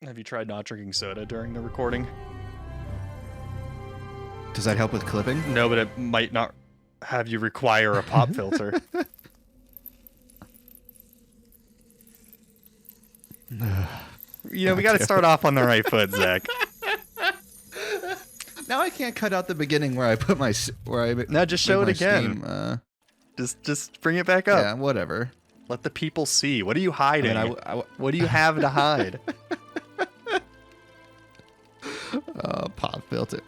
Have you tried not drinking soda during the recording? Does that help with clipping? No, but it might not have you require a pop filter. You know, we got to start off on the right foot, Zach. Now I can't cut out the beginning where I put my No, just show it again. Just bring it back up. Yeah, whatever. Let the people see. What are you hiding? What do you have to hide? Pop filter.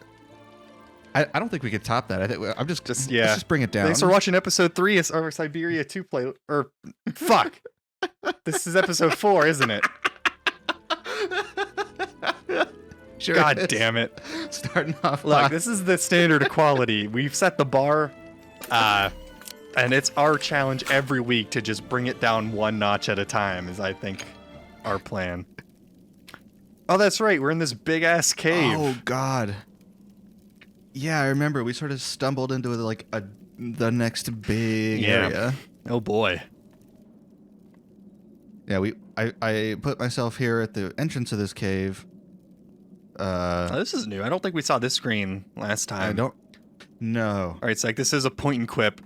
I don't think we could top that. I think let's just bring it down. Thanks for watching episode 3 of our Syberia 2 play. Or fuck, this is episode 4, isn't it? Sure. God damn it! Starting off. Look, this is the standard of quality. We've set the bar, and it's our challenge every week to just bring it down one notch at a time. Is I think our plan. Oh, that's right. We're in this big ass cave. Oh God. Yeah, I remember. We sort of stumbled into like the next big area. Oh boy. Yeah, I put myself here at the entrance of this cave. This is new. I don't think we saw this screen last time. I don't. No. All right, Zach. This is a point and quip.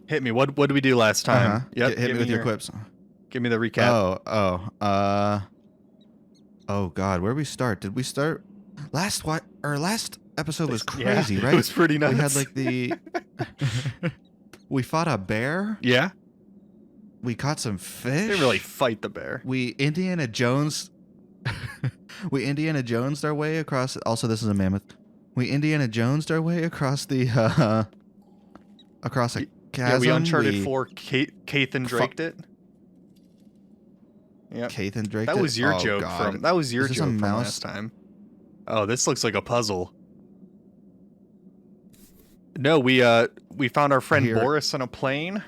Hit me. What did we do last time? Yep. Hit me with your quips. Give me the recap. Oh God, where did we start? Did we start last episode was crazy, right? It was pretty nuts. We had like the we fought a bear. Yeah. We caught some fish. They didn't really fight the bear. We Indiana Jones our way across. Also, this is a mammoth. We Indiana Jonesed our way across the across a chasm. Yeah, we Uncharted 4 Kaith and Draked it. Yeah. Kaith and Draked it. That was your joke God. from. That was your Is this joke a from mouse? last time. Oh, this looks like a puzzle. No, we found our friend Boris on a plane.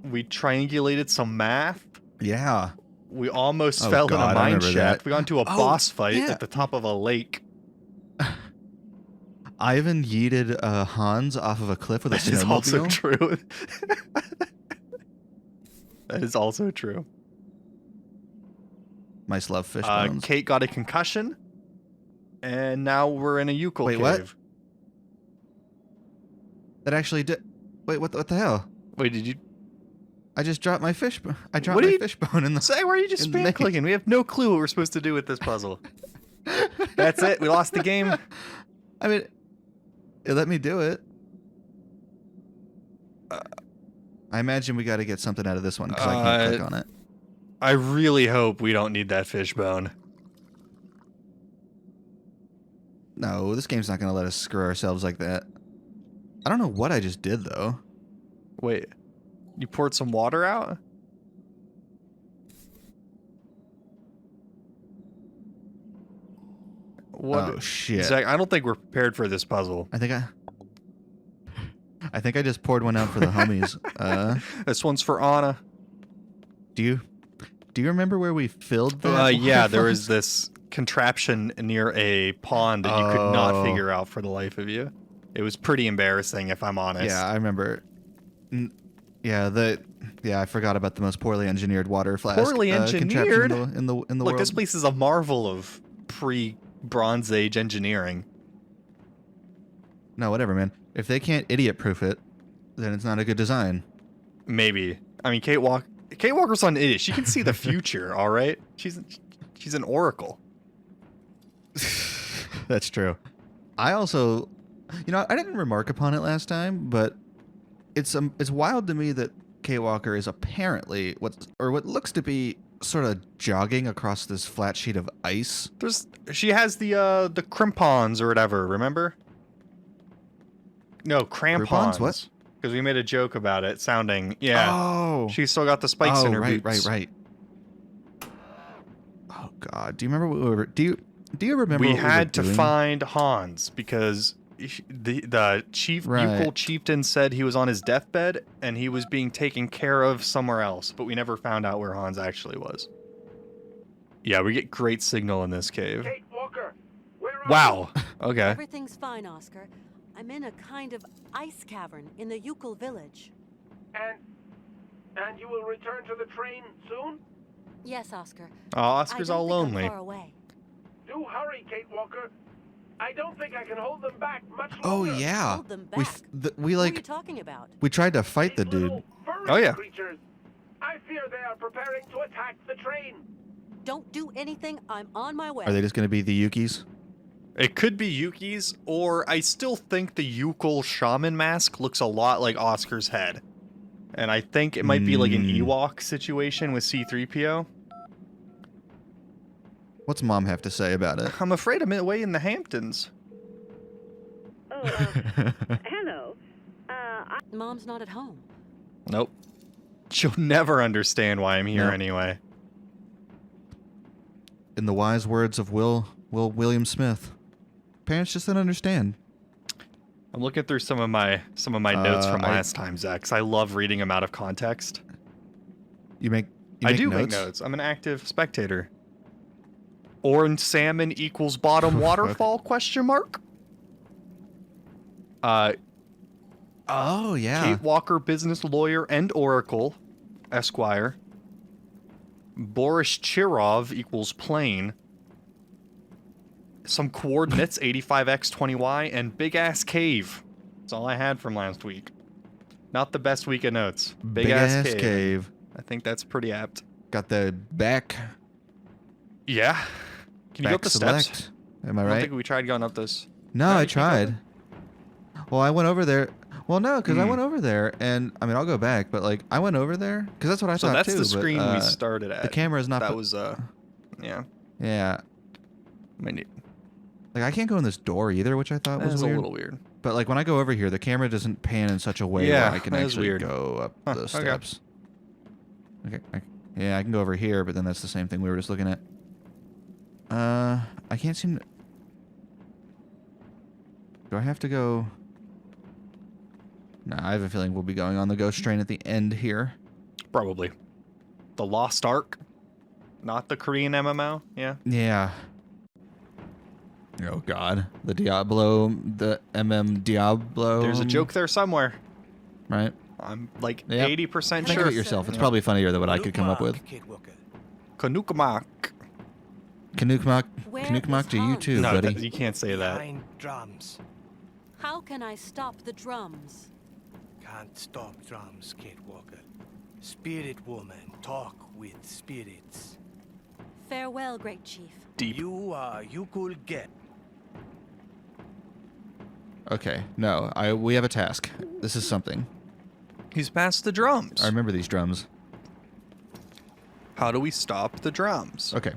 We triangulated some math. Yeah. We almost fell in a mine shaft. We got into a boss fight at the top of a lake. Ivan yeeted Hans off of a cliff with a snowmobile. That is also true. That is also true. Mice love fish bones. Kate got a concussion, and now we're in a Yukon cave. What? That actually did. Wait, what the hell? Wait, did you? I just dropped my fish. I dropped my fish bone in the. Say, why are you just spam clicking? We have no clue what we're supposed to do with this puzzle. That's it. We lost the game. I mean, it let me do it. I imagine we got to get something out of this one because I can't click on it. I really hope we don't need that fish bone. No, this game's not going to let us screw ourselves like that. I don't know what I just did though. Wait. You poured some water out? What? Oh shit! Zach, I don't think we're prepared for this puzzle. I think I just poured one out for the homies. This one's for Anna. Do you remember where we filled that? Yeah, there was this contraption near a pond that you could not figure out for the life of you. It was pretty embarrassing, if I'm honest. Yeah, I remember. Yeah, I forgot about the most poorly engineered water flask. Poorly engineered in the world. Look, this place is a marvel of pre-Bronze Age engineering. No, whatever, man. If they can't idiot-proof it, then it's not a good design. Maybe. I mean, Kate Walker's not an idiot. She can see the future. All right, she's an oracle. That's true. I also, I didn't remark upon it last time, but it's wild to me that Kate Walker is apparently what looks to be sort of jogging across this flat sheet of ice. She has the crimpons or whatever, remember? No, crampons. What? Because we made a joke about it sounding, Oh. She's still got the spikes in her boots. Right. Oh God, do you remember what we were? Do you remember? We had to find Hans because the chief Yukon chieftain said he was on his deathbed and he was being taken care of somewhere else, but we never found out where Hans actually was. Yeah, we get great signal in this cave. Kate Walker, wow. Okay. Everything's fine, Oscar. I'm in a kind of ice cavern in the Yukon village. And you will return to the train soon? Yes, Oscar. Oh, Oscar's I don't all think I'm lonely. far away. Do hurry, Kate Walker. I don't think I can hold them back much Oh longer. yeah. Hold them We back. we What are you like talking about? we tried to fight the These dude. little furry Oh, yeah. creatures. I fear they are preparing to attack the train. Don't do anything. I'm on my way. Are they just gonna be the Yukis? It could be Yuki's, or I still think the Yukol shaman mask looks a lot like Oscar's head. And I think it might be like an Ewok situation with C-3PO. What's Mom have to say about it? I'm afraid I'm away in the Hamptons. Oh, hello. Mom's not at home. Nope. She'll never understand why I'm here Nope. anyway. In the wise words of William Smith, parents just don't understand. I'm looking through some of my notes from I- last time, Zach, 'cause I love reading them out of context. You make I do make notes. I'm an active spectator. Orange salmon equals bottom waterfall? Question mark. Oh yeah. Kate Walker, business lawyer and oracle, Esquire. Boris Chirov equals plane. Some coordinates, 85x20y, and big ass cave. That's all I had from last week. Not the best week of notes. Big ass cave. I think that's pretty apt. Got the back. Yeah. Can you go back up the select. steps? Am I I don't right? think we tried going up this. No, No, I you can't go tried. Well, I went over there. Well, no, because I went over there, and I mean, I'll go back, but like, I went over there because that's what I So thought that's too. the screen but, we started at. The camera is not. That was yeah. Yeah. I mean, Like I can't go in this door either, which I thought that was was a weird. little weird. But like when I go over here, the camera doesn't pan in such a way Yeah, where I can that is actually weird. go up Huh, the okay. steps. Okay. Yeah, I can go over here, but then that's the same thing we were just looking at. I can't seem to... Do I have to go... Nah, I have a feeling we'll be going on the ghost train at the end here. Probably. The Lost Ark, not the Korean MMO. Yeah. Yeah. Oh God, the Diablo, the Diablo. There's a joke there somewhere. right? I'm like Yep. 80% Think sure. of it yourself. It's Yeah. probably funnier than what I could come up with. Kate Walker. Kanukmak. Where Kanukmak is to you Hans? too, No, buddy. you can't say that. Behind drums. How can I stop the drums? Can't stop drums, Kate Walker. Spirit woman, talk with spirits. Farewell, great chief. Deep. You could get. Okay, no, we have a task. This is something. He's past the drums. I remember these drums. How do we stop the drums? Okay.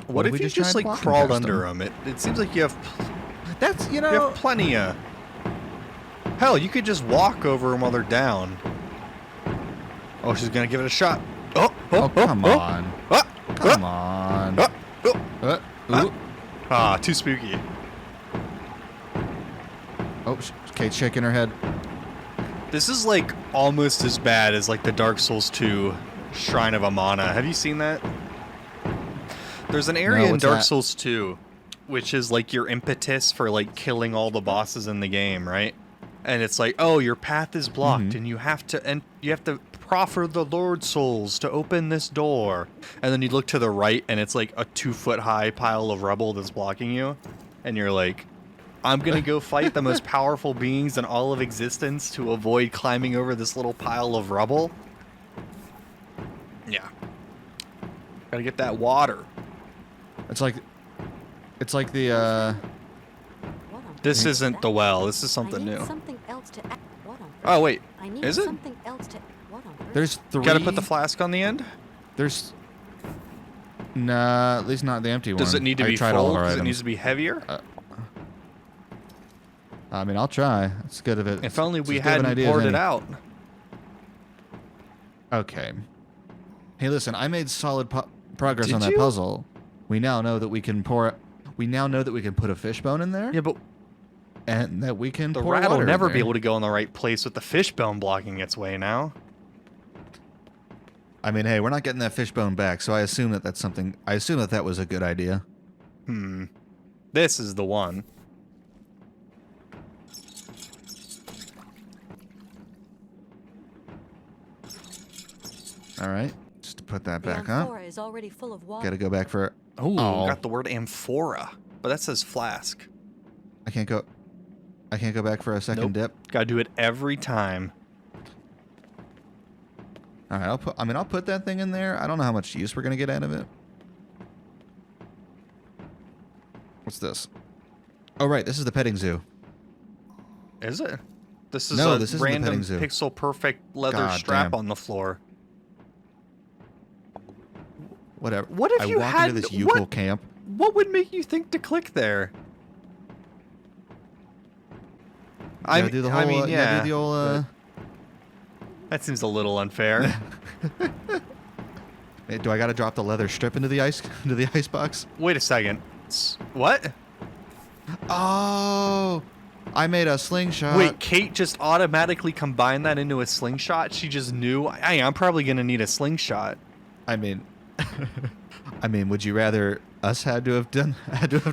What if if we you just just tried like walking crawled past under them? them? It seems like you have That's, you you know... have plenty of. Hell, you could just walk over them while they're down. Oh, she's gonna give it a shot. Oh, come on. Ah, Come ah, on. ah, oh. Ooh. Ah, too spooky. Oh, Kate's shaking her head. This is like almost as bad as like the Dark Souls 2 Shrine of Amana. Have you seen that? There's an area in what's Dark that? Souls 2 which is like your impetus for like killing all the bosses in the game, right? And it's like, oh, your path is blocked and you have to proffer the Lord souls to open this door. And then you look to the right and it's like a 2-foot high pile of rubble that's blocking you. And you're like, I'm going to go fight the most powerful beings in all of existence to avoid climbing over this little pile of rubble. Yeah. Gotta get that water. It's like the, What on This earth isn't that? the well. This is something I need new. something else to add. What on earth? Oh, wait. I need Is it? something else to. What on earth? there's 3... Gotta put the flask on the end? There's... Nah, at least not the empty one. Does it need to I be tried all full? of our Because it items. needs to be heavier? I mean, I'll try. It's good of it. If only it's we as good of an hadn't idea as poured it any. out. Okay. Hey, listen, I made solid progress Did on that you? puzzle. We now know that we can pour... We now know that we can put a fishbone in there, Yeah, but and that we can the pour rat water will in never there. be able to go in the right place with the fishbone blocking its way now. I mean, hey, we're not getting that fishbone back, so I assume that that's something... I assume that that was a good idea. This is the one. All right. put that The back, huh? amphora is already full of water. Gotta go back for... Oh, Oh. got the word amphora, but that says flask. I can't go back for a second dip. Gotta do it every time. All right, I'll put that thing in there. I don't know how much use we're gonna get out of it. What's this? Oh, right, this is the petting zoo. Is it? This is No, a this isn't the random petting zoo. pixel perfect leather God strap damn. on the floor. Whatever. What if I you walk had into this Yukon camp. What would make you think to click there? I do the whole. mean, yeah. Do the old. That seems a little unfair. Hey, do I gotta drop the leather strip into the ice box? Wait a second. What? Oh, I made a slingshot. Wait, Kate just automatically combined that into a slingshot? She just knew, hey, I'm probably going to need a slingshot. I mean, would you rather us had to have done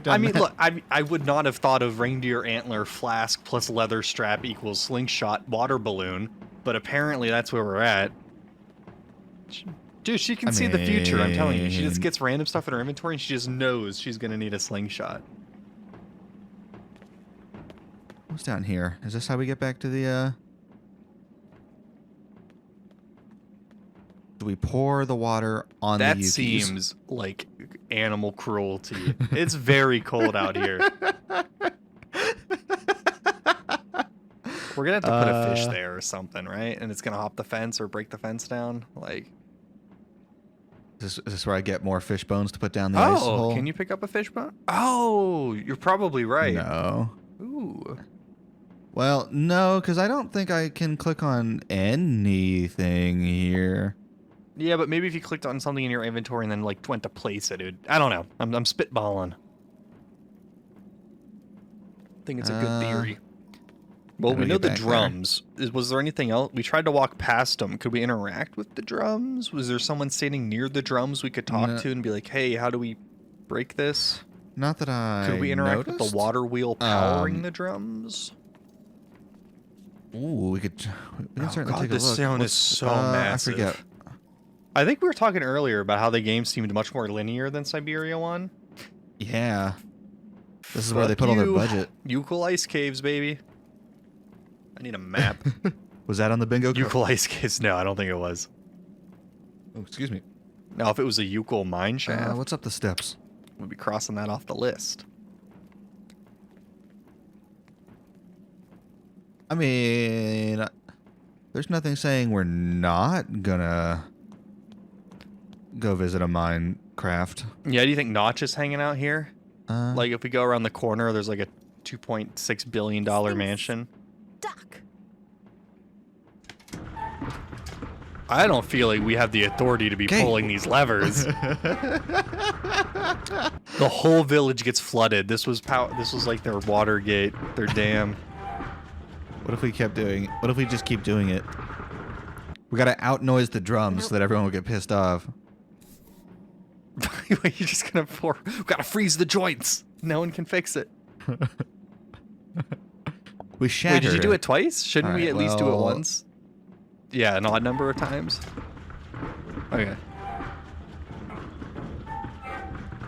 I mean, that? look, I would not have thought of reindeer antler flask plus leather strap equals slingshot water balloon, but apparently that's where we're at. Dude, she can see the future, I'm telling you. She just gets random stuff in her inventory and she just knows she's going to need a slingshot. What's down here? Is this how we get back to the, Do we pour the water on That the Yukis? seems like animal cruelty. It's very cold out here. We're going to have to put a fish there or something, right? And it's going to hop the fence or break the fence down. Like, Is this where I get more fish bones to put down the ice hole? oh, can you pick up a fish bone? Oh, you're probably right. No. Ooh. Well, no, because I don't think I can click on anything here. Yeah, but maybe if you clicked on something in your inventory and then like went to place it, I don't know. I'm spitballing. I think it's a good theory. Well, How do we we know get the back there? drums. Was there anything else? We tried to walk past them. Could we interact with the drums? Was there someone standing near the drums we could talk No. to and be like, hey, how do we break this? Not that I Could we interact with noticed. the water wheel powering the drums? Ooh, we can certainly God, take a look. this sound is What's- so I massive. forget. I think we were talking earlier about how the game seemed much more linear than Syberia 1. Yeah. This is where they Fuck put all their you. budget. Yukon Ice Caves, baby. I need a map. Was that on the bingo card? Yukon Ice Caves? No, I don't think it was. Oh, excuse me. Now, if it was a Yukon mine shaft, What's up the steps? we'd be crossing that off the list. I mean, there's nothing saying we're not gonna go visit a Minecraft. Yeah, do you think Notch is hanging out here? Like, if we go around the corner, there's like a $2.6 billion mansion. Duck. I don't feel like we have the authority to be Okay. pulling these levers. The whole village gets flooded. This was like their water gate, their dam. What if we kept doing? What if we just keep doing it? We gotta outnoise the drums so that everyone will get pissed off. You're just gonna we gotta freeze the joints. No one can fix it. We shattered. Wait, did you do it twice? Shouldn't we Alright, at least do it well- once? Yeah, an odd number of times. Okay.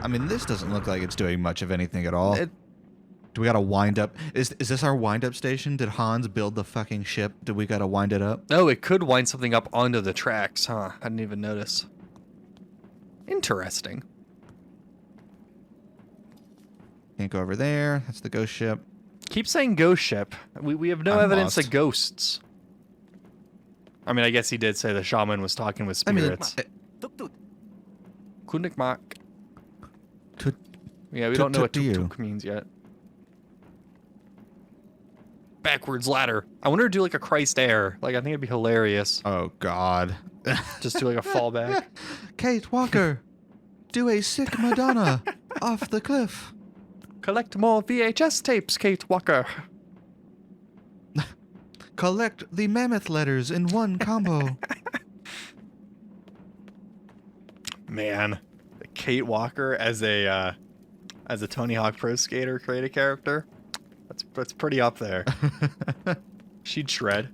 I mean, this doesn't look like it's doing much of anything at all. It- Do we gotta wind up? Is this our wind up station? Did Hans build the fucking ship? Do we gotta wind it up? Oh, it could wind something up onto the tracks, huh? I didn't even notice. Interesting. Can't go over there. That's the ghost ship. Keep saying ghost ship. We have no I'm evidence lost. of ghosts. I mean, I guess he did say the shaman was talking with I mean, spirits. Kundik Mak. to- Yeah, we to- don't know what to you. tuk-tuk means yet. Backwards ladder. I wonder if do like a Christ air. Like, I think it'd be hilarious. oh God. Just do like a fallback. Kate Walker, do a sick Madonna off the cliff. Collect more VHS tapes, Kate Walker. Collect the mammoth letters in one combo. Man, Kate Walker as a Tony Hawk Pro Skater creative character. That's pretty up there. She'd shred.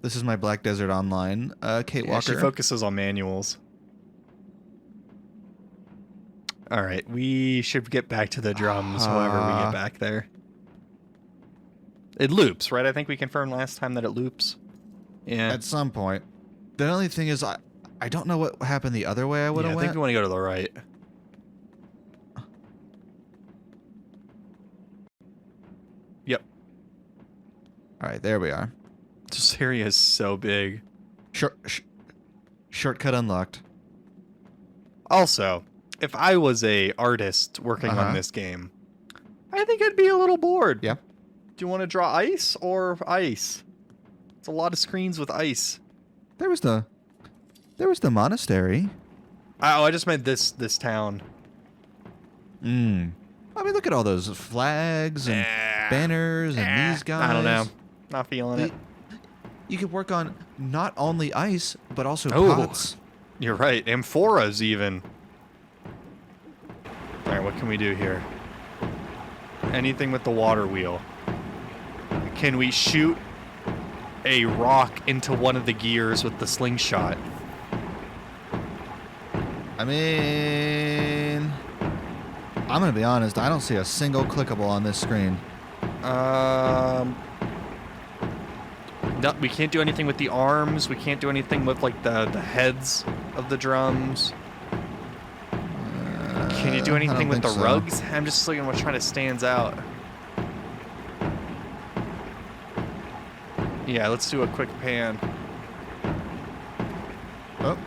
This is my Black Desert Online, Kate Yeah, she Walker. focuses on manuals. All right, we should get back to the drums. However, we get back there. It loops, right? I think we confirmed last time that it loops. Yeah. At some point. The only thing is, I don't know what happened the other way I would have I went. think we want to go to the right. Yep. All right, there we are. This area is so big. Shortcut unlocked. Also, if I was a artist working on Uh-huh. this game, I think I'd be a little bored. Yeah. Do you want to draw ice or ice? It's a lot of screens with ice. There was the monastery. I just meant this town. I mean, look at all those flags and banners and these guys. I don't know. Not feeling it. You could work on not only ice, but also Oh. pots. You're right. Amphoras even. All right, what can we do here? Anything with the water wheel. Can we shoot a rock into one of the gears with the slingshot? I mean, I'm going to be honest. I don't see a single clickable on this screen. No, we can't do anything with the arms. We can't do anything with like the heads of the drums. Can you do I anything don't with the think so. rugs? I'm just looking at what kind of stands out. Yeah, let's do a quick pan. Oh,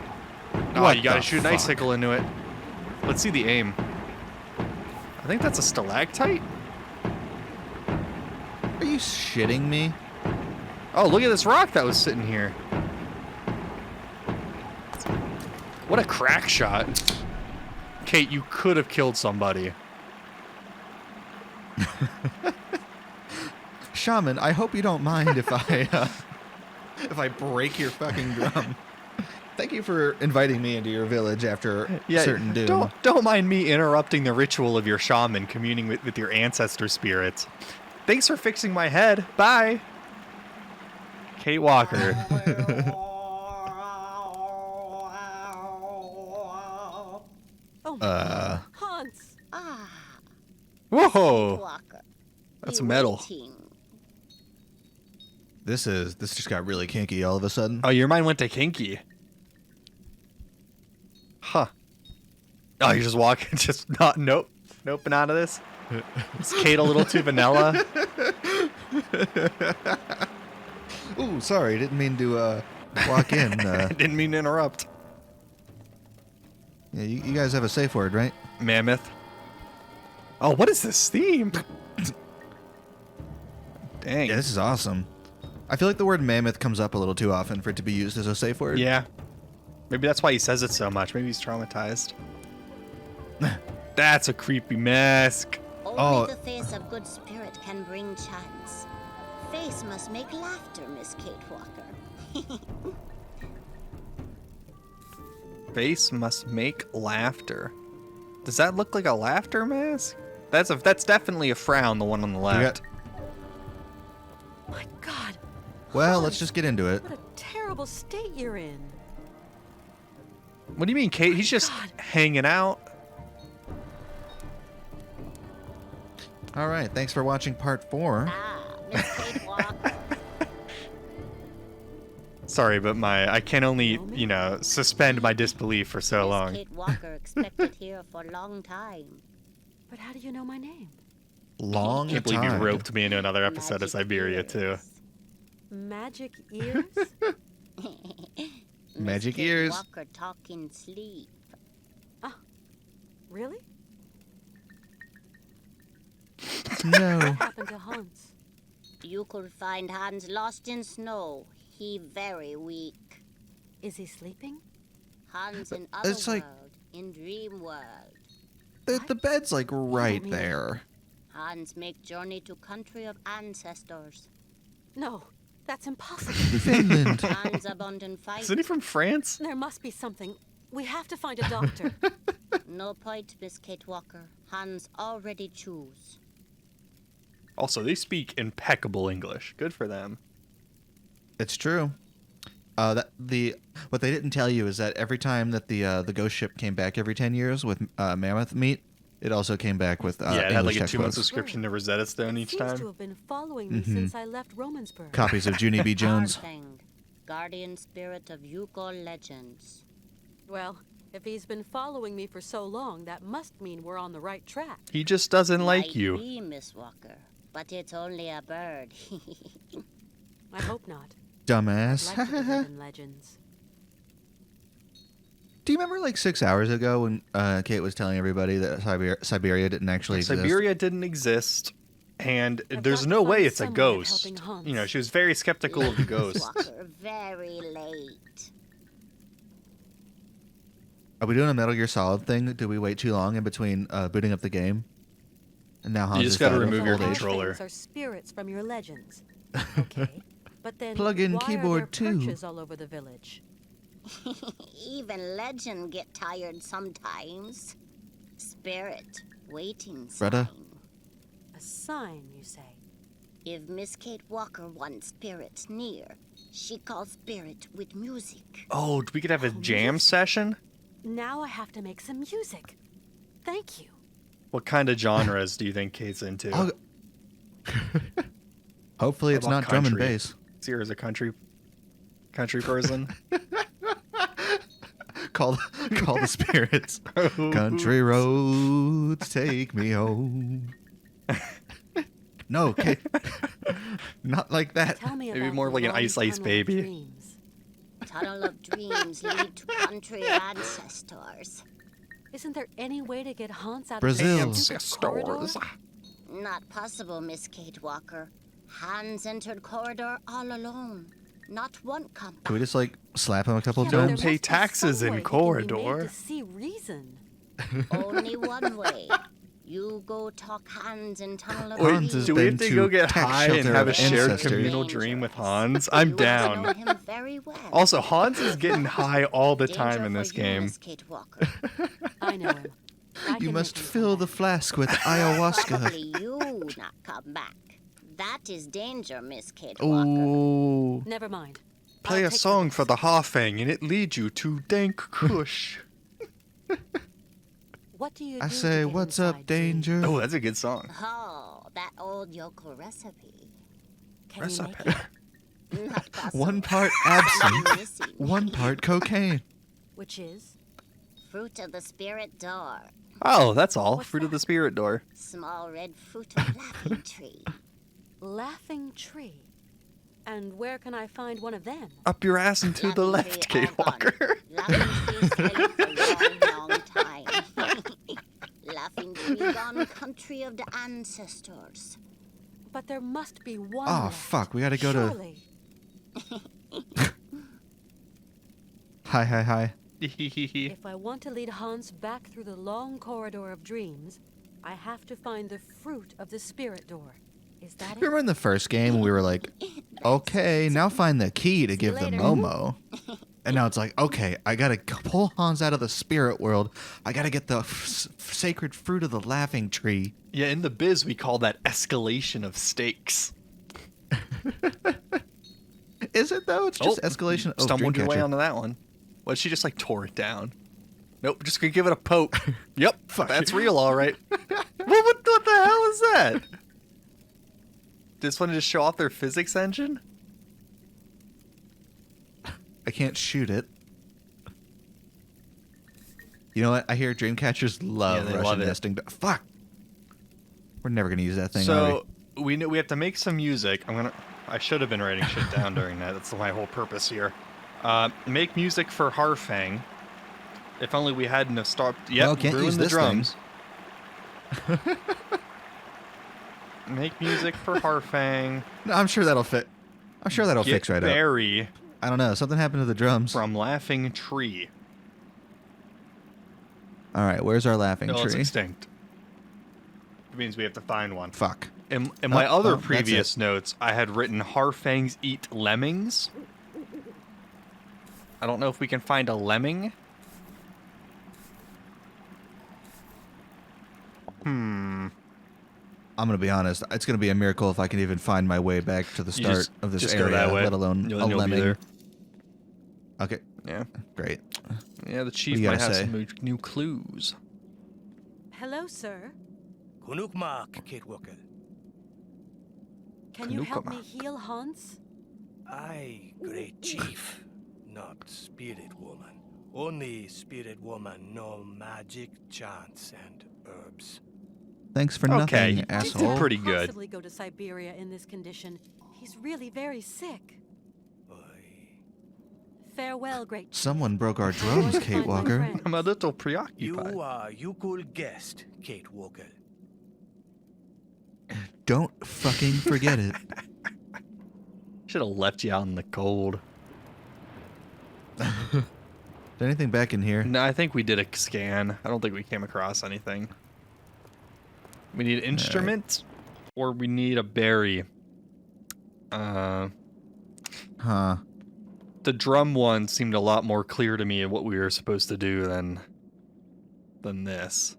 Oh, What you gotta the shoot an fuck? icicle into it. Let's see the aim. I think that's a stalactite. are you shitting me? Oh, look at this rock that was sitting here. What a crack shot. Kate, you could have killed somebody. Shaman, I hope you don't mind if I break your fucking drum. Thank you for inviting me into your village after certain doom. Don't mind me interrupting the ritual of your shaman communing with your ancestor spirits. Thanks for fixing my head. Bye. Kate Walker. Oh, Hans. Ah, Whoa. Walker. That's be metal. waiting. This just got really kinky all of a sudden. Oh, your mind went to kinky. Huh. Oh, you're just walking, just not, nope, noping out of this. Is Kate a little too vanilla? Ooh, sorry, didn't mean to walk in. Didn't mean to interrupt. Yeah, you guys have a safe word, right? Mammoth. Oh, what is this theme? Dang. Yeah, this is awesome. I feel like the word mammoth comes up a little too often for it to be used as a safe word. Yeah. Maybe that's why he says it so much. Maybe he's traumatized. That's a creepy mask. Only Oh. the face of good spirit can bring chance. Face must make laughter, Miss Kate Walker. Face must make laughter. Does that look like a laughter mask? That's definitely a frown, the one on the We left. My God. Well, let's Hans, just get into it. What a terrible state you're in. What do you mean, Kate? He's just God. hanging out. All right, thanks for watching part 4. Ah, Miss Kate Walker. Sorry, but I can only, suspend my disbelief for so Miss long. Kate Walker expected here for a long time. But how do you know my name? Long Can't believe you time. roped me into another episode of Magic Syberia, ears. too. Magic ears? Miss Magic Kate ears. Walker talk in sleep. Really? No. What happened to Hans? You could find Hans lost in snow. He very weak. Is he sleeping? Hans in other It's like- world, in dream world. The bed's like right mean- there. Hans make journey to country of ancestors. No, that's impossible. Finland. Hans abundant fight. Isn't he from France? There must be something. We have to find a doctor. No point, Miss Kate Walker. Hans already choose. Also, they speak impeccable English. Good for them. It's true. What they didn't tell you is that every time that the ghost ship came back every 10 years with mammoth meat, it also came back with Yeah, it had English like a 2-month textbooks. subscription to Rosetta Stone It each seems to time. have been following me since I left Romansburg. Copies of Junie B. Jones. Arthang, guardian spirit of Yukon legends. Well, if he's been following me for so long, that must mean we're on the right track. He just doesn't like Might you. be, Miss Walker, but it's only a bird. I hope not. Dumbass. I'd like to believe in legends. Do you remember like 6 hours ago when Kate was telling everybody that Syberia didn't actually exist? Siberia didn't exist, and I've there's got no to way find it's a some way of ghost. helping Hans. You know, she was very skeptical of the Miss ghost. Walker, very late. Are we doing a Metal Gear Solid thing? Do we wait too long in between booting up the game? And now Hans just is gotta dead. remove your All controller. things are spirits from your legends. Okay, but then Plug in why keyboard are there too. perches all over the village? Even legend get tired sometimes. Spirit, waiting Greta? sign. A sign, you say? If Miss Kate Walker wants spirits near, she calls spirit with music. Oh, we could have a jam session? Now I have to make some music. Thank you. What kind of genres do you think Kate's into? I'll- Hopefully it's What not about drum and country? bass. See her as a country person. Call the spirits. Country roads take me home. No, Kate. Not like that. Tell me Maybe about more the like an long Ice Ice tunnel of Baby. dreams. Tunnel of dreams lead to country ancestors. Isn't there any way to get Hans out Brazil. of the stupid corridor? Ancestors. Not possible, Miss Kate Walker. Hans entered corridor all alone. Not one company. Can we just like slap him a couple Yeah, but Don't there times? pay must be taxes some in way he can be made corridor. To see reason. Only one way. You go talk Hans in tunnel of Hans dreams. has Do we have been to to go get tax high and shelter have a of shared ancestors. communal dream with Hans? You I'm want to know down. him very well. Also, Hans is getting high all the Danger time in for this you, game. Miss Kate Walker. I know him. I You can must make him fill come the back. flask with ayahuasca. Probably you not come back. That is danger, Miss Kate Walker. Ooh. Never mind. Play I'll a take song the for the risk. Hafeng and it leads you to Dank Kush. What do you I do to say, get what's inside up, danger? Oh, that's a good song. Oh, that old yokel recipe. Can you make Recipe. it? Not possible. One part Something absinthe, missing. one part cocaine. Which is? Fruit of the spirit door. Oh, that's all. What's Fruit of that? the Spirit Door. Small red fruit of laughing tree. Laughing tree. And where can I find one of them? Up your ass and to the Laughing left, tree Kate all gone. Walker. Laughing tree silent for long, long time. Laughing tree gone country of the ancestors. But there must be one. Oh, left. fuck, we gotta go to- Surely. Hi. If I want to lead Hans back through the long corridor of dreams, I have to find the fruit of the spirit door. Is that Remember it? in the first game we were like, okay, now find the key to give the Later. Momo. And now it's like, okay, I gotta pull Hans out of the spirit world. I gotta get the sacred fruit of the laughing tree. Yeah, in the biz, we call that escalation of stakes. Is it though? It's just escalation. Oh, Stumbled your way Dreamcatcher. onto that one. What, she just like tore it down? Nope, just gonna give it a poke. Yep, that's real, all right. what the hell is that? Just wanted to show off their physics engine? I can't shoot it. You know what? I hear Dreamcatchers love Yeah, they Russian love it. nesting. Fuck. We're never gonna use that thing. are So we know we have to make some music. I should have been writing shit down during that. That's my whole purpose here. Make music for Harfang. If only we hadn't have stopped. Yep, Well, can't ruined use the this drums. Make music for Harfang. No, I'm sure that'll fit. I'm sure that'll Get fix right up. Barry I don't know. Something happened to the drums. from Laughing Tree. All right, where's our laughing No, it's tree? extinct. It means we have to find one. Fuck. In my Oh, other oh, that's previous notes, I had written Harfangs eat lemmings. I don't know if we can find a lemming. I'm gonna be honest. It's gonna be a miracle if I can even find my way back to the You start of this just area, go that way. let alone You'll a be lemming. there. Okay. Yeah. Great. Yeah, the chief you might gotta have say? some new clues. Hello, sir. Kunukmak, Kitwalker. Can you help me Kanukamak. heal Hans? I, great chief, not spirit woman. Only spirit woman know magic, chants, and herbs. Thanks for Okay, nothing, you did asshole. pretty good. Possibly go to Syberia in this condition. He's really very sick. Oy. Farewell, great chief. Someone broke our I'm going drums, to Kate find my Walker. friends. I'm a little You preoccupied. are you could guest, Kate Walker. Don't fucking forget it. Should have left you out in the cold. Is there anything back in here? No, I think we did a scan. I don't think we came across anything. We need instruments, or we need a berry. Huh. The drum one seemed a lot more clear to me of what we were supposed to do than this.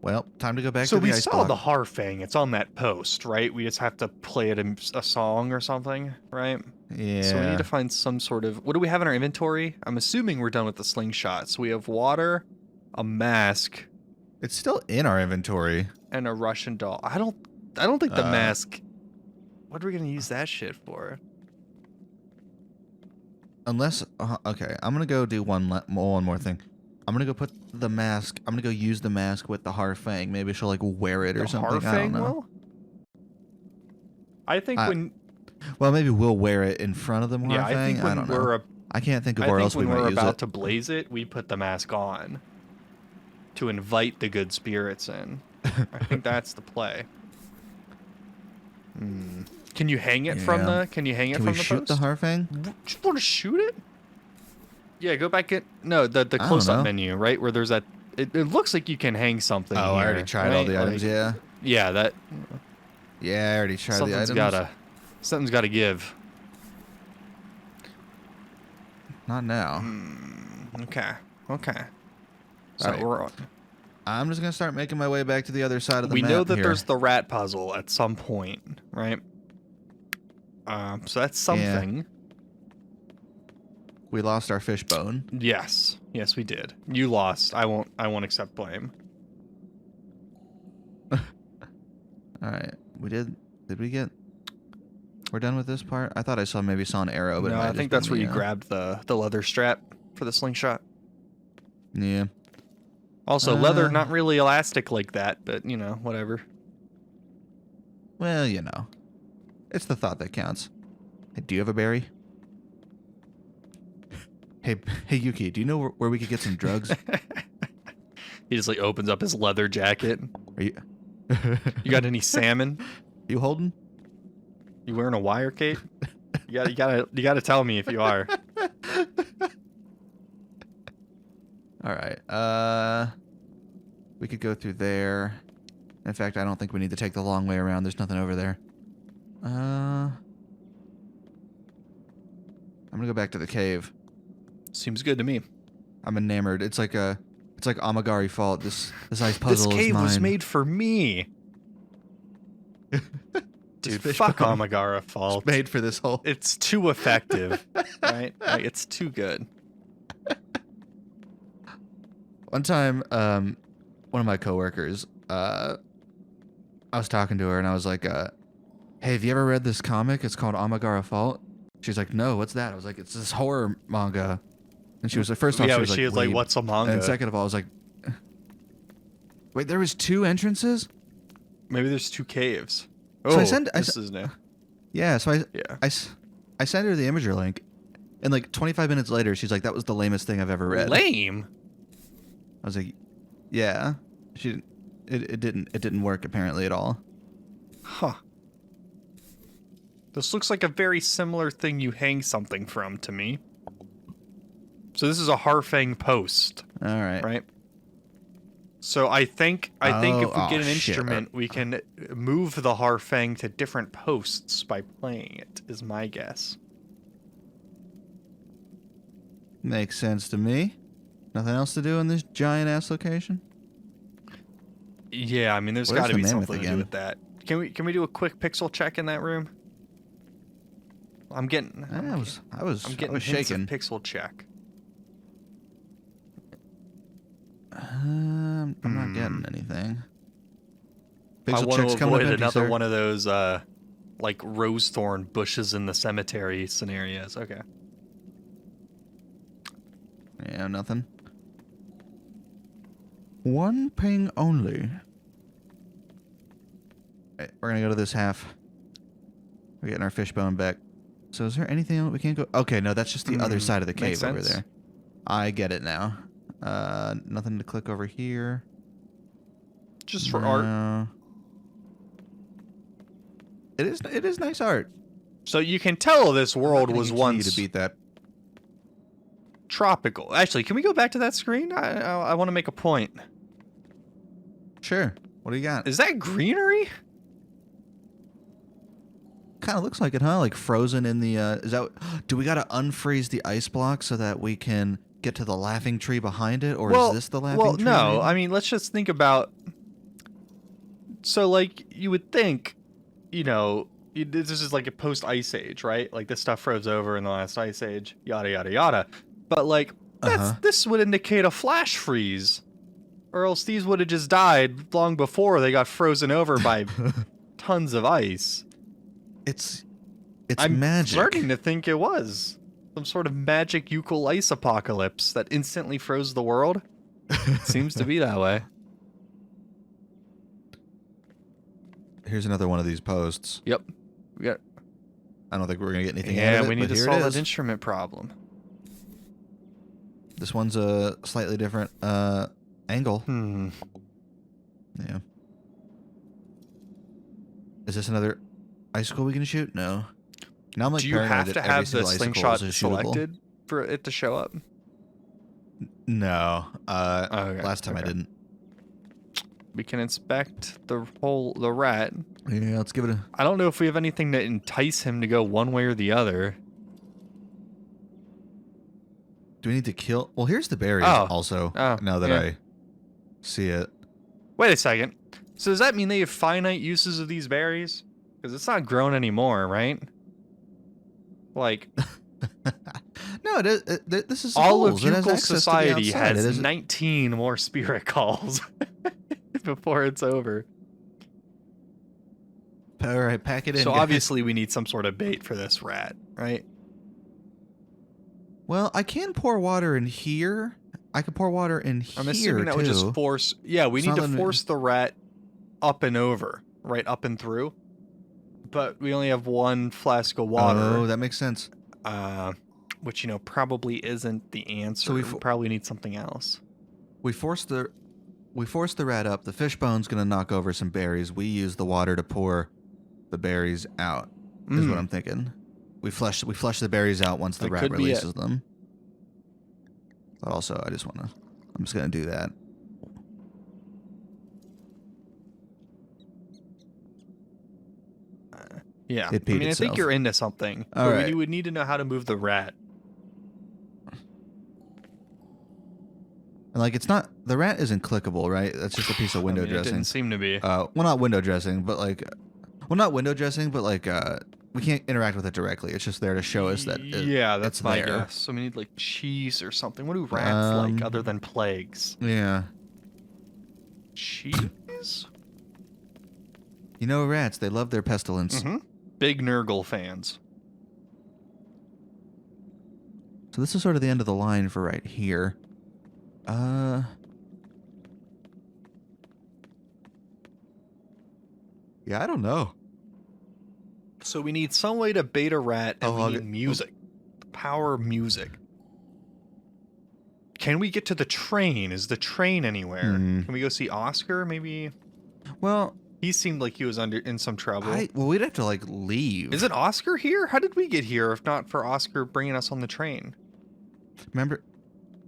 Well, time to go back So to the we ice saw block. the Harfang. It's on that post, right? We just have to play it in a song or something, right? Yeah. So we need to find some sort of... What do we have in our inventory? I'm assuming we're done with the slingshot. So we have water, a mask, It's still in our inventory. and a Russian doll. I don't think the mask... What are we going to use that shit for? Unless, okay, I'm gonna go do one more thing. I'm gonna go put the mask. I'm gonna go use the mask with the Harfang. Maybe she'll like wear it or The something. I don't Harfang know. will? I think when... Well, maybe we'll wear it in front of the Harfang. Yeah, I think when don't we're... know. I can't think of I where think else we when might we're use about it. to blaze it, we put the mask on to invite the good spirits in. I think that's the play. Can you hang it from Yeah. the? Can you hang it Can from we the shoot post? the Harfang? Just want to shoot it? Yeah, go back in. No, the don't close-up know. menu, right where there's that. It looks like you can hang something. Oh, I here, already tried all right? the items. Like, Yeah. Yeah, that Yeah, I already tried the items. something's gotta give. Not now. Okay. So Alright. we're. I'm just gonna start making my way back to the other side of the We map know that here. there's the rat puzzle at some point, right? So that's something. We lost our fishbone. Yes, we did. You lost. I won't accept blame. All right, we did. Did we get? We're done with this part. I thought I maybe saw an arrow, but it No, might I have think just that's been where you me, grabbed the leather strap for the slingshot. Yeah. Also, leather not really elastic like that, but you know, whatever. Well, you know, it's the thought that counts. Hey, do you have a berry? Hey, Yuki, do you know where we could get some drugs? He just like opens up his leather jacket. Are you? You got any salmon? You holding? You wearing a wire cape? You gotta tell me if you are. All right. We could go through there. In fact, I don't think we need to take the long way around. There's nothing over there. I'm gonna go back to the cave. Seems good to me. I'm enamored. It's like Amagari Fault. This ice puzzle This cave is mine. was made for me. Dude, fish fuck bone. Amagara fault. Made for this hole. It's too effective, right? Like, it's too good. One time, one of my coworkers, I was talking to her and I was like, "Hey, have you ever read this comic? It's called Amagara Fault." She's like, "No, what's that?" I was like, "It's this horror manga." And she was like, first off, Yeah, she was like, "Weeb." "What's a manga?" And second of all, I was like, "Wait, there was 2 entrances?" Maybe there's 2 caves. So Oh, I this is new. Yeah, so Yeah. I sent her the Imager link, and like 25 minutes later, she's like, "That was the lamest thing I've ever read." Lame. I was like, "Yeah." It didn't work apparently at all. Huh. This looks like a very similar thing you hang something from to me. So this is a Harfang post, All right. right? So I think if we get an shit. instrument, we can move the Harfang to different posts by playing it, is my guess. Makes sense to me. Nothing else to do in this giant ass location? Yeah, I mean, there's Where's got to the be mammoth something to do again? with that. Can we do a quick pixel check in that room? I'm getting. I was hints shaking. of pixel check. I'm not getting anything. I Pixel want check's to coming up avoid empty, another sir. one of those like rose thorn bushes in the cemetery scenarios. Okay. Yeah, nothing. One ping only. Right, we're gonna go to this half. We're getting our fishbone back. So is there anything else we can't go? Okay, no, that's just the other side of the makes cave over sense. there. I get it now. Nothing to click over here. Just for art. No. It is nice art. So you can tell this world was once to beat that. tropical. Actually, can we go back to that screen? I want to make a point. Sure. What do you got? Is that greenery? Kind of looks like it, huh? Like frozen in the. Is that? Do we gotta unfreeze the ice block so that we can get to the laughing tree behind it, or is this the laughing tree? Well, no. maybe? I mean, let's just think about. So, like, you would think, you know, this is like a post-ice age, right? Like, this stuff froze over in the last ice age, yada yada yada. But like, this would indicate a flash freeze, or else these would have just died long before they got frozen over by tons of ice. It's I'm magic. starting to think it was some sort of magic Euclid ice apocalypse that instantly froze the world. Seems to be that way. Here's another one of these posts. Yep. We got. I don't think we're gonna get anything out Yeah, of it. we need but to here solve it that is. instrument problem. This one's a slightly different angle. Yeah. Is this another icicle we can shoot? No. Now I'm like Do you paranoid have that to every have the single icicle slingshot is shootable. selected for it to show up? No. Okay, Last time I okay. didn't. We can inspect the rat. Yeah, let's give it a. I don't know if we have anything to entice him to go one way or the other. Do we need to kill? Well, here's the berries. Oh. Also, Oh, now that yeah. I see it. Wait a second. So does that mean they have finite uses of these berries? Because it's not grown anymore, right? Like, No, it is. This is all of holes. It has Euclid access to the society outside. It has is- 19 more spirit calls before it's over. All right, pack it in. So guys. obviously we need some sort of bait for this rat, right? Well, I can pour water in here. I can pour water in here I'm assuming that too. would just force. Yeah, we It's need not to letting me- force the rat up and over, right? Up and through. But we only have one flask of water. Oh, that makes sense. Which, you know, probably isn't the answer. So we probably need something else. We force the rat up. The fishbone's gonna knock over some berries. We use the water to pour the berries out. Is what I'm thinking. We flush the berries out once the That rat could be releases it. them. But also, I'm just gonna do that. Yeah. It I peed mean, I itself. think you're into something. All but right. we would need to know how to move the rat. And like, it's not the rat isn't clickable, right? That's just a piece of window I mean, It dressing. didn't seem to be. Well, not window dressing, but like, well, not window dressing, but like, we can't interact with it directly. It's just there to show us that. Yeah, that's it's my there. guess. So we need like cheese or something. What do rats like other than plagues? Yeah. Cheese? You know, rats, they love their pestilence. Mm-hmm. Big Nurgle fans. So this is sort of the end of the line for right here. Yeah, I don't know. So we need some way to bait a rat, and we okay. need music. The power of music. Can we get to the train? Is the train anywhere? Can we go see Oscar? Maybe. Well, He seemed like he was in some trouble. well, we'd have to like leave. Is it Oscar here? How did we get here if not for Oscar bringing us on the train? Remember?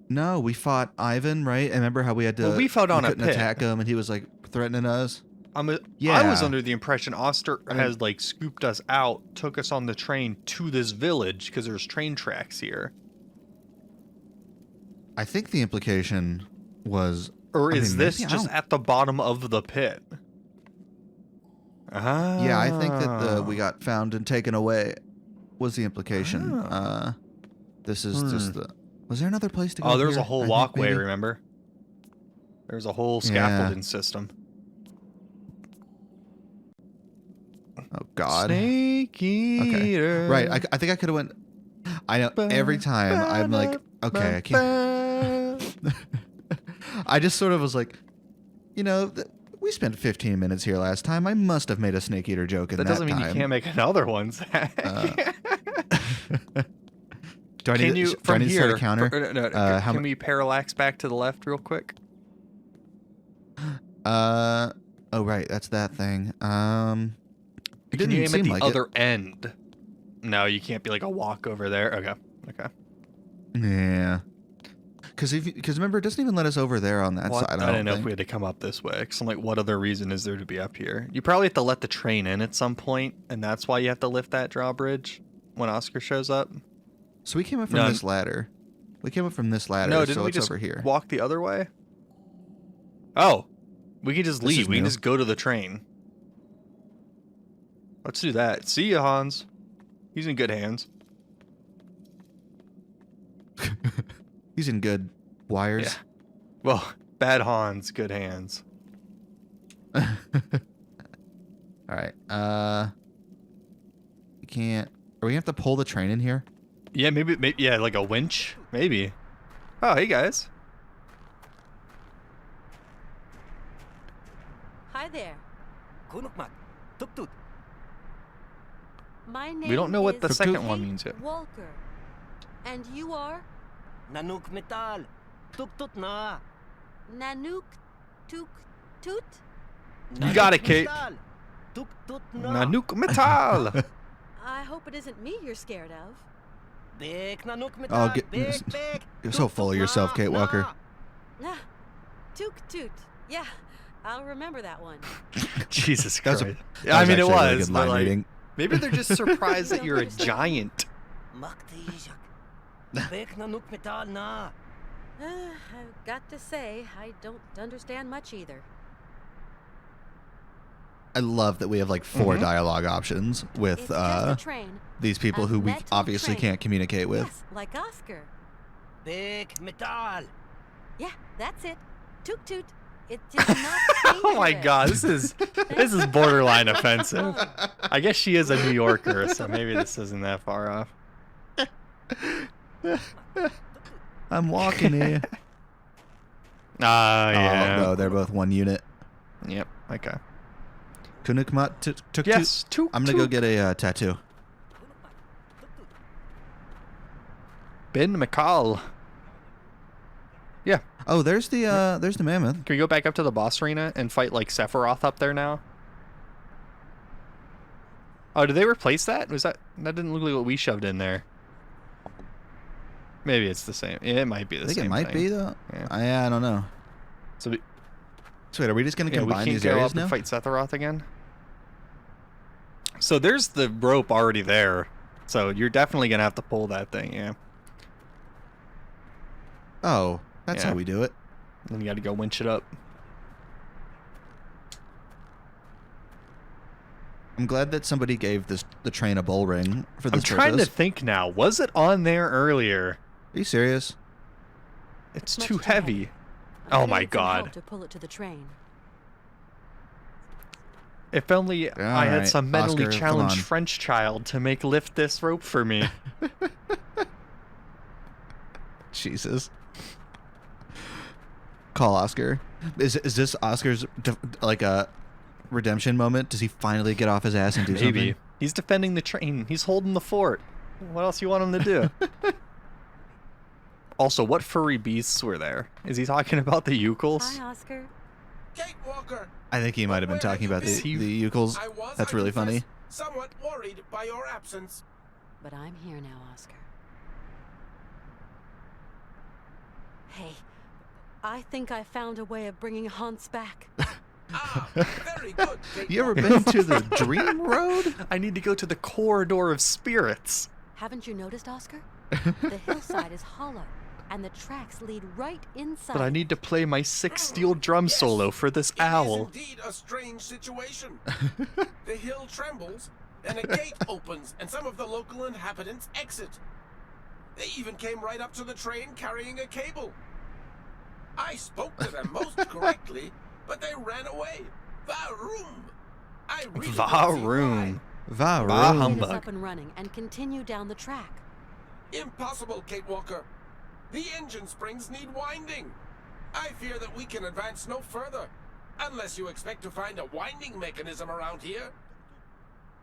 No, we fought Ivan, right? I remember how we had to. Well, we fought on a couldn't pit. attack him, and he was like threatening us. I was Yeah. under the impression Oscar has like scooped us out, took us on the train to this village because there's train tracks here. I think the implication was. Or I is mean, this maybe, I just don't- at the bottom of the pit? Yeah, I think that we got found and taken away. was the implication. Oh. This is just the... Was there another place to go? Oh, there's here? a whole I think walkway, maybe? remember? There's a whole Yeah. scaffolding system. Oh, God. Snake eater. Right, I think I could have went... I know, every time I'm like, okay, I can't... I just sort of was like, you know, we spent 15 minutes here last time. I must have made a snake eater joke in that doesn't mean time. you can't make another one, Zach. Do I Can need you, to, do I from need to start here, a counter? no, how can we parallax back to the left real quick? Oh, right, that's that thing. It Can didn't you aim at seem the like other end? No, you can't be like a walk over there. Okay, okay. it. Yeah. Because remember, it doesn't even let us over there on that Well, side. I didn't know if think. we had to come up this way. Because I'm like, what other reason is there to be up here? You probably have to let the train in at some point, and that's why you have to lift that drawbridge when Oscar shows up. So we came up from No, this ladder. We came up from this ladder, No, so didn't we it's just over here. walk the other way? Oh, we can just This is leave. We can new. just go to the train. Let's do that. See ya, Hans. He's in good hands. He's in good wires. Yeah. Well, bad Hans, good hands. All right. We can't. Are we gonna have to pull the train in here? Yeah, maybe, yeah, like a winch, maybe. Oh, hey guys. Hi there. Kunukmak, tuk-tut. My name We don't know what the is second one Kate means yet. Walker. And you are Nanuk metal, tuk-tut na. Nanook Took Toot? You got it, Kate. Metal, tuk-tut na. Nanook metal. I hope it isn't me you're scared of. Big nanuk metal, Oh, big. you're so full of yourself, Kate Walker. Ah, Took Toot. Yeah, I'll remember that one. Jesus That's Christ. a- Yeah, I mean, it actually a really was, good but line like, reading. maybe they're just surprised that you're a giant. Maktijak. Big nanuk metal na. I've got to say, I don't understand much either. I love that we have like 4 Mhm. dialogue options It's with just a train. these people a who we metal obviously train. can't communicate with. Yes, like Oscar. Big metal. Yeah, that's it. Toot Toot. It did not Oh my change. God, this is borderline offensive. I guess she is a New Yorker, so maybe this isn't that far off. I'm walking here. Ah, yeah. Oh no, they're both one unit. Yep. Okay. Kunukmat took Yes. Toot, I'm gonna go toot. get a tattoo. Ben McCall. Yeah. Oh, there's the mammoth. Can we go back up to the boss arena and fight like Sephiroth up there now? Oh, did they replace that? That didn't look like what we shoved in there. Maybe it's the same. Yeah, it might be the I think same it might thing. be though. Yeah. I don't know. So we, So wait, are we just gonna yeah, we combine can't these go areas up now? and fight Sephiroth again. So there's the rope already there. So you're definitely gonna have to pull that thing, yeah. Oh, that's Yeah. how we do it. Then you gotta go winch it up. I'm glad that somebody gave the train a bull ring for I'm this trying purpose. to think now. Was it on there earlier? Are you serious? It's Much too too heavy. I'm Oh gonna my need some help God. to pull it to the train. If only I had Alright, some mentally Oscar, come challenged on. French child to make lift this rope for me. Jesus. Call Oscar. Is this Oscar's like a redemption moment? Does he finally get off his ass and do Maybe. something? He's defending the train. He's holding the fort. What else you want him to do? Also, what furry beasts were there? Is he talking about the Ukels? Hi, Oscar. Kate Walker, I think he might have been talking about Is he- the Ukels. I was, That's I really confess, funny. somewhat worried by your absence. But I'm here now, Oscar. Hey, I think I found a way of bringing Hans back. Ah, very good, Kate You ever Walker. been to the Dream Road? I need to go to the corridor of spirits. Haven't you noticed, Oscar? The hillside is hollow, and the tracks lead right inside. But I need to play my 6 steel drum solo for this It is owl. indeed a strange situation. The hill trembles, Then a gate opens and some of the local inhabitants exit. They even came right up to the train carrying a cable. I spoke to them most correctly, but they ran away. Varum! I really don't see Varum. Va Bah room. Get us humbug. up and running and continue down the track. why. Impossible, Kate Walker. The engine springs need winding. I fear that we can advance no further, unless you expect to find a winding mechanism around here.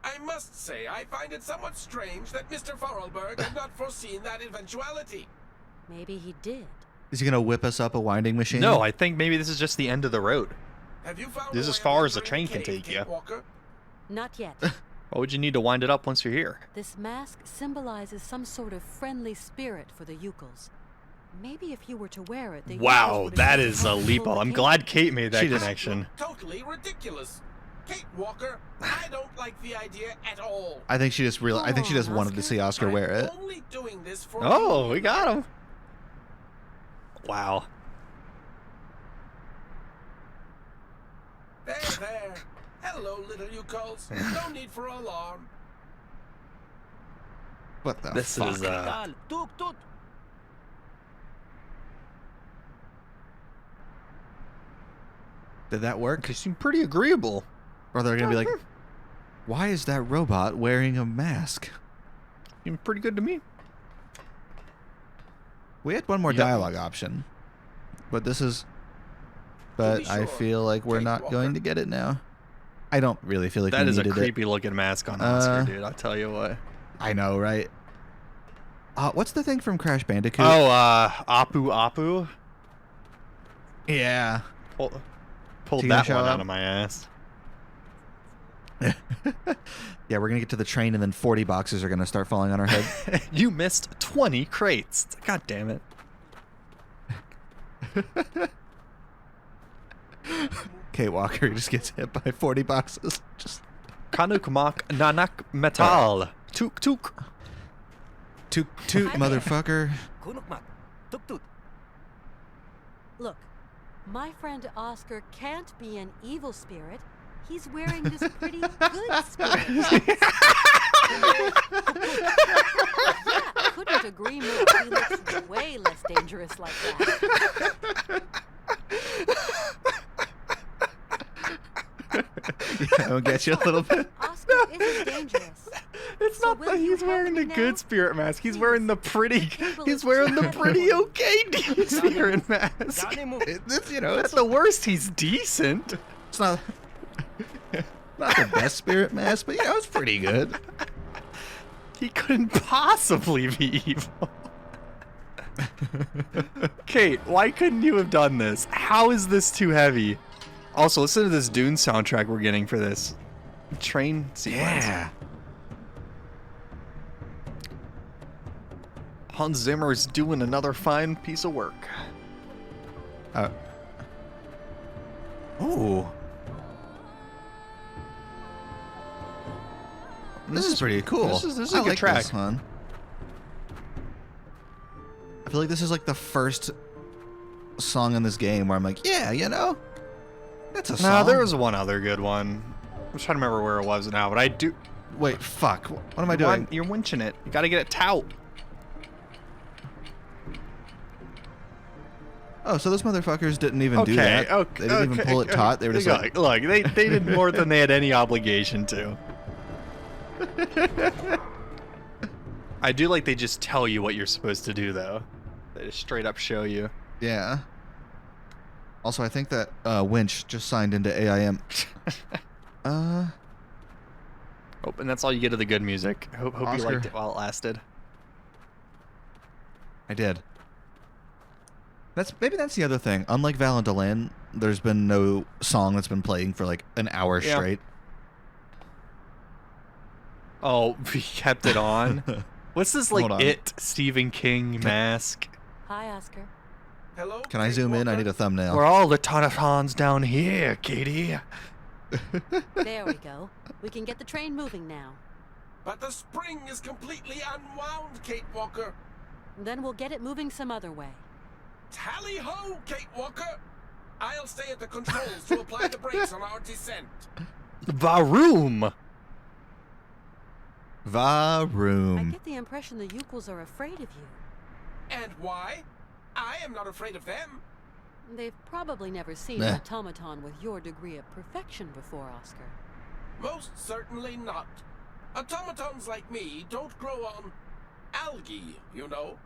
I must say, I find it somewhat strange that Mr. Vorarlberg had not foreseen that eventuality. Maybe he did. Is he gonna whip us up a winding machine? No, I think maybe this is just the end of the road. Have you found This is a way as of far as the entering train can cave, take you. Kate Walker? Not yet. Why would you need to wind it up once you're here? This mask symbolizes some sort of friendly spirit for the Yukels. Maybe if you were to wear it, the Yukels Wow, would that agree is to a help leap pull up. the I'm cable. glad Kate made that She just- connection. Totally ridiculous. Kate Walker, I don't like the idea at all. I think she just I think she just wanted to see Oscar wear it. I'm only doing this for Oh, you. we got him. Wow. There. Hello, little Yukels. No need for alarm. What the This fuck? is Did that work? they seem pretty agreeable. Or they're gonna be like, why is that robot wearing a mask? Seem pretty good to me. We had one more Yep. dialogue option, but this is. But be I sure, feel like we're Kate not Walker. going to get it now. I don't really feel like That we is a needed creepy looking mask on Oscar, Uh, dude. I'll tell you what. it. I know, right? What's the thing from Crash Bandicoot? Oh, Apu Apu. Yeah. Pulled She gonna that show one up? out of my ass. Yeah, we're gonna get to the train and then 40 boxes are gonna start falling on our head. You missed 20 crates. God damn it. Kate Walker just gets hit by 40 boxes. Just Kanukmak Nanak Metal. Tuk tuk. toot toot, Hi there. motherfucker. Look, my friend Oscar can't be an evil spirit. He's wearing this pretty good spirit mask. Yeah, couldn't agree more. He looks way less dangerous like that. Yeah, I'll get you a little bit. Oscar isn't dangerous. It's So not will that you he's help wearing me the now? good spirit mask. He's Please. wearing the pretty. Cable He's is wearing the too pretty heavy. okay spirit mask. It's, you know, At it's the worst, he's decent. It's not not the best spirit mask, but you know, it's pretty good. He couldn't possibly be evil. Kate, why couldn't you have done this? How is this too heavy? Also, listen to this Dune soundtrack we're getting for this train sequence. Yeah. Hans Zimmer is doing another fine piece of work. Ooh. This is pretty cool. This is a I good like track. This one. I feel like this is like the first song in this game where I'm like, yeah, you know, that's a song. No, there was one other good one. I'm trying to remember where it was now, but I do. Wait, fuck. What am I doing? You're winching it. You gotta get it taut. Oh, so those motherfuckers didn't even do that. Okay, They didn't even pull it taut. They were just like, look, they did more than they had any obligation to. I do like they just tell you what you're supposed to do, though. They just straight up show you. yeah. Also, I think that winch just signed into AIM. Oh, and that's all you get of the good music. Hope you Oscar. liked it while it lasted. I did. Maybe that's the other thing. Unlike Valentine, there's been no song that's been playing for like an hour Yeah. straight. Oh, we kept it on. What's this like Hold on. It Stephen King mask? Hi, Oscar. Hello? Can I Kate zoom in? I Walker? need a thumbnail. We're all the Tonatons down here, Katie. There we go. We can get the train moving now. But the spring is completely unwound, Kate Walker. Then we'll get it moving some other way. Tally ho, Kate Walker! I'll stay at the controls to apply the brakes on our descent. Varoom. I Varoom. get the impression the Yukels are afraid of you. And why? I am not afraid of them. They've probably never seen Meh. an automaton with your degree of perfection before, Oscar. Most certainly not. Automatons like me don't grow on algae, you know.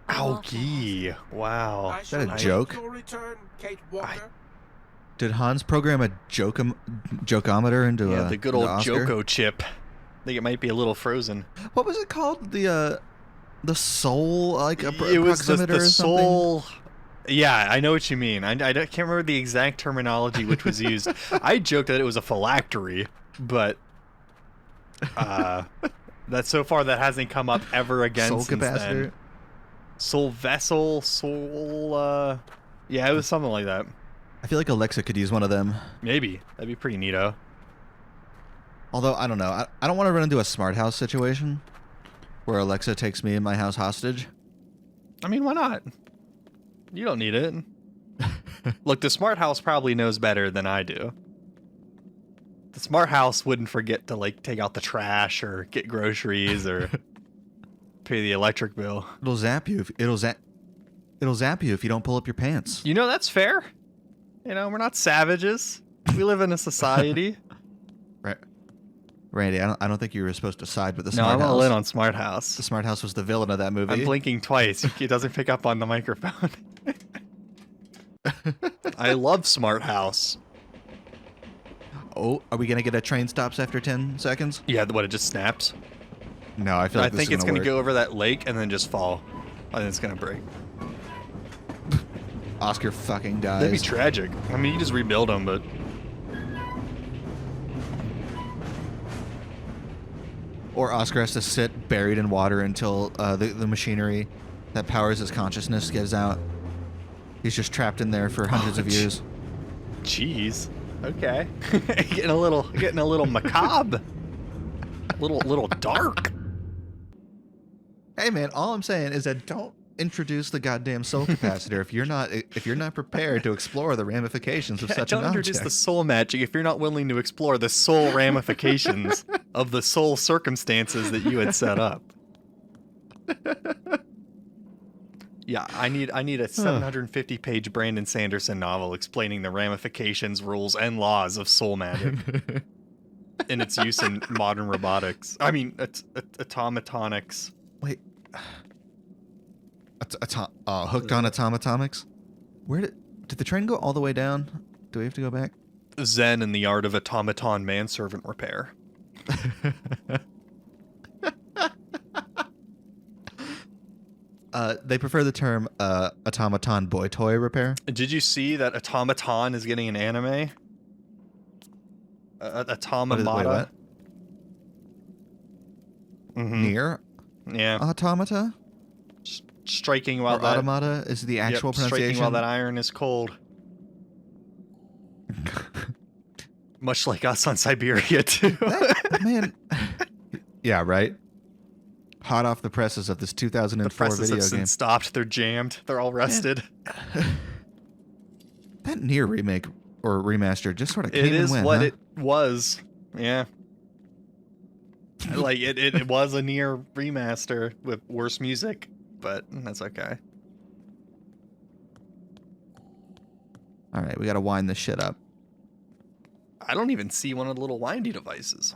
Algae. Wow. I that shall a await joke? your return, Kate Walker. Did Hans program a jokeometer into Yeah, a the good into old Oscar? Joko chip. I think it might be a little frozen. What was it called? The soul like It was approximeter the or something? soul. Yeah, I know what you mean. I can't remember the exact terminology which was used. I joked that it was a phylactery, but that so far that hasn't come up ever again Soul since capacitor. then. Soul vessel, soul. Yeah, it was something like that. I feel like Alexa could use one of them. Maybe that'd be pretty neato. Although I don't know. I don't want to run into a smart house situation where Alexa takes me and my house hostage. I mean, why not? You don't need it. Look, the smart house probably knows better than I do. The smart house wouldn't forget to like take out the trash or get groceries or pay the electric bill. It'll zap you. It'll zap you if you don't pull up your pants. You know, that's fair. You know, we're not savages. We live in a society. Right, Randy. I don't think you were supposed to side with the No, smart I'm house. all in on smart house. The smart house was the villain of that movie. I'm blinking twice. It doesn't pick up on the microphone. I love smart house. Oh, are we gonna get a train stops after 10 seconds? Yeah, what, it just snaps? No, I feel like I think it's going to go over that lake and then just fall. And it's gonna break. Oscar fucking dies. That'd be tragic. I mean, you just rebuild them, but Or Oscar has to sit buried in water until the machinery that powers his consciousness gives out. He's just trapped in there for hundreds of years. jeez. Okay. getting a little macabre. little dark. Hey man, all I'm saying is that don't introduce the goddamn soul capacitor if you're not prepared to explore the ramifications of such Don't an object. introduce the soul magic if you're not willing to explore the soul ramifications of the soul circumstances that you had set up. Yeah, I need a 750-page Brandon Sanderson novel explaining the ramifications, rules, and laws of soul magic and its use in modern robotics. I mean, automatonics. Wait. Hooked on automatomics? Where did the train go all the way down? Do we have to go back? Zen and the art of automaton manservant repair. They prefer the term automaton boy toy repair. Did you see that Automaton is getting an anime? Wait, Automata. what? Mhm. Near Yeah. automata? Striking while Or that automata is the actual yep, striking pronunciation. while that iron is cold. Much like us on Syberia too. Man. Yeah, right? Hot off the presses of this The 2004 presses video have game. since stopped. They're jammed. They're all rusted. That Nier remake or remaster just sort of It came and is went, what huh? it was. Yeah. Like it was a near remaster with worse music, but that's okay. All right, we got to wind this shit up. I don't even see one of the little windy devices.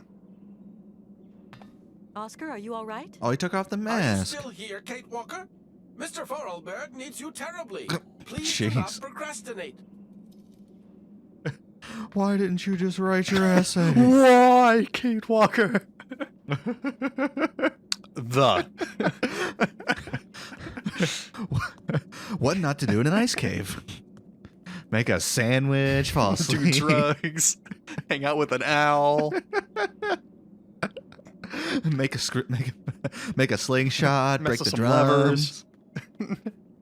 Oscar, are you all right? Oh, he took off the Are you mask. still here, Kate Walker? Mr. Vorarlberg needs you terribly. Please do not Jeez. procrastinate. Why didn't you just write your essay? Why, Kate Walker? What not to do in an ice cave? Make a sandwich, fall Do asleep. drugs, hang out with an owl. make a slingshot, Mess break with the some drums. levers.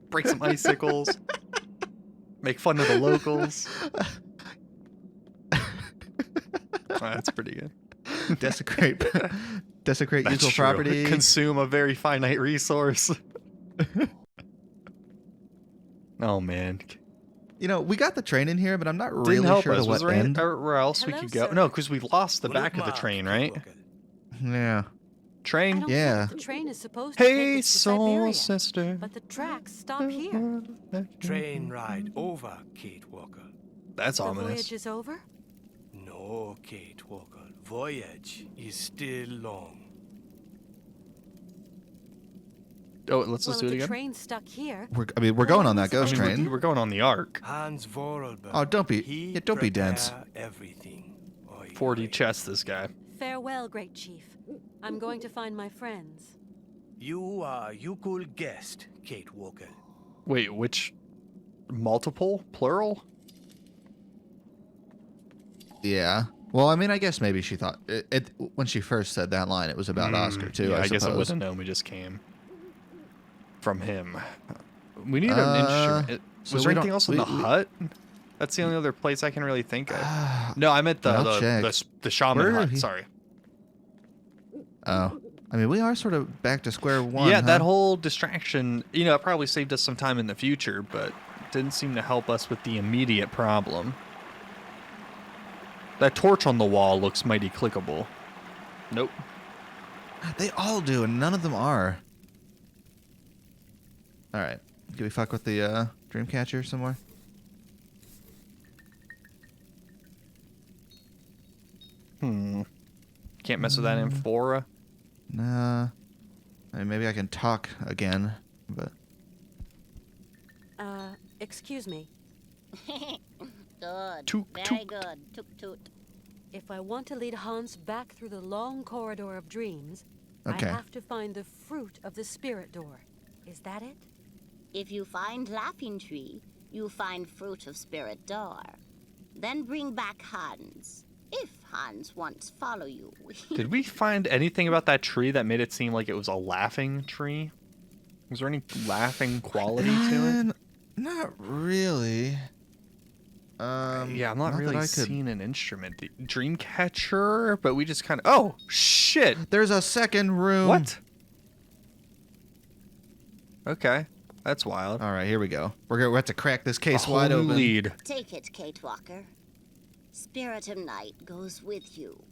Break some icicles. Make fun of the locals. Oh, that's pretty good. Desecrate That's useful true. property. Consume a very finite resource. Oh man, You know, we got the train in here, but I'm not didn't really help sure us. to Was what there end. where else we Hello, could go? sir. No, because we lost the back of the Mark, train, Kate right? Walker. Yeah. Train. don't Yeah. get it. The train is supposed to take Hey, us to soul Syberia, sister. but the tracks stop here. Train ride over, Kate Walker. That's The ominous. voyage is over? No, Kate Walker. Voyage is still long. Oh, let's Well, just do if it the again. train's stuck here, We're going on that ghost I mean, train. we're going on the Ark. Hans Vorarlberg. Oh, don't be- He yeah, don't be dense. prepare Everything. Oy, 40 oy. chest, this guy. farewell, great chief. I'm going to find my friends. You are Yukul guest, Kate Walker. Wait, which? Multiple? Plural? Yeah. Well, I mean, I guess maybe she thought when she first said that line, it was about Oscar too. Yeah, I guess it suppose. wasn't known. We just came from him. We need an instrument. so Was there we anything don't- else in we- the we- hut? That's the only other place I can really think of. No, I meant I'll check. the shaman Where hut. he- Sorry. Oh, I mean, we are sort of back to square one. Yeah, that huh? whole distraction, it probably saved us some time in the future, but didn't seem to help us with the immediate problem. That torch on the wall looks mighty clickable. Nope. They all do, and none of them are. All right, can we fuck with the Dreamcatcher some more? Can't mess with that amphora. Nah. I mean, maybe I can talk again, but Excuse me. Good. Toot, Very toot. good. Toot toot. If I want to lead Hans back through the long corridor of dreams, Okay. I have to find the fruit of the spirit door. Is that it? If you find Laughing Tree, you find Fruit of Spirit Door. Then bring back Hans. If Hans wants follow you. Did we find anything about that tree that made it seem like it was a laughing tree? Was there any laughing quality to it? Not really. Yeah, I'm not that really I could- seeing an instrument. The Dreamcatcher, but we just kind of... Oh, shit! There's a second room. What? Okay, that's wild. All right, here we go. We're gonna have to crack this case A wide whole open. lead. Take it, Kate Walker. Spirit of Night goes with you.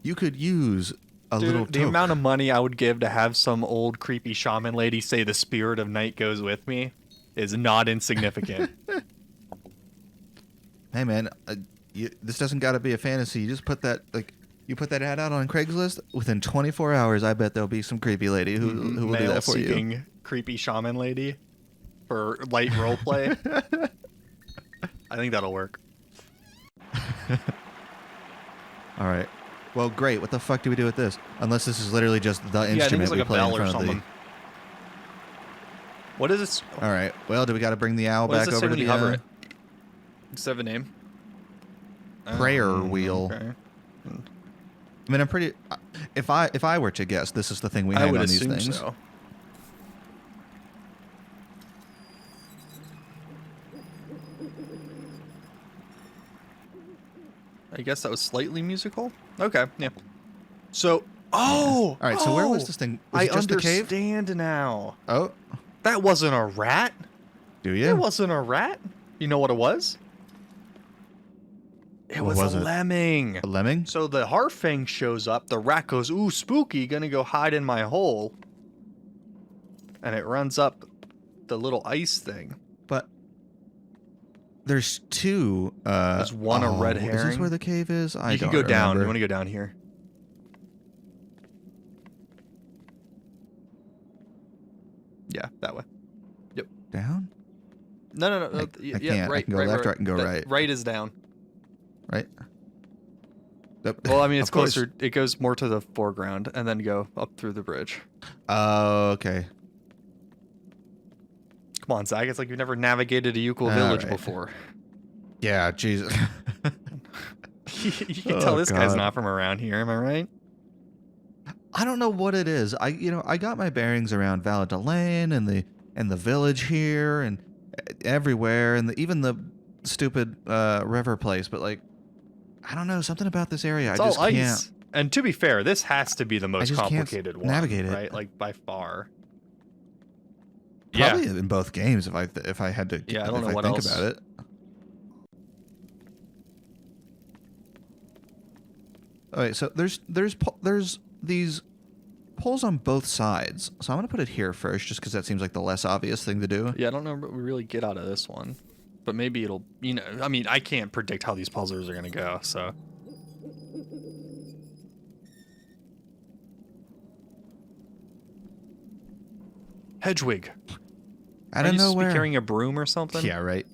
You could use a little Dude, the amount of money I would give to have some old creepy shaman lady say the spirit of night goes with me is not insignificant. Hey man, this doesn't got to be a fantasy. You just put that you put that ad out on Craigslist. Within 24 hours, I bet there'll be some creepy lady who will do that for you. Male-seeking creepy shaman lady for light roleplay. I think that'll work. All right. Well, great. What the fuck do we do with this? Unless this is literally just the Yeah, I think instrument it's like we a play in bell or front of the. something. What is this? All right. Well, do we got to bring the owl What does back it say over when to you the hover it? Does it have a name? prayer wheel? Okay. I mean, I'm pretty. If I were to guess, this is the thing we I hang would on these assume things. so. I guess that was slightly musical. Okay, yeah. So, All right. So where was this thing? Was I it just the cave? understand now. Oh, That wasn't a rat. do It you? wasn't a rat. You know what it was? It What was was a it? lemming. A lemming? So the Harfang shows up. The rat goes, "Ooh, spooky! Gonna go hide in my hole." And it runs up the little ice thing. But there's two. There's one a red Is this herring. where the cave is? I You can don't go down. You remember. want to go down here? Yeah, that way. Down? No. I Yeah, can't. I right. can go right, left right. or I can go That- right. Right is down. Right. Yep. Well, I mean, it's Of course. closer. It goes more to the foreground, and then go up through the bridge. Oh, okay. Come on, Zach. It's like you've never navigated a Yukul All village right. before. Yeah, Jesus. You can Oh, tell this guy's God. not from around here. Am I right? I don't know what it is. I got my bearings around Valladolid and the village here and everywhere and even the stupid river place, but like I don't know, something about this area. It's I just all ice. can't. And to be fair, this has to be the most just can't complicated one. navigate it. Right? Like by far. Probably Yeah. in both games if I had to. Yeah, I don't know if what think else. about it. All right, so there's these poles on both sides, so I'm gonna put it here first, just because that seems like the less obvious thing to do. Yeah, I don't know what we really get out of this one. But maybe it'll, you know, I mean, I can't predict how these puzzles are going to go, so. Hedwig. I don't know where. Carrying a broom or something? Yeah, right.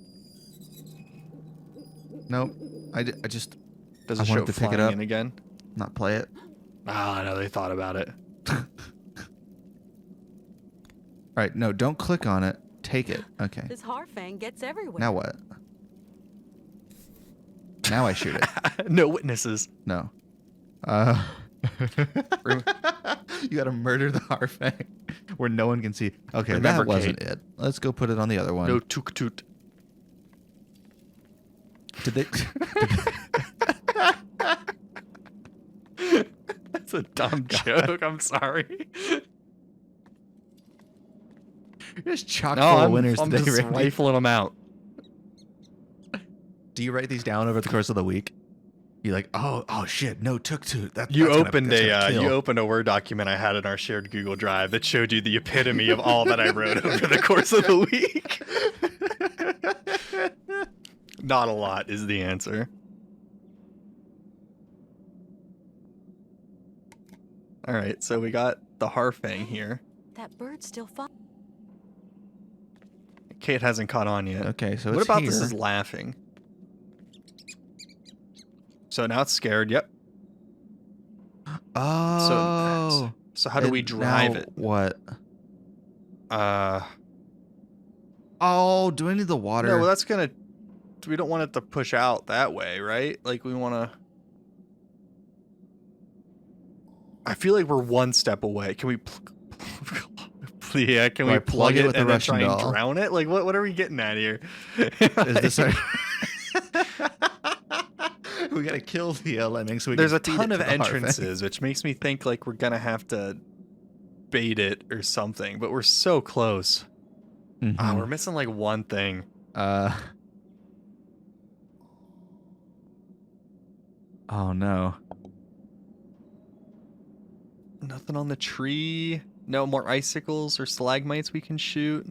Nope. I just Does I it wanted show to pick it flying up. in again? not play it. Ah, no, they thought about it. All right, no, don't click on it. Take it. Okay. This Harfang gets everywhere. Now what? Now I shoot it. No witnesses. No. You gotta murder the Harfang where no one can see. Okay, Remember, that wasn't Kate. it. Let's go put it on the other one. No tuk toot. Did they? That's a dumb joke. I'm sorry. You're just chock No, full of I'm winners today, just Randy. rifling them out. Do you write these down over the course of the week? You're like, oh shit, no tuk toot. You opened a Word document I had in our shared Google Drive that showed you the epitome of all that I wrote over the course of the week. Not a lot is the answer. All right, so we got the Harfang here. That bird's still flying. Kate hasn't caught on yet. Okay, so What it's about here. this is laughing? So now it's scared. Yep. Oh. So how do we And drive now it? What? Uh. Oh, do I need the water? No, well, that's gonna. We don't want it to push out that way, right? Like we want to. I feel like we're one step away. Can we? Yeah, can Do we I plug it with the and then Russian try and doll? drown it? Like what are we getting at here? Is this our... We gotta kill the lemming so we There's can a feed ton it of to the Harfang. entrances, which makes me think like we're gonna have to bait it or something. But we're so close. Mhm. Ah, we're missing like one thing. Oh no. Nothing on the tree. No more icicles or stalagmites we can shoot.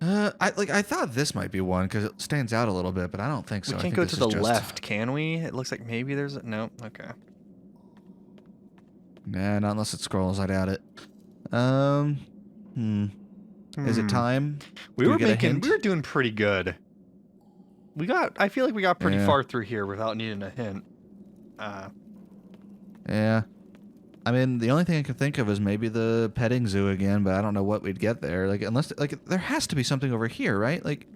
I thought this might be one because it stands out a little bit, but I don't think so. We I can't think go this to is the just... left, can we? It looks like maybe there's a... No, okay. Nah, not unless it scrolls. I doubt it. Is it time? We Do were get a hint? we were doing pretty good. I feel like we got pretty Yeah. far through here without needing a hint. Yeah. I mean, the only thing I can think of is maybe the petting zoo again, but I don't know what we'd get there. Like, unless, like, there has to be something over here, right? Like,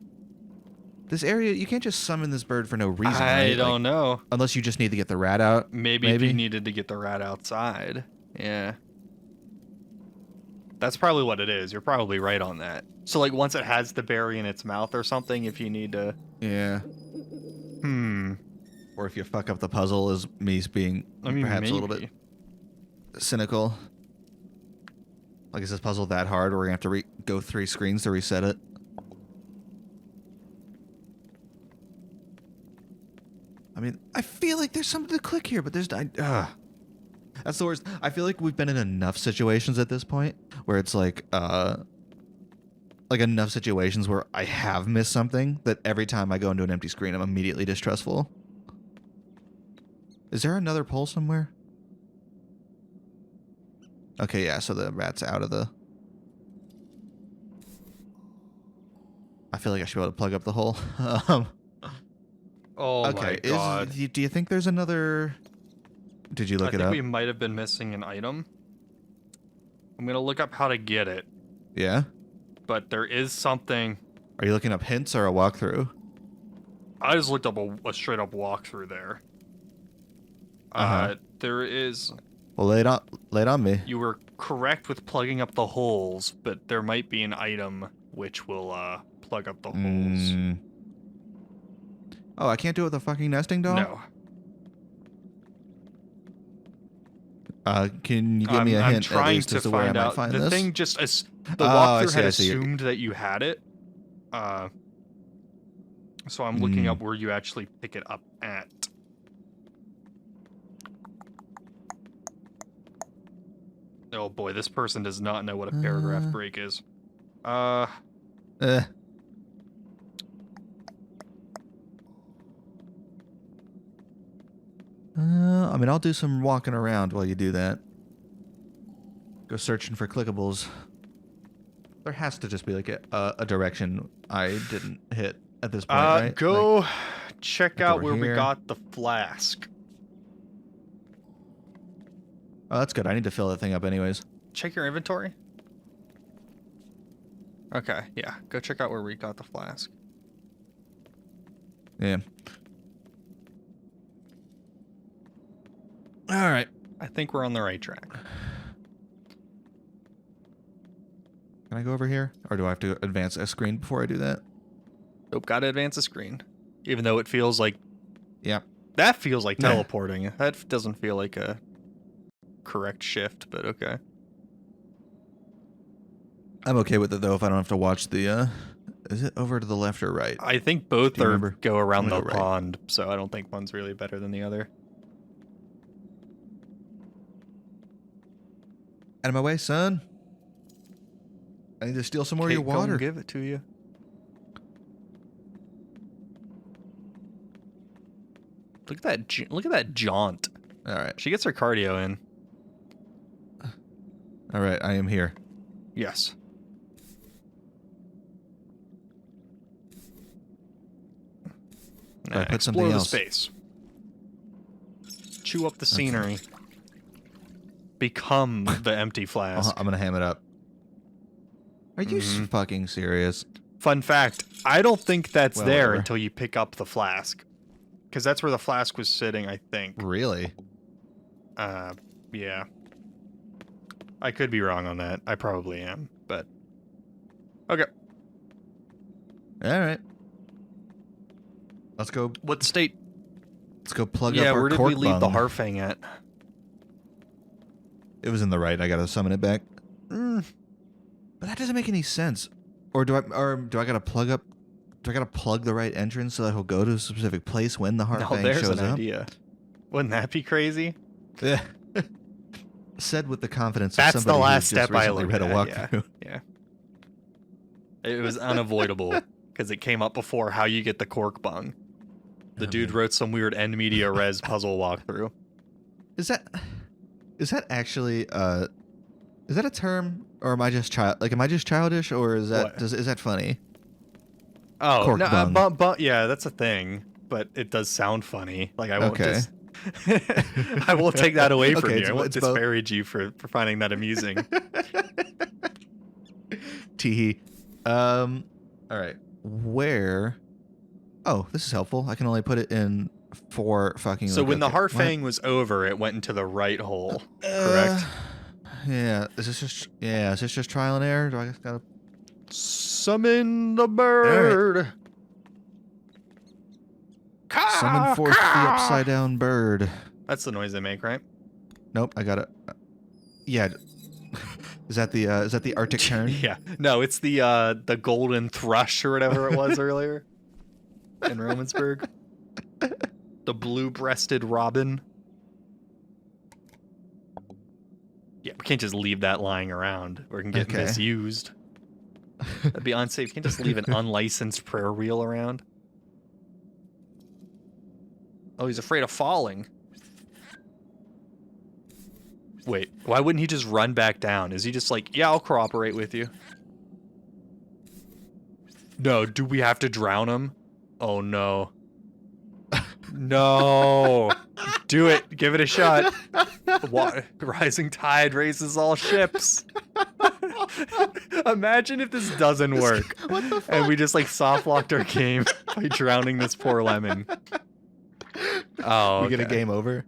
this area, you can't just summon this bird for no reason, I right? don't know. Unless you just need to get the rat out. Maybe if you needed to get the rat outside. Yeah. That's probably what it is. You're probably right on that. So, like, once it has the berry in its mouth or something, if you need to... Yeah. Or if you fuck up the puzzle, is me being perhaps a little bit cynical. Like, is this puzzle that hard or we're going to have to go 3 screens to reset it? I mean, I feel like there's something to click here, but there's... That's the worst. I feel like we've been in enough situations at this point where it's like enough situations where I have missed something that every time I go into an empty screen, I'm immediately distrustful. Is there another pole somewhere? Okay, yeah, so the rat's out of the... I feel like I should be able to plug up the hole. Oh okay, my god. Do you think there's another... Did you look it up? I think we might have been missing an item. I'm going to look up how to get it. Yeah? But there is something... Are you looking up hints or a walkthrough? I just looked up a straight-up walkthrough there. There is... Well, lay it on me. You were correct with plugging up the holes, but there might be an item which will plug up the holes. Oh, I can't do it with a fucking nesting doll? No. Can you give me a I'm hint trying at least to as to where I find might out. find The this? thing just as the Oh, walkthrough had I see. assumed that you had it. So I'm looking up where you actually pick it up at. Oh boy, this person does not know what a paragraph break is. Eh. I mean, I'll do some walking around while you do that. Go searching for clickables. There has to just be like a direction I didn't hit at this point, right? Go Like, check like out over where we here. got the flask. oh, that's good. I need to fill that thing up anyways. Check your inventory. Okay, yeah. Go check out where we got the flask. Yeah. All right. I think we're on the right track. Can I go over here? Or do I have to advance a screen before I do that? Nope, gotta advance the screen. Even though it feels like... Yeah. That feels like Nah. teleporting. That doesn't feel like a correct shift, but okay. I'm okay with it, though, if I don't have to watch the, Is it over to the left or right? I think both Do you are remember? go around I'm the gonna go right. pond, so I don't think one's really better than the other. Out of my way, son. I need to steal some more of your Kate, come water. give it to you. Look at that! Look at that jaunt. All right. She gets her cardio in. All right. I am here. Yes. I put Explore something the else. space. Chew up the scenery. Become the empty flask. I'm gonna ham it up. Are you Mm-hmm. fucking serious? Fun fact, I don't think that's Well, there whatever. until you pick up the flask. Because that's where the flask was sitting, I think. Really? Yeah. I could be wrong on that. I probably am, but... Okay. All right. Let's go. What state? Let's go plug Yeah, up our where did we cork leave the bung. Harfang at? It was in the right. I gotta summon it back. But that doesn't make any sense. Or do I gotta plug up? Do I gotta plug the right entrance so that he'll go to a specific place when the No, Harfang there's shows an up? idea. Wouldn't that be crazy? Yeah. Said with the confidence That's of the somebody last who's just step I recently learned. read a walkthrough. Yeah. It was unavoidable because it came up before how you get the cork bung. The dude wrote some weird end media res puzzle walkthrough. Is that actually is that a term, or am I just childish, or is that What? is that funny? Oh, Cork no, bung. yeah, that's a thing. But it does sound funny. Like I won't Okay. just. I won't take that away from Okay, you. I won't it's both. disparage you for finding that amusing. Teehee. All right. Where? Oh, this is helpful. I can only put it in 4 fucking. So like, when the okay, Harfang was over, it went into the right hole. Correct. Yeah. Is this just trial and error? Do I just gotta? Summon the bird. Summon forth the upside down bird. That's the noise they make, right? Nope. I got it. Yeah. Is that the Arctic tern? Yeah. No, it's the golden thrush or whatever it was earlier in Romansburg. The blue-breasted robin. Yeah, we can't just leave that lying around or it can get Okay. misused. That'd be unsafe. You can't just leave an unlicensed prayer wheel around. Oh, he's afraid of falling. Wait, why wouldn't he just run back down? Is he just like, yeah, I'll cooperate with you? No, do we have to drown him? Oh, no. No. Do it. Give it a shot. Rising tide raises all ships. Imagine if this doesn't work. What the fuck? And we just like soft locked our game by drowning this poor lemon. Oh, We get a okay. game over.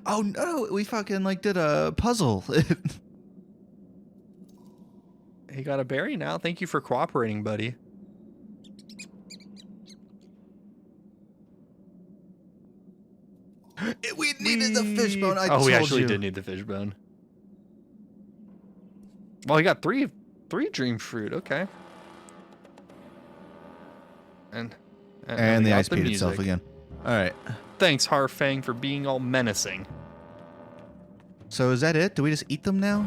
Oh no, we fucking like did a puzzle. He got a berry now. Thank you for cooperating, buddy. We needed the fishbone. I oh, told we actually you. did need the fishbone. Well, he got three dream fruit. Okay. And And we the got ice peed itself music. again. All right. Thanks, Harfang, for being all menacing. So is that it? Do we just eat them now?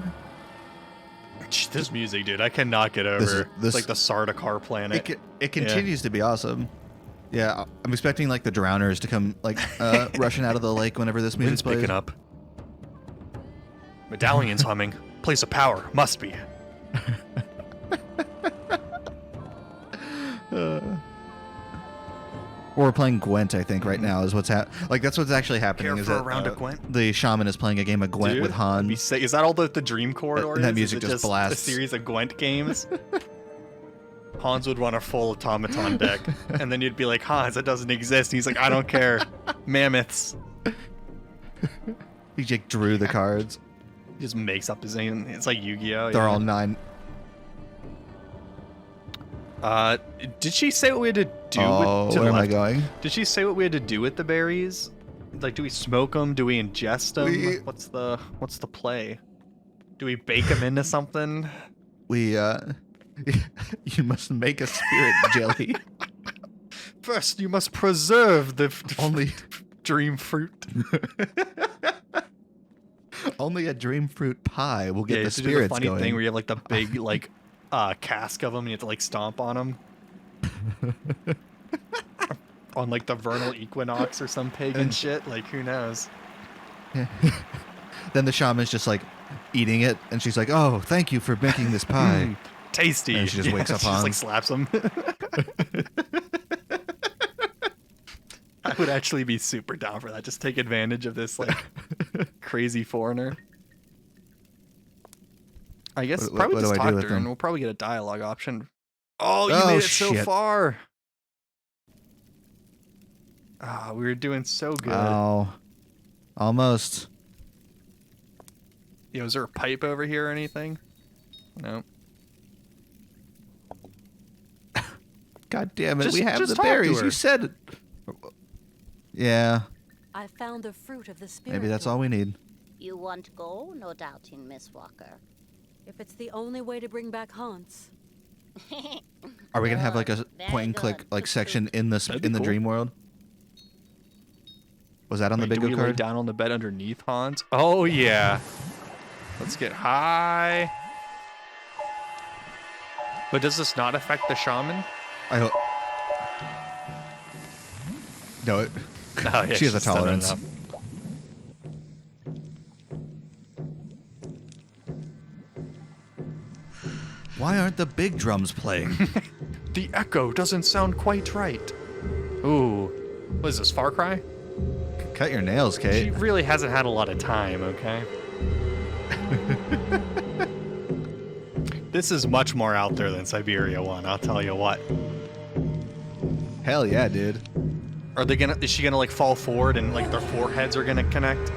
This music, dude, I cannot get over. It's like the Sardaukar planet. It continues to be awesome. Yeah, I'm expecting like the drowners to come like rushing out of the lake whenever this music Wind's plays. picking up. Medallion's humming. Place of power. Must be. We're playing Gwent, I think, right now is what's like that's what's actually happening. Care is for that a round of Gwent? the shaman is playing a game of Gwent Dude, with Hans. Is that all the Dream Corridor That is? music Is it just blasts. a series of Gwent games? Hans would run a full automaton deck, and then you'd be like, Hans, that doesn't exist. And he's like, I don't care. Mammoths. He just drew the cards. He just makes up his name. It's like Yu-Gi-Oh! They're all 9. Did she say what we had to do Oh, with, to where the am I left? going? Did she say what we had to do with the berries? Like, do we smoke them? Do we ingest them? We- What's the play? Do we bake them into something? We you must make a spirit jelly. First, you must preserve the Only dream fruit. only a dream fruit pie will get Yeah, the to do the spirits funny going. thing where you have like the big like cask of them and you have to like stomp on them. On like the vernal equinox or some pagan shit. Like, who knows? Then the shaman's just like eating it, and she's like, "Oh, thank you for making this pie." Tasty. And she just wakes up she just on. like slaps him. I would actually be super down for that. Just take advantage of this like crazy foreigner. I guess What probably do just I do talk with to her them? and we'll probably get a dialogue option. Oh, you Oh, made it so shit. far. Ah, we were doing so good. Oh, almost. Yo, is there a pipe over here or anything? No. God damn it! Just- we have just the talk to berries. her. You said it. Yeah, I found the fruit of the spirit. maybe that's door. all we need. You want to go? No doubting, Miss Walker. If it's the only way to bring back Hans. Are we gonna have like a Good, very point and click good. like section in the That'd be in the cool. dream world? Was that on the Wait, do we bingo lay card? down on the bed underneath Hans? Oh yeah. Let's get high. But does this not affect the shaman? I hope. No, it. Oh, yeah, She has a she's done tolerance. enough. Why aren't the big drums playing? The echo doesn't sound quite right. Ooh. What is this, Far Cry? Cut your nails, She Kate. really hasn't had a lot of time, okay? This is much more out there than Syberia 1, I'll tell you what. Hell yeah, dude. Are they gonna, is she gonna like fall forward and like their foreheads are gonna connect?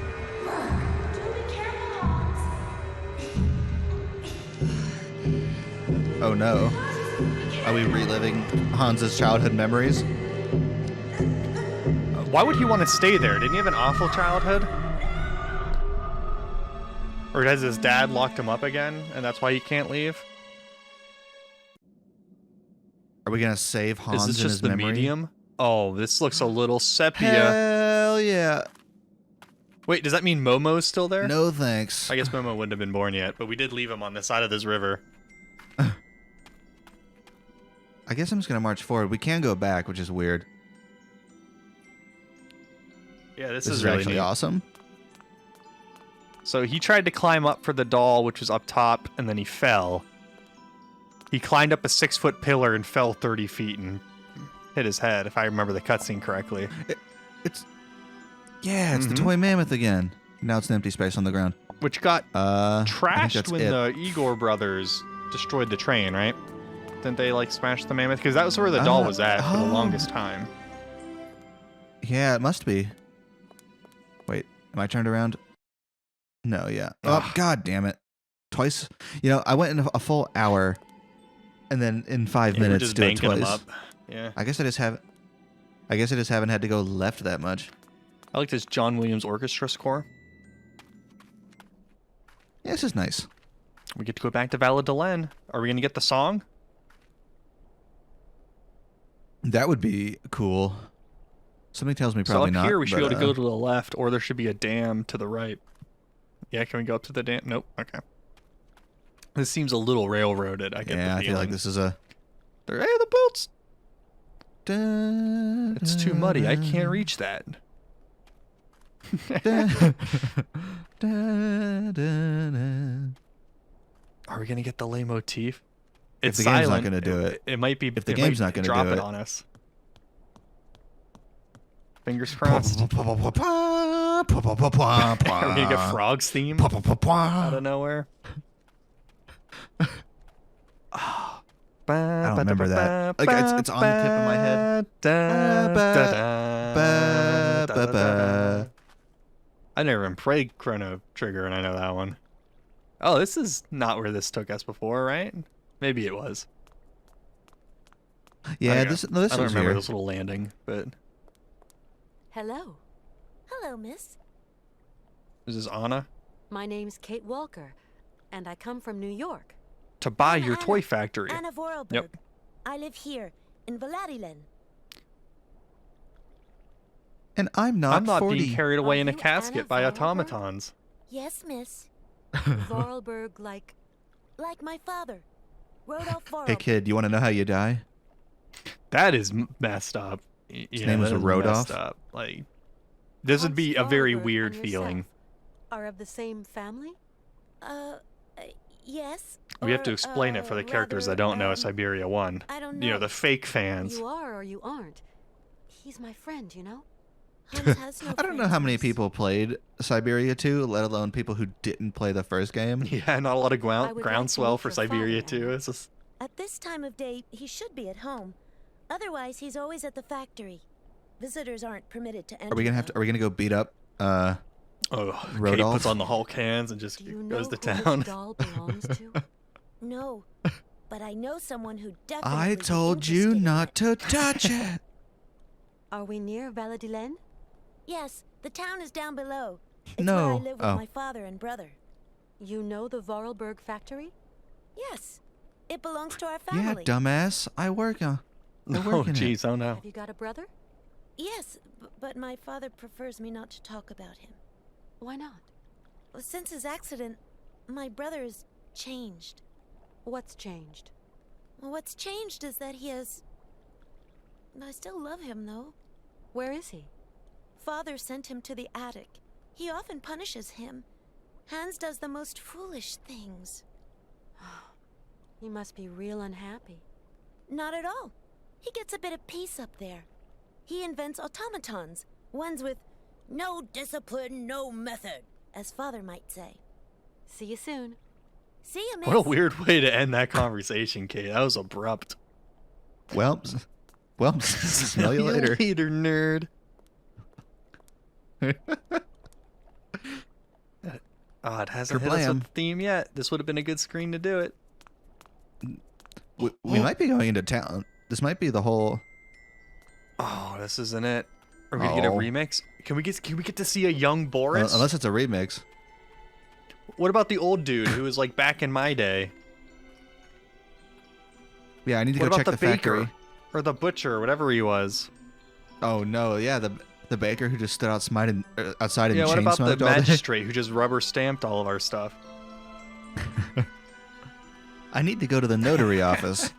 Oh no. Are we reliving Hans's childhood memories? Why would he want to stay there? Didn't he have an awful childhood? Or has his dad locked him up again, and that's why he can't leave? Are we gonna save Hans Is this in just his the memory? medium? Oh, this looks a little sepia. Hell yeah. Wait, does that mean Momo's still there? No thanks. I guess Momo wouldn't have been born yet, but we did leave him on the side of this river. I guess I'm just gonna march forward. We can go back, which is weird. Yeah, this This is is really actually neat. awesome. So he tried to climb up for the doll, which was up top, and then he fell. He climbed up a 6-foot pillar and fell 30 feet and hit his head, if I remember the cutscene correctly. It's the Mhm. toy mammoth again. Now it's an empty space on the ground. Which got I think trashed that's when it. the Igor brothers destroyed the train, right? Didn't they like smash the mammoth? Because that was where the doll was at for the oh. longest time. Yeah, it must be. Wait, am I turned around? No, yeah. Oh, Ugh. god damn it. Twice. You know, I went in a full hour, and then in 5 Yeah, we're minutes just do it banking them twice. up. Yeah. I guess I just haven't had to go left that much. I like this John Williams orchestra score. Yeah, this is nice. We get to go back to Valladolid. Are we going to get the song? That would be cool. Something tells me probably so up not. here we should be but, able to go to the left, or there should be a dam to the right. Yeah, can we go up to the dam? Nope. Okay. This seems a little railroaded. I get the Yeah, I feeling. feel like this is a. Hey, the boats! Da, It's too muddy. I can't reach that. da, da, da. Are we gonna get the lay motif? If It's the game's not silent. gonna do it. It might be. If the it game's might not gonna drop do it it. on us. Fingers crossed. Are we gonna get Frog's theme out of nowhere? I don't remember that. Like it's on the tip of my head. I never even played Chrono Trigger, and I know that one. Oh, this is not where this took us before, right? Maybe it was. Yeah, I this don't know. I don't is remember here. this little landing, but Hello. Hello, miss. this is Anna. My name's Kate Walker, and I come from New York. To buy I'm your Anna. toy factory. Anna Vorarlberg. Yep. I live here in Valadilen. And I'm not I'm not 40. being carried away Are in a you casket Anna by Vorarlberg? automatons. Yes, miss. Vorarlberg, like Like my father, Rodolph Vorarlberg. Hey kid, you want to know how you die? That is messed up. His name is Rodolph? Up. Like, this would Hans be a very Vorarlberg weird and feeling. yourself are of the same family? Yes. We have to or, explain it for the characters that don't know Syberia 1. I don't You know, know. the fake fans. You are or you aren't. He's my friend, you know? Hans has no I don't know how many friends, people played Syberia 2, let alone people who didn't play the first game. Yeah, not a lot of I would like to groundswell meet for your father, Syberia Anna. 2. It's just, At this time of day, he should be at home. Otherwise, he's always at the factory. Visitors aren't permitted to enter. Are we gonna go beat up oh, Kate Rodolph? puts on the Hulk hands and just Do you know goes to who this town. doll belongs to? No, but I know someone who definitely. I would be told you interested in not it. to touch it. Are we near Valadilen? Yes, the town is down below. It's No. where I live with Oh. my father and brother. You know the Vorarlberg factory? Yes, it belongs to our Yeah, family. dumbass. I work on. I Oh, work in it. jeez, oh no. Have you got a brother? Yes, but my father prefers me not to talk about him. Why not? Well, since his accident, my brother has changed. What's changed? Well, what's changed is that he has. I still love him, though. Where is he? Father sent him to the attic. He often punishes him. Hans does the most foolish things. He must be real unhappy. Not at all. He gets a bit of peace up there. He invents automatons, ones with no discipline, no method, as father might say. See you soon. See you, miss. What a weird way to end that conversation, Kate. That was abrupt. Well, smell you later. Later, nerd. Oh, it hasn't hit us Kerblam. with the theme yet. This would have been a good screen to do it. We might be going into town. This might be the whole. Oh, this isn't it. Are we gonna get a Oh. remix? Can we get to see a young Boris? Unless it's a remix. What about the old dude who was like back in my day? Yeah, I need to What go about check the the baker factory. or the butcher, or whatever he was? Oh no, yeah, the baker who just stood outside and Yeah, what chain about the smoked all day. magistrate who just rubber stamped all of our stuff? I need to go to the notary office.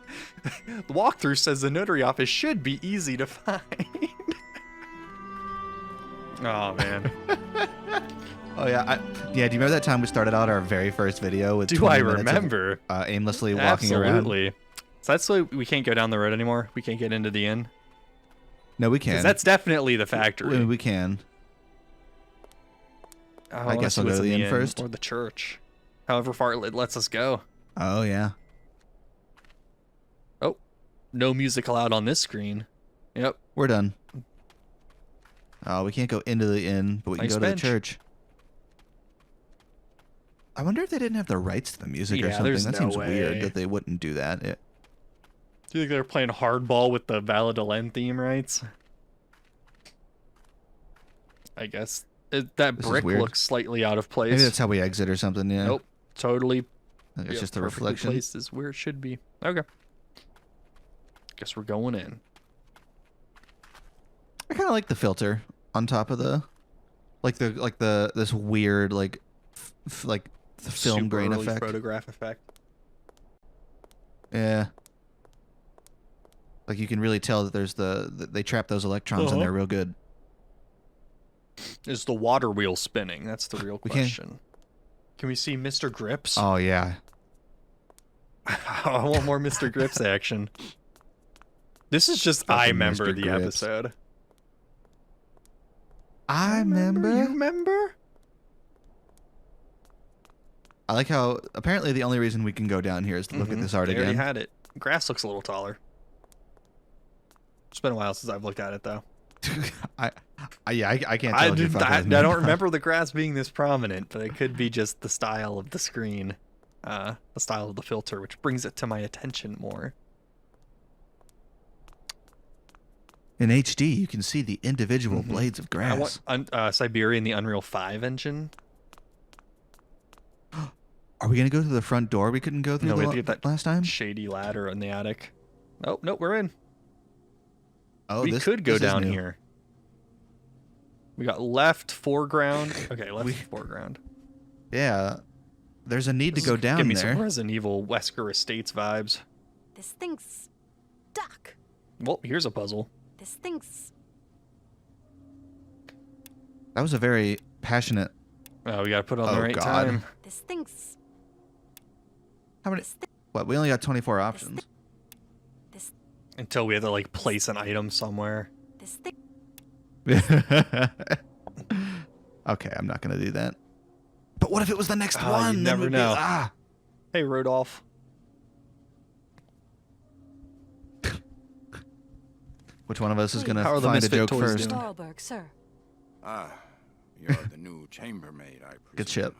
The walkthrough says the notary office should be easy to find. Oh man. Oh yeah, Do you remember that time we started out our very first video with? Do 20 I minutes of, remember? aimlessly walking around. Absolutely. So that's why we can't go down the road anymore. We can't get into the inn. No, we 'Cause can. that's definitely the factory. We can. Oh, I guess let's see I'll go what's to in the inn first. or the church. However far it lets us go. Oh yeah. Oh, no music allowed on this screen. Yep. We're done. Oh, we can't go into the inn, but we can Nice go bench. to the church. I wonder if they didn't have the rights to the music or Yeah, something. there's That no seems way. weird that they wouldn't do that. Do you think they're playing hardball with the Valadilen theme rights? I guess. That This is brick weird. looks slightly out of place. Maybe that's how we exit or something. Yeah. Nope. Totally. I think it's just a perfectly reflection. placed is where it should be. Okay. Guess we're going in. I kind of like the filter on top of the, this weird like the film Super grain early effect. photograph effect. Yeah. Like you can really tell that there's they trap those electrons in there real good. Is the water wheel spinning? That's the real question. Can we see Mr. Grips? Oh yeah. I want more Mr. Grips action. This is just Fucking I remember Mr. the Grips. episode. I You remember. remember? I like how apparently the only reason we can go down here is to look at this art They already again. had it. Grass looks a little taller. It's been a while since I've looked at it though. I can't tell. if you're fucking I with me. don't remember the grass being this prominent, but it could be just the style of the screen, the style of the filter, which brings it to my attention more. In HD, you can see the individual blades of I grass. want Syberia in the Unreal 5 engine. Are we gonna go through the front door we couldn't go through No, we have to get that last time? shady ladder in the attic. Oh, no, we're in. Oh, We could go this is down new. here. We got left foreground. Okay, left foreground. Yeah, there's a need to go down Give me there. some Resident Evil Wesker Estates vibes. This thing's stuck. Well, here's a puzzle. This thing's... That was a very passionate. Oh, we gotta put it on the Oh, right God. time. This thing's... How many? This thing... What? We only got 24 options. This... Until we have to like place an item somewhere. This thing... Okay, I'm not gonna do that. But what if it was the next Ah, one? you Then never we'd be- know. ah. Hey, Rodolph. Which one of us is gonna How are the find a Misfit joke toys first? doing? Thalberg, sir. Ah, you're the new chambermaid, I presume. Good shit.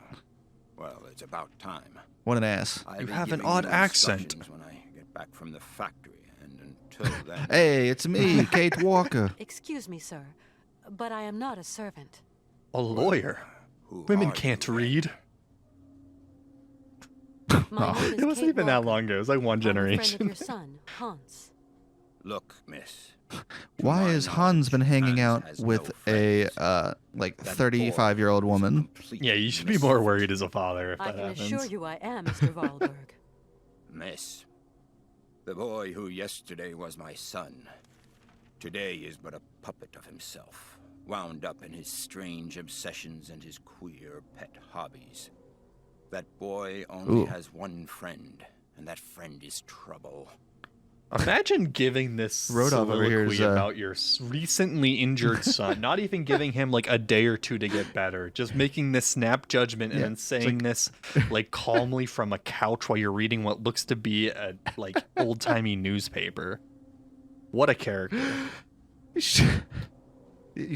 Well, it's about time. What an ass. I'll You be have an giving odd you accent. instructions when I get back from the factory, and until then... Hey, it's me, Kate Walker. Excuse me, sir, but I am not a servant. A lawyer. Who Women are can't you, read. My name is It wasn't Kate even that Walker. long ago. It was like one I'm a friend of generation. your son, Hans. Look, miss. to Why my has Hans been knowledge, hanging Hans out has with no a friends. like That 35-year-old boy is a woman? complete Yeah, you should be more worried as a father if I that can happens. assure you I am, Mr. Valberg. Miss, the boy who yesterday was my son, today is but a puppet of himself, wound up in his strange obsessions and his queer pet hobbies. That boy only Ooh. has one friend, and that friend is trouble. Imagine giving this Rodolph over here soliloquy is, about your recently injured son, not even giving him like a day or two to get better, just making this snap judgment and Yeah, then it's saying this like calmly from a couch while you're reading what looks to be a like old-timey newspaper. What a character. He's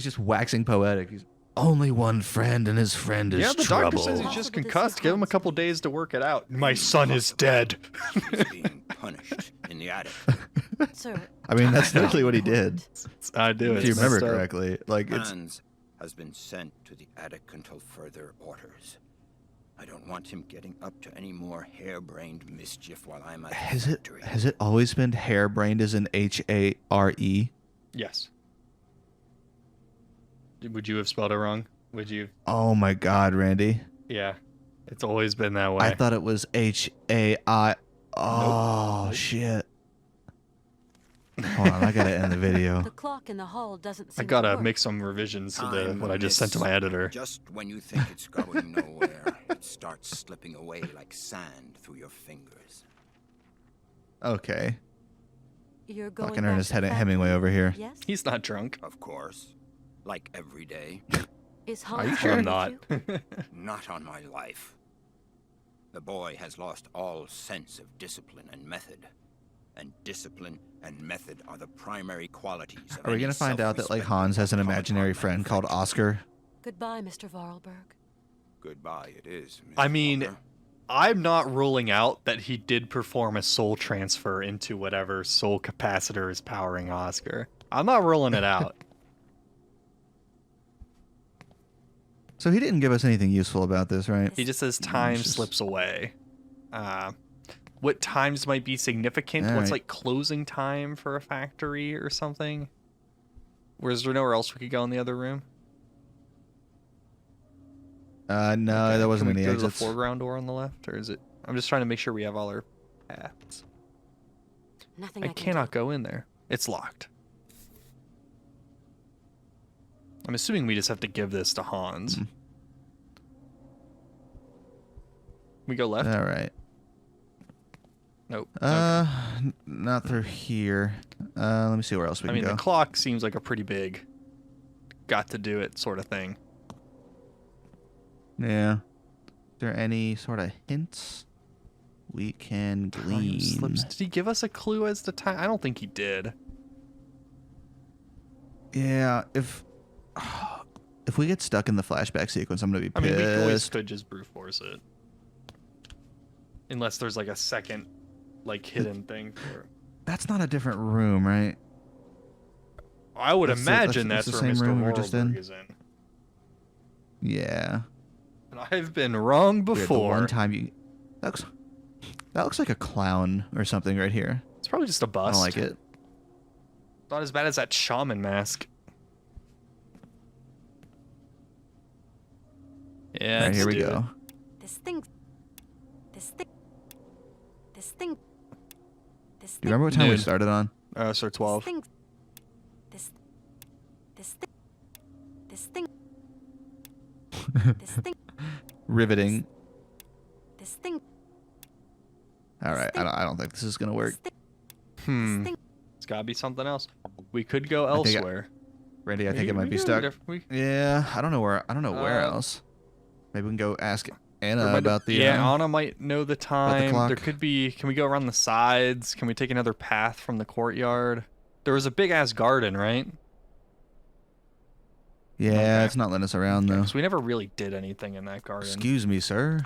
just waxing poetic. He's only one friend, and his friend is Yeah, the trouble. doctor says he's Possible just to see concussed. Give him a Hans. couple days to work it out. My son is dead. He's being punished in the attic. Sir, I mean, that's time is literally what he did. important. I do. If you It's remember messed up. correctly, like it's Hans has been sent to the attic until further orders. I don't want him getting up to any more harebrained mischief while I'm at the factory. has it always been harebrained as in HARE? Yes. Would you have spelled it wrong? Would you? Oh my God, Randy! Yeah. It's always been that way. I thought it was HAI. Oh shit! Hold on, I gotta end the video. The clock in the hall doesn't I seem gotta to work. make some revisions to the Time, what I just sent to my miss. editor. Just when you think it's going nowhere, it starts slipping away like sand through your fingers. Okay, You're going fucking back Ernest to the Hemingway factory? over here. Yes? He's not drunk. Of course. Like every day. Is Are Hans you sure going I'm with not? you? Not on my life. The boy has lost all sense of discipline and method. And discipline and method are the primary qualities of Are we any gonna find out that like self-respecting Hans has an hard-hearted imaginary friend called manufacturer? Oscar? Goodbye, Mr. Vorarlberg. Goodbye, it is. Mr. I mean, Walker. I'm not ruling out that he did perform a soul transfer into whatever soul capacitor is powering Oscar. I'm not ruling it out. So he didn't give us anything useful about this, right? He just says time just- slips away. What times might be significant? All What's right. like closing time for a factory or something? Or is there nowhere else we could go in the other room? No, Okay, there wasn't can we any go to the exits. foreground door on the left, or is it? I'm just trying to make sure we have all our paths. Nothing I I can cannot do. go in there. It's locked. I'm assuming we just have to give this to Hans. We go left? All right. Nope. Okay. Not through here. Let me see where else we I can mean, go. the clock seems like a pretty big got to do it sort of thing. Yeah. Is there any sort of hints we can Time glean? slips. Did he give us a clue as to time? I don't think he did. Yeah, if we get stuck in the flashback sequence, I'm gonna be I pissed. mean, we always could just brute force it. Unless there's like a second, like, hidden thing for it. That's not a different room, right? I would That's imagine that's that's the where same Mr. room we were just in? Horrelberg is in. Yeah. And I've been wrong Weird, the before. one time that looks like a clown or something right here. It's probably just a I bust. don't like it. Not as bad as that shaman mask. Yeah, All right, here we let's do go. This thing. Do you remember what time we Noon. started on? So 12. This thing. Riveting. This thing. All right, I don't think this is gonna work. It's gotta be something else. We could go I think elsewhere. Randy, I think it might be We stuck. could- Yeah, I don't know where else. Maybe we can go ask Anna about the. Yeah, Anna might know the time. clock. There could be. Can we go around the sides? Can we take another path from the courtyard? There was a big ass garden, right? Yeah, Okay. it's not letting us around though. So we never really did anything in that garden. Excuse me, sir.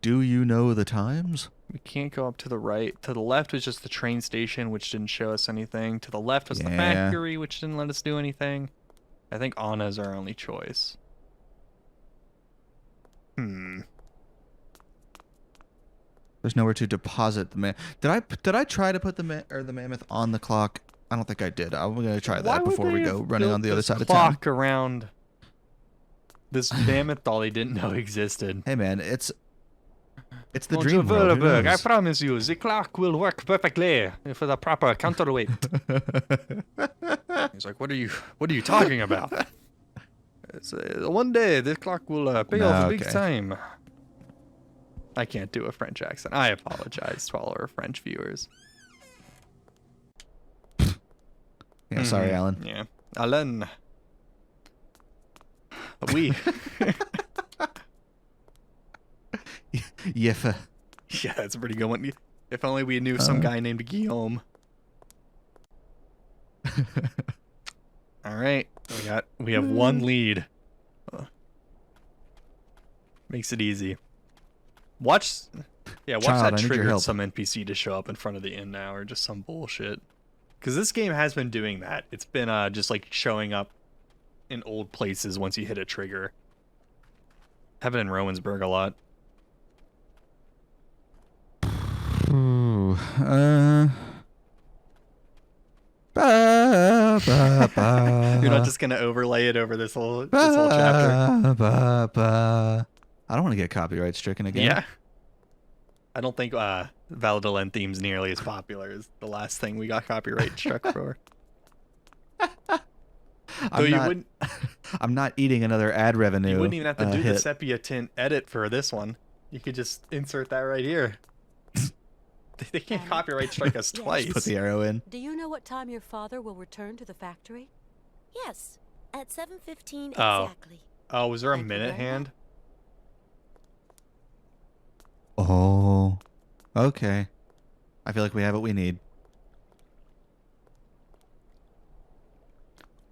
Do you know the times? We can't go up to the right. To the left was just the train station, which didn't show us anything. To the left was the Yeah. factory, which didn't let us do anything. I think Anna's our only choice. There's nowhere to deposit the man. Did I try to put the mammoth on the clock? I don't think I did. I'm gonna try Why that would before we they go have running built on the other this side of town. clock around this mammoth doll they didn't know existed. Hey man, it's the Mr. dream world. Who Wollerberg, I knows? promise you, the clock will work perfectly for the proper counterweight. He's like, what are you talking about? It's, one day this clock will pay off big Okay. time. I can't do a French accent. I apologize to all our French viewers. Yeah, sorry, Alan. Yeah, Alan. We. Yeffa. Yeah, that's a pretty good one. If only we knew some guy named Guillaume. All right, we have one lead. Makes it easy. Watch Child, that I need your triggered help. some NPC to show up in front of the inn now, or just some bullshit. Because this game has been doing that. It's been just like showing up in old places once you hit a trigger. Happened in Romansburg a lot. Ooh, ba, ba, ba, You're not just gonna overlay it over this whole chapter. ba, ba. I don't want to get copyright stricken again. Yeah. I don't think Valdelen theme's nearly as popular as the last thing we got copyright struck for. Though you wouldn't I'm not eating another ad revenue. you wouldn't even have to do the hit. sepia tint edit for this one. You could just insert that right here. They can't copyright strike us Yes. twice. Put the arrow in. Do you know what time your father will return to the factory? Yes, at 7:15 Oh. exactly. Oh, was there a Thank you minute very hand? Oh, okay. I feel like we have what we need.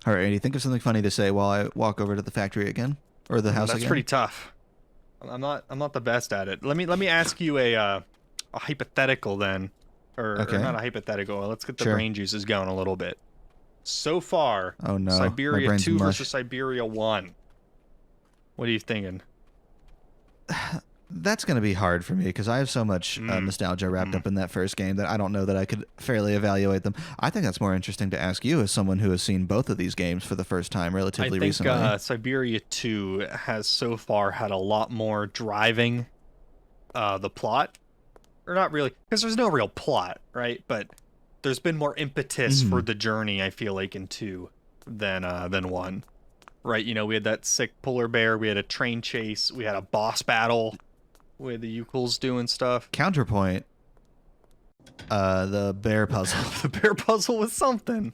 All right, Andy, think of something funny to say while I walk over to the factory again, or the house That's again. pretty tough. I'm not the best at it. Let me ask you a hypothetical then, or Okay. not a hypothetical. Let's get the Sure. brain juices going a little bit. So far, Oh no, my Syberia brain's 2 mush. versus Syberia 1. What are you thinking? that's going to be hard for me because I have so much nostalgia wrapped up in that first game that I don't know that I could fairly evaluate them. I think that's more interesting to ask you as someone who has seen both of these games for the first time relatively recently. I think Syberia 2 has so far had a lot more driving the plot. Or not really, because there's no real plot, right? But there's been more impetus for the journey, I feel like, in 2 than 1. Right, you know, we had that sick polar bear, we had a train chase, we had a boss battle with the Ukels doing stuff. Counterpoint, the bear puzzle. The bear puzzle was something.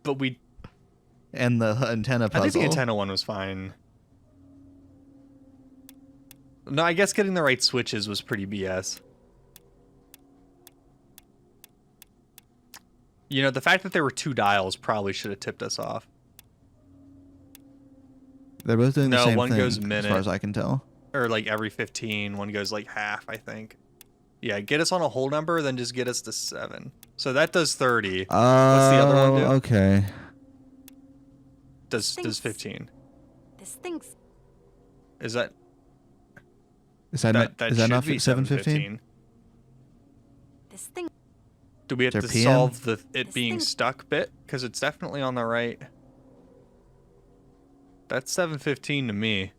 But and the antenna puzzle. I think the antenna one was fine. No, I guess getting the right switches was pretty BS. You know, the fact that there were 2 dials probably should have tipped us off. They're both doing the same one thing, goes minute. as far as I can tell. Or like every 15, one goes like half, I think. Yeah, get us on a whole number, then just get us to 7. So that does 30. What's the other one do? Okay. Does 15. This thing's... Is that not should be 715? This thing... Do we have to PM? solve it This being thing- stuck bit? Because it's definitely on the right. That's 715 to me.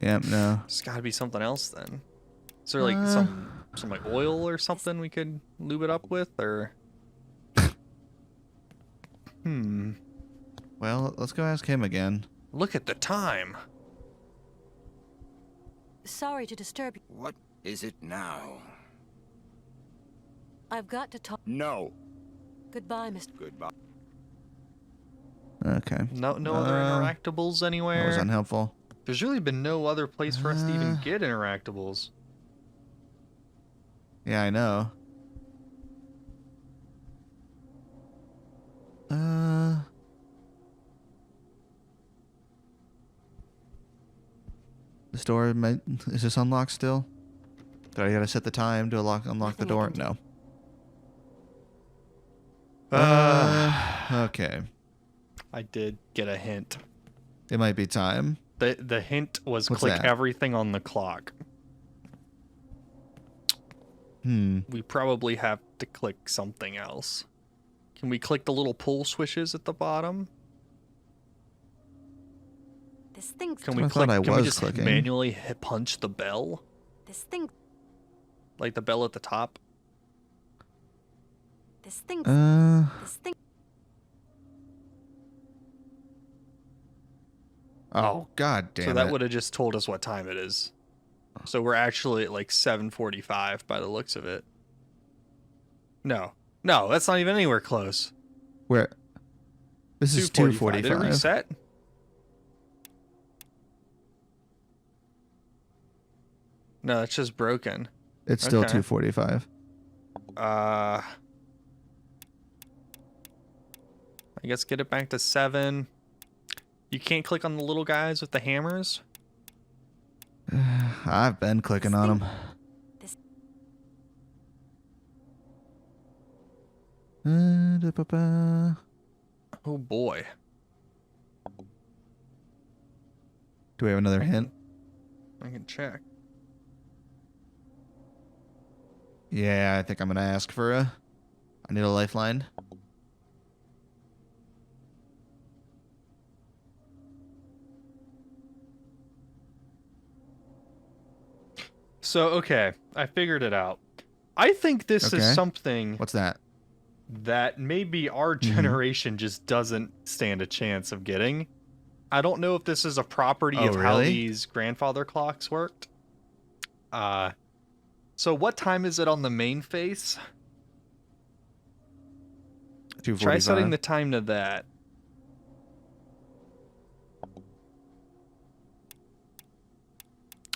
Yeah, no. There's got to be something else then. Is there like some like oil or something we could lube it up with, or? Well, let's go ask him again. Look at the time. Sorry to disturb you. What is it now? I've got to talk. No. Goodbye, Mr. Goodbye. Okay. No other interactables anywhere. That was unhelpful. There's really been no other place for us to even get interactables. Yeah, I know. This door is this unlocked still? Do I gotta set the time to unlock the door? No. Okay. I did get a hint. It might be time. The hint was What's click that? everything on the clock. We probably have to click something else. Can we click the little pull switches at the bottom? This thing's... Can we I thought I Can we was just clicking. manually punch the bell? This thing... Like the bell at the top? This thing... This thing... Oh, god damn So it. that would have just told us what time it is. So we're actually at like 7:45 by the looks of it. No, that's not even anywhere close. Where? This is 2:45. Did it reset? No, it's just broken. It's still Okay. 2:45. I guess get it back to 7. You can't click on the little guys with the hammers? I've been clicking on them. Oh boy. Do we have another hint? I can check. Yeah, I think I'm gonna ask for I need a lifeline. So, okay, I figured it out. I think this is Okay. something What's that? that maybe our generation just doesn't stand a chance of getting. I don't know if this is a property Oh, of how really? these grandfather clocks worked. So what time is it on the main face? 2:45. Try setting the time to that.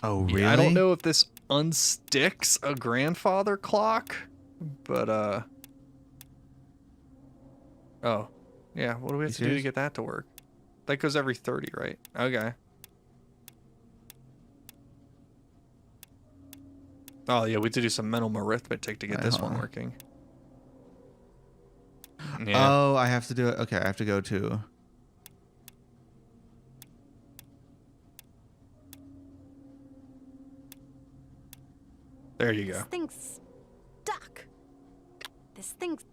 Oh, really? Yeah, I don't know if this unsticks a grandfather clock, but oh, yeah. What do we have You to do to serious? get that to work? That goes every 30, right? Okay. Oh yeah, we have to do some mental arithmetic to get this one Uh-huh. working. Yeah. Oh, I have to do it. Okay, I have to go to. There you This go. thing's stuck. This thing's...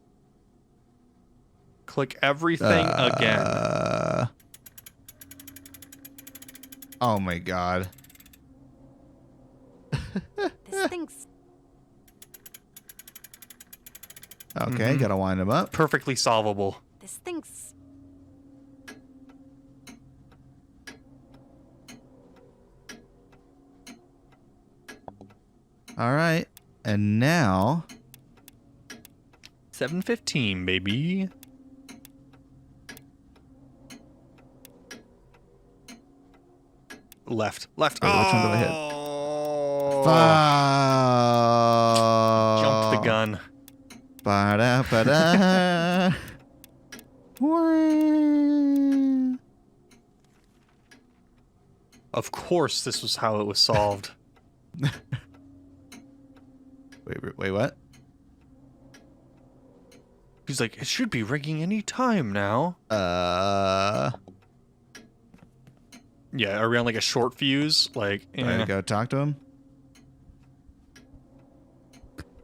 Click everything again. Oh my god. This thing's... Okay, gotta wind him up. Perfectly solvable. This thing's... All right, and now 7:15, baby. Left. Wait, which one do I hit? Oh. Jumped Jumped the gun. Ba-da, ba-da. Of course, this was how it was solved. Wait, what? He's like, it should be ringing any time now. Yeah, around like a short fuse. Like, Do I eh. go talk to him?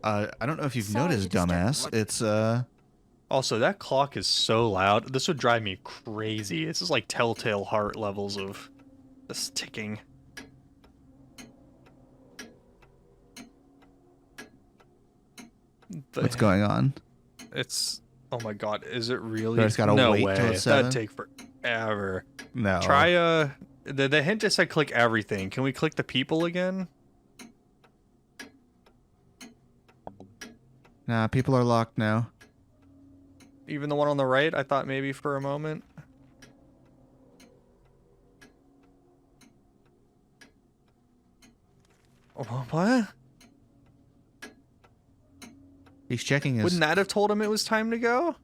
I don't know if you've Sorry noticed, to disturb. dumbass. It's Also, that clock is so loud. This would drive me crazy. This is like Telltale Heart levels of this ticking. what's going on? It's... Oh my god, is it really? So I just gotta no wait way. till it's That'd 7? take forever. No. Try, the hint just said click everything. Can we click the people again? Nah, people are locked now. Even the one on the right? I thought maybe for a moment. What? He's checking his. Wouldn't that have told him it was time to go?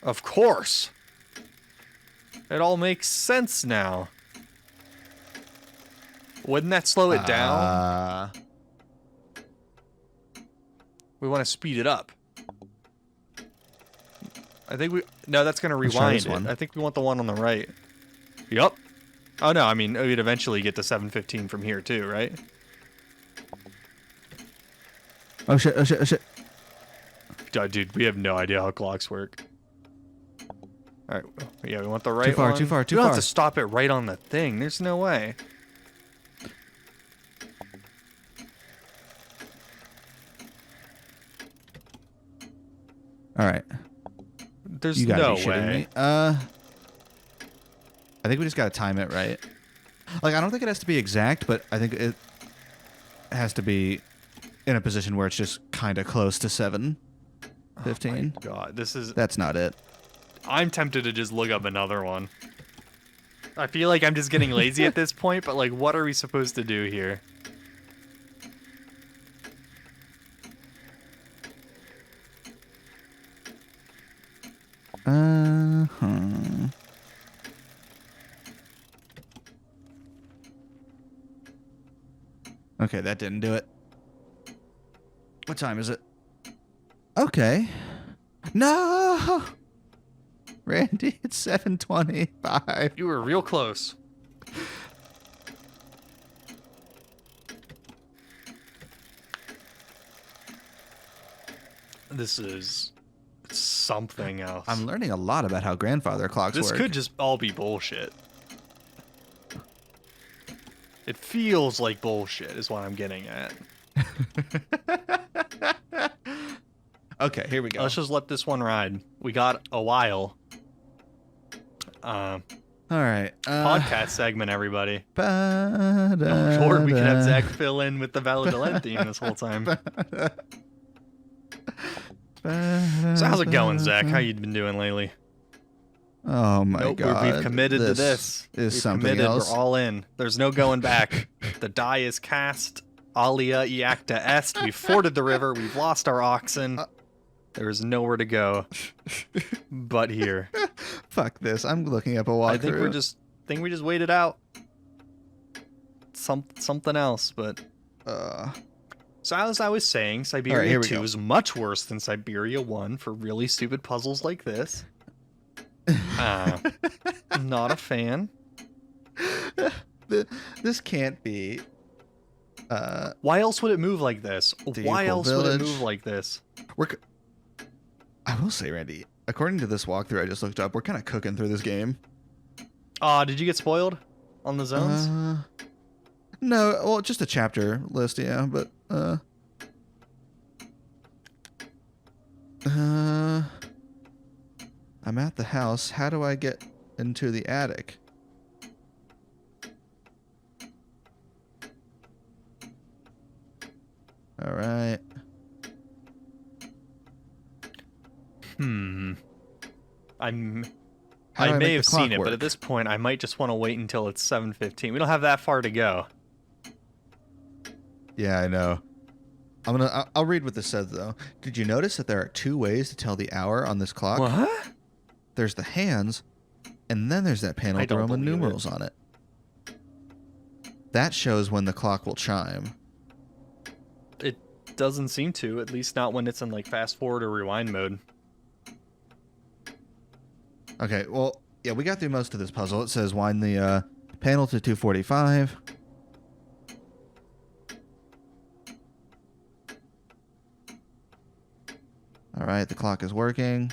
Of course. It all makes sense now. Wouldn't that slow it down? We want to speed it up. I think we... No, that's going to Let's try rewind this it. one. I think we want the one on the right. Yup. Oh, no, I mean, we'd eventually get to 7:15 from here, too, right? Oh shit! Oh shit! Oh shit! Dude, we have no idea how clocks work. All right, yeah, we want the right far, one. too far, too We don't far. have to stop it right on the thing. There's no way. All right. There's You gotta no be shitting way. me. I think we just gotta time it right. Like, I don't think it has to be exact, but I think it has to be in a position where it's just kind of close to 7:15. Oh my God, this is... That's not it. I'm tempted to just look up another one. I feel like I'm just getting lazy at this point, but like, what are we supposed to do here? Okay, that didn't do it. What time is it? Okay. No! Randy, it's 7:25. You were real close. This is something else. I'm learning a lot about how grandfather clocks This work. could just all be bullshit. It feels like bullshit is what I'm getting at. Okay, here we go. Let's just let this one ride. We got a while. All right. Podcast segment, everybody. Oh, Oh, Lord, we can have Zach fill in with the Valladolid theme this whole time. So how's it going, Zach? How you been doing lately? Oh my Nope, god. we've committed to this. Is We've something committed. else. We're all in. There's no going back. The die is cast. Alia iacta est. We've forded the river. We've lost our oxen. There is nowhere to go but here. Fuck this. I'm looking up a walkthrough. I think we just waited out. Something else, but So as I was saying, All right, Syberia here we 2 go. is much worse than Syberia 1 for really stupid puzzles like this. Not a fan. This can't be. Why else would it move like this? Why equal else would it village. move like this? I will say, Randy, according to this walkthrough I just looked up, we're kind of cooking through this game. Did you get spoiled on the zones? No, well, just a chapter list, yeah, but I'm at the house. How do I get into the attic? All right. I How do may make have the clock seen it, but work? at this point, I might just want to wait until it's 7:15. We don't have that far to go. Yeah, I know. I'll read what this says though. Did you notice that there are 2 ways to tell the hour on this clock? What? There's the hands, and then there's that panel I with the don't Roman believe it. numerals on it. That shows when the clock will chime. It doesn't seem to, at least not when it's in like fast forward or rewind mode. Okay, well, yeah, we got through most of this puzzle. It says wind the panel to 245. All right, the clock is working.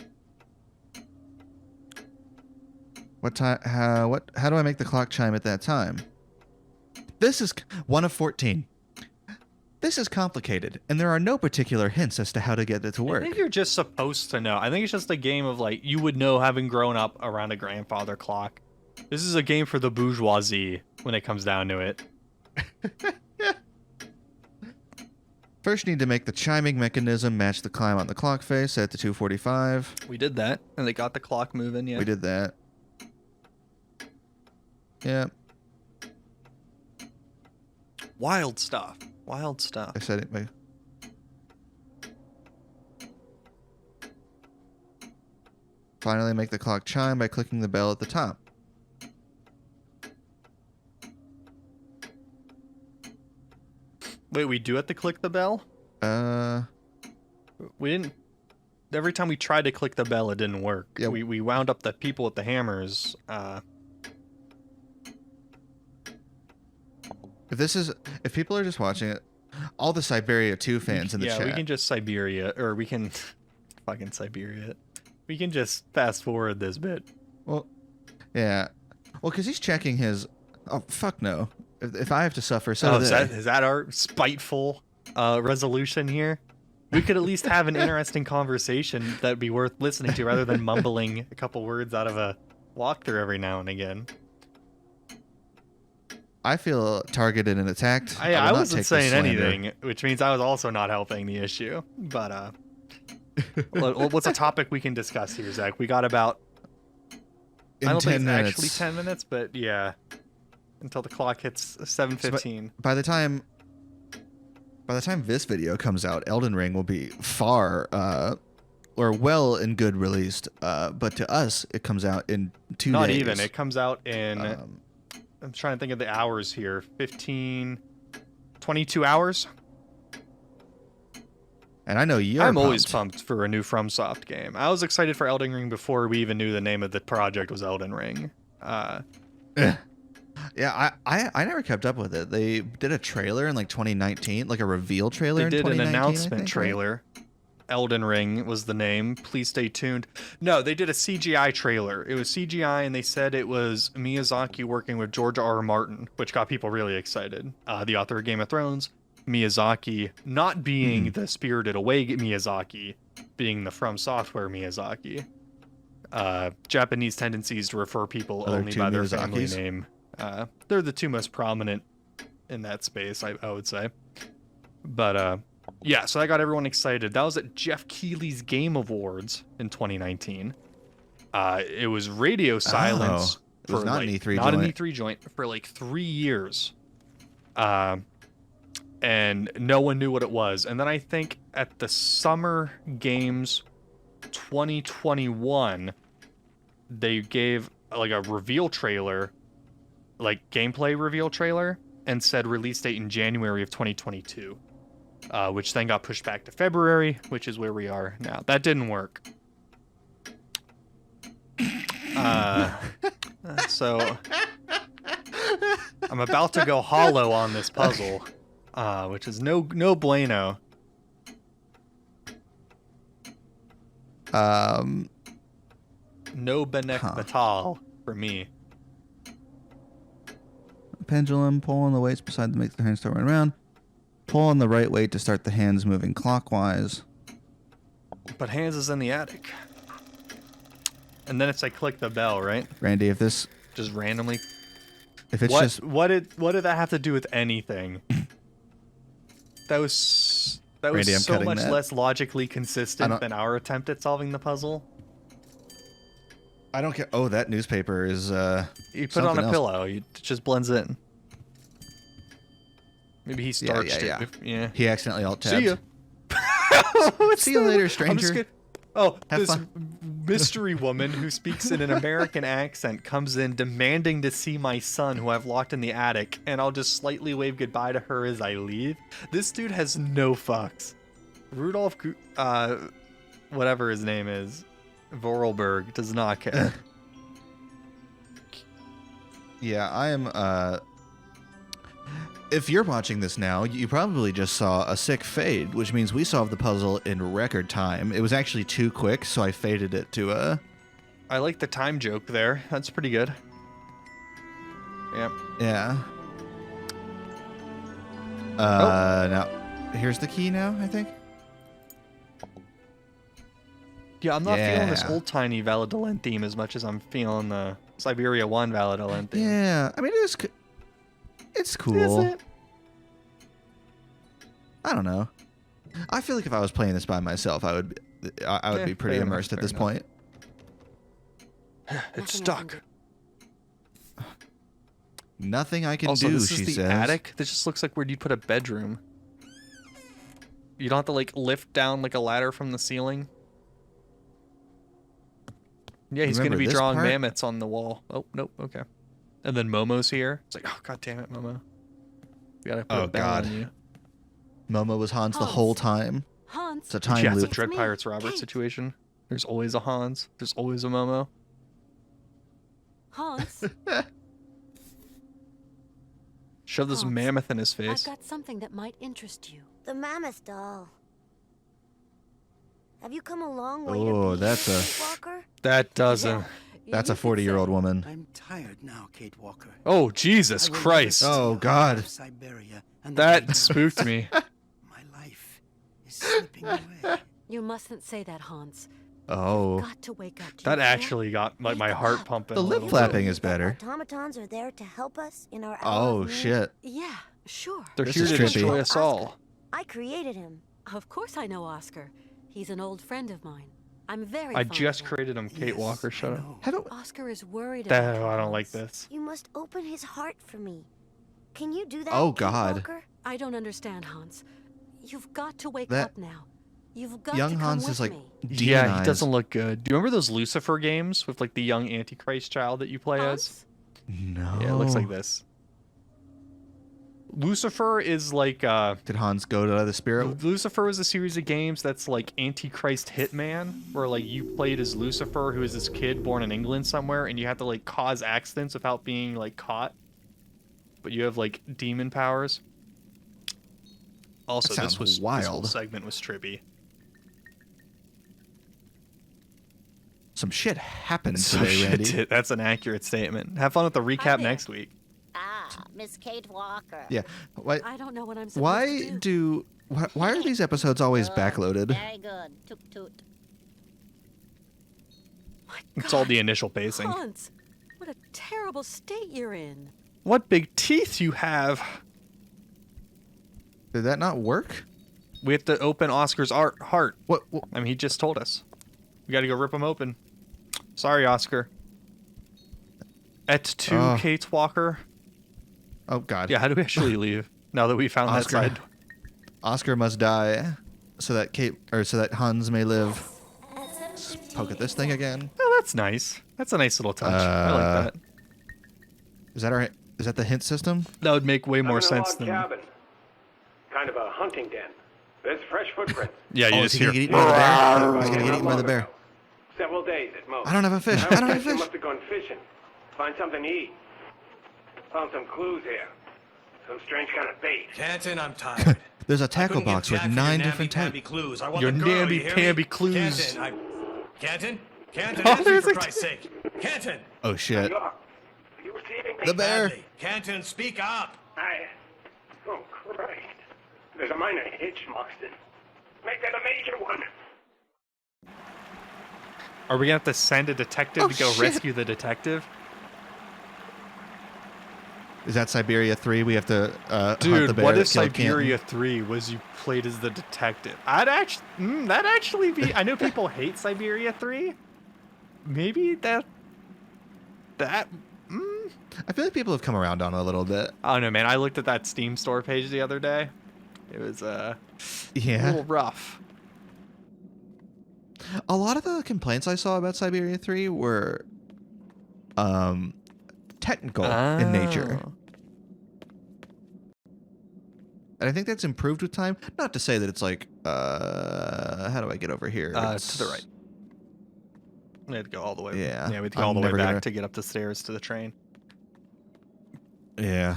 What time? How do I make the clock chime at that time? This is 1 of 14. This is complicated, and there are no particular hints as to how to get it to I work. think you're just supposed to know. I think it's just a game of like, you would know having grown up around a grandfather clock. This is a game for the bourgeoisie when it comes down to it. First, you need to make the chiming mechanism match the climb on the clock face, set to 245. We did that, and they got the clock moving, yeah. We did that. Yeah, Wild stuff. Wild stuff. I said it. Finally, make the clock chime by clicking the bell at the top. Wait, we do have to click the bell? We didn't... Every time we tried to click the bell, it didn't work. Yeah. We wound up the people with the hammers. If people are just watching it, all the Syberia 2 fans in the chat. Yeah, we can just Syberia, or we can fucking Syberia it. We can just fast forward this bit. Well, yeah. Well, because he's checking his... Oh, fuck no. If I have to suffer, so do they. Is that our spiteful resolution here? We could at least have an interesting conversation that'd be worth listening to rather than mumbling a couple words out of a walkthrough every now and again. I feel targeted and attacked. I will not wasn't take this saying slander. anything, which means I was also not helping the issue. But what's a topic we can discuss here, Zach? We got about... In I don't 10 think it's minutes. actually 10 minutes, but yeah. Until the clock hits 7:15. By the time this video comes out, Elden Ring will be far or well and good released. But to us, it comes out in 2 days. Not even. It comes out in... Um, I'm trying to think of the hours here. 22 hours? and I know you're I'm always pumped for a new FromSoft game. I was excited for Elden Ring before we even knew the name of the project was Elden Ring. Yeah, I never kept up with it. They did a trailer in like 2019, like a reveal trailer They in did an 2019, I announcement think, trailer. Elden Ring was the name. Please stay tuned. No, they did a CGI trailer. It was CGI, and they said it was Miyazaki working with George R.R. Martin, which got people really excited. The author of Game of Thrones, Miyazaki, not being the Spirited Away Miyazaki, being the From Software Miyazaki. Japanese tendencies to refer people Are there only 2 by their family Miyazakis? name. They're the 2 most prominent in that space, I would say. But yeah, so that got everyone excited. That was at Jeff Keighley's Game Awards in 2019. It was radio silence it was for not like, an E3 not an joint. E3 joint for like 3 years. And no one knew what it was. And then I think at the Summer Games 2021, they gave like a reveal trailer, like gameplay reveal trailer, and said release date in January of 2022. which then got pushed back to February, which is where we are now. That didn't work. So I'm about to go hollow on this puzzle, which is no bueno. No benek batal for me. Pendulum, pull on the weights beside the makes the hands start running around. Pull on the right weight to start the hands moving clockwise. But hands is in the attic. And then it's like click the bell, right? Randy, if this Just randomly. if it's What just what did that have to do with anything? That was Randy, I'm so cutting much that. less logically consistent don't- than our attempt at solving the puzzle. I don't care. Oh, that newspaper is You put it on something a else. pillow. It just blends in. Maybe he starched yeah. it. Yeah. He accidentally alt tabbed. See ya. See you later, I'm just stranger. kidding. Oh, Have this fun. mystery woman who speaks in an American accent comes in demanding to see my son who I've locked in the attic, and I'll just slightly wave goodbye to her as I leave. This dude has no fucks. Rudolph, whatever his name is, Vorarlberg, does not care. Yeah, I am. If you're watching this now, you probably just saw a sick fade, which means we solved the puzzle in record time. It was actually too quick, so I faded it to I like the time joke there. That's pretty good. Yep. yeah. Oh. Now, here's the key now, I think. Yeah, I'm not feeling this Yeah. old tiny Valladolid theme as much as I'm feeling the Syberia 1 Valladolid theme. Yeah, I mean, it's cool. Is it? I don't know. I feel like if I was playing this by myself, I would Yeah, be pretty fair enough, immersed at fair this enough. point. It's Nothing I can stuck. Nothing I can Also, do, this she is the says. attic. This just looks like where you'd put a bedroom. You don't have to like lift down like a ladder from the ceiling. Yeah, he's Remember gonna be this drawing part? mammoths on the wall. Oh, nope, okay. And then Momo's here. It's like, oh god damn it, Momo. We gotta put Oh, a bell God. on you. Momo was Hans the Hans. whole time. Hans, It's a time Yeah, it's a loop. Dread me, Pirates Robert Kate. situation. There's always a Hans. There's always a Momo. Hans, Shove this Hans, mammoth in his I've face. got something that might interest you. The mammoth doll. Have you come a long way Oh, to be that's here, a- Kate Walker? That doesn't. That's a You could 40-year-old say- woman. I'm tired now, Kate Walker. Oh, Jesus I will Christ. never see Oh, the God. heart of Syberia and the That great spooked earth. me. My life is slipping away. You mustn't say that, Hans. Oh, Got to wake up. Do you That hear? actually got like my heart pumping. the a lip little flapping bit. is better. Automatons are there to help us in our hour Oh, of need. shit. Yeah, sure. They're This here is to trippy. destroy us all. I created him. Of course I know Oscar. He's an old friend of mine. I'm very I fond just of him. created him, Kate Yes, Walker. I Shut up. know. How do Oscar is worried Damn, about I don't Hans. like this. You must open his heart for me. Can you do that? Oh, Kate God. Walker? I don't understand, Hans. You've got to wake That- up now. You've got young to come Hans with is like me. Yeah, he demonized. doesn't look good. Do you remember those Lucifer games with like the young Antichrist child that you play as? Hans? No. Yeah, it looks like this. Lucifer is like Did Hans go to the spirit? Lucifer was a series of games that's like Antichrist Hitman, where like you played as Lucifer, who is this kid born in England somewhere, and you have to like cause accidents without being like caught. But you have like demon powers. Also, That this sounds This whole wild. segment was trippy. Some shit happened So today, shit Randy. did- That's an accurate statement. Have fun with the recap there. next week. Ah, Miss Kate Walker. Yeah. Why? I don't know what I'm supposed Why to do. do? Why are these episodes always Good. backloaded? Very good. Toot toot. My It's all God, the initial pacing. Hans, what a terrible state you're in. What big teeth you have! Did that not work? We have to open Oscar's heart. What? I mean, he just told us. We got to go rip him open. Sorry, Oscar. Et tu, Oh. Kate Walker. Oh God. Yeah, how do we actually leave now that we found that Oscar. side door? Oscar must die, so that Hans may live. Let's poke at this thing again. Oh, that's nice. That's a nice little touch. I like that. Is that the hint system? That would make way more I'm in a sense log than. cabin. Kind of a hunting den. There's fresh footprints. Yeah, you Oh, just is he hear. gonna get eaten by the bear? He's gonna get eaten by the bear. Several days at most. I don't have a fish. I I don't have a guess you fish. must have gone fishing. Find something to eat. Found some clues here. Some strange kind of bait. Canton, I'm tired. There's a I tackle couldn't get box with jack for 9 your different namby-pamby types. clues. I want Your the girl, you hear me? namby-pamby clues. Canton, Oh, answer me there's for a- Christ's sake. Canton. Oh shit. Look, you receiving me? The bear. Badly. Canton, speak up. Oh, Christ. There's a minor hitch, Marston. Make that a major one. Are we gonna have to send a detective Oh, to go shit. rescue the detective? Is that Syberia 3? We have to hunt the Dude, bear what that if killed Canton? Syberia 3 was you played as the detective? That'd actually be. I know people hate Syberia 3. Maybe that. I feel like people have come around on it a little bit. I don't know, man. I looked at that Steam store page the other day. It was a Yeah. little rough. A lot of the complaints I saw about Syberia 3 were technical in nature. Oh. And I think that's improved with time. Not to say that it's like, how do I get over here? To the right. We had to go all the way. Yeah, Yeah, we had to go I'm all the way never back gonna- to get up the stairs to the train. Yeah.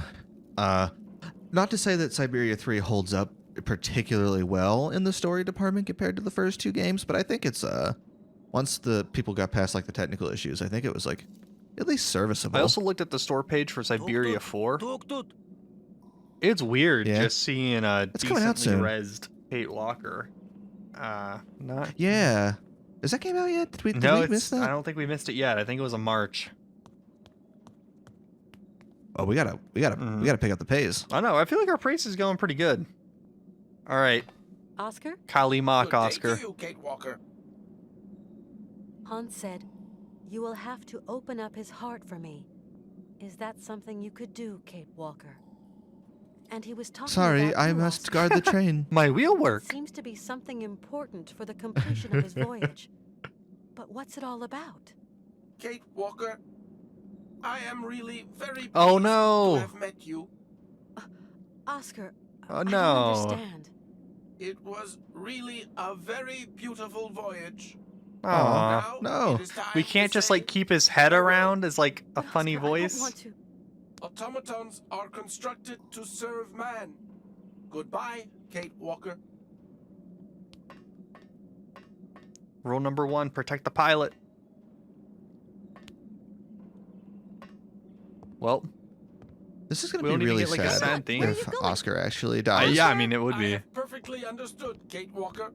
Not to say that Syberia 3 holds up particularly well in the story department compared to the first 2 games, but I think it's once the people got past like the technical issues, I think it was like at least serviceable. I also looked at the store page for Syberia 4. It's weird Yeah. just seeing a It's coming out decently soon. rezzed Kate Walker. Not. Yeah. Is that game out yet? Did we No, miss I that? don't think we missed it yet. I think it was a March. Oh, we gotta pick up the pace. I know. I feel like our pace is going pretty good. All right, Oscar? Kali Mock Good day Oscar. to you, Kate Walker. Hans said, "You will have to open up his heart for me." Is that something you could do, Kate Walker? And he was talking Sorry, about I you, must Oscar. guard the train. My wheel work. Seems to be something important for the completion of his voyage. But what's it all about? Kate Walker, I am really very pleased Oh, no. to have met you. Oscar, Oh, I no. don't understand. It was really a very beautiful voyage. Aw. Now, no. it is time We to can't just say like keep his head around as like a But funny Oscar, I don't voice. want to. automatons are constructed to serve man. Goodbye, Kate Walker. Rule number 1: protect the pilot. Well, This is gonna We be don't even really get, like, a sad sad theme. if Where are you going? Oscar actually dies. yeah, I mean it would I be. have perfectly understood, Kate Walker.